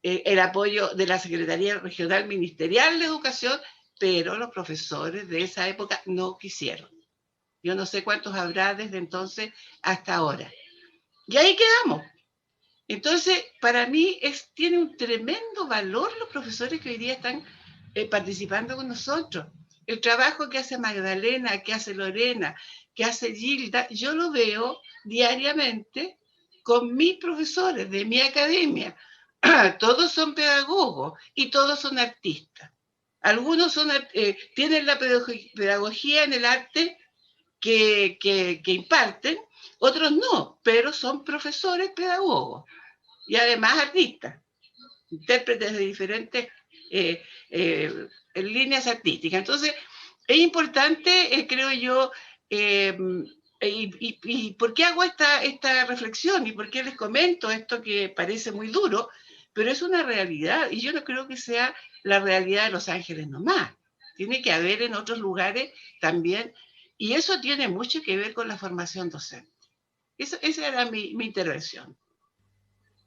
el apoyo de la Secretaría Regional Ministerial de Educación, pero los profesores de esa época no quisieron. Yo no sé cuántos habrá desde entonces hasta ahora. Y ahí quedamos. Entonces, para mí tiene un tremendo valor los profesores que hoy día están participando con nosotros. El trabajo que hace Magdalena, que hace Lorena, que hace Gilda, yo lo veo diariamente con mis profesores de mi academia. Todos son pedagogos y todos son artistas. Algunos tienen la pedagogía en el arte que imparten, otros no, pero son profesores pedagogos y además artistas, intérpretes de diferentes líneas artísticas. Entonces, es importante, creo yo, y ¿por qué hago esta reflexión? ¿Y por qué les comento esto que parece muy duro? Pero es una realidad, y yo no creo que sea la realidad de Los Ángeles nomás. Tiene que haber en otros lugares también, y eso tiene mucho que ver con la formación docente. Esa era mi intervención.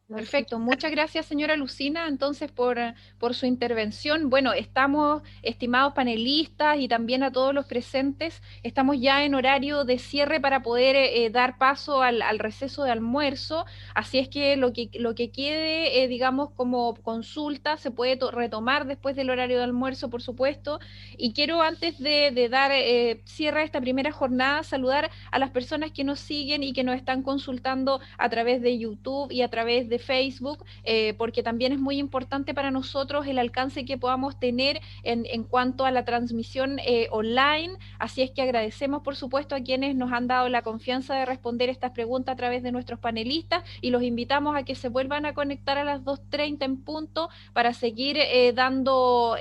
Perfecto, muchas gracias señora Lucina entonces por su intervención. Bueno, estamos, estimados panelistas y también a todos los presentes, estamos ya en horario de cierre para poder dar paso al receso de almuerzo, así es que lo que quede, digamos, como consulta se puede retomar después del horario de almuerzo, por supuesto, y quiero antes de dar cierre a esta primera jornada, saludar a las personas que nos siguen y que nos están consultando a través de YouTube y a través de Facebook, porque también es muy importante para nosotros el alcance que podamos tener en cuanto a la transmisión online, así es que agradecemos por supuesto a quienes nos han dado la confianza de responder estas preguntas a través de nuestros panelistas y los invitamos a que se vuelvan a conectar a las 2:30 en punto para seguir dando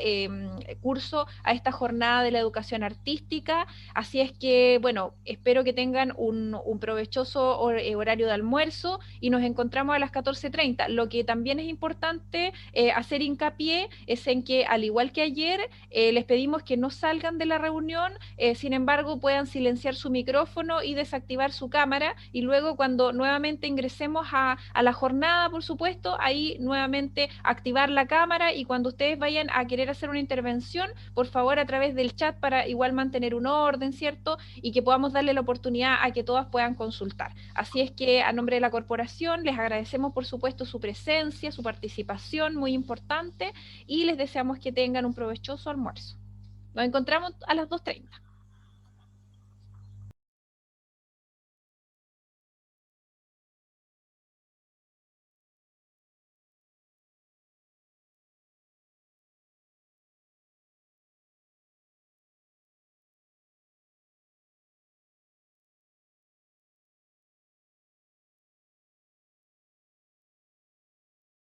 curso a esta jornada de la educación artística, así es que bueno, espero que tengan un provechoso horario de almuerzo y nos encontramos a las 14:30. Lo que también es importante hacer hincapié es en que, al igual que ayer, les pedimos que no salgan de la reunión, sin embargo puedan silenciar su micrófono y desactivar su cámara, y luego cuando nuevamente ingresemos a la jornada, por supuesto, ahí nuevamente activar la cámara, y cuando ustedes vayan a querer hacer una intervención, por favor a través del chat para igual mantener un orden, ¿cierto? Y que podamos darle la oportunidad a que todas puedan consultar. Así es que a nombre de la corporación les agradecemos por supuesto su presencia, su participación, muy importante, y les deseamos que tengan un provechoso almuerzo. Nos encontramos a las 2:30.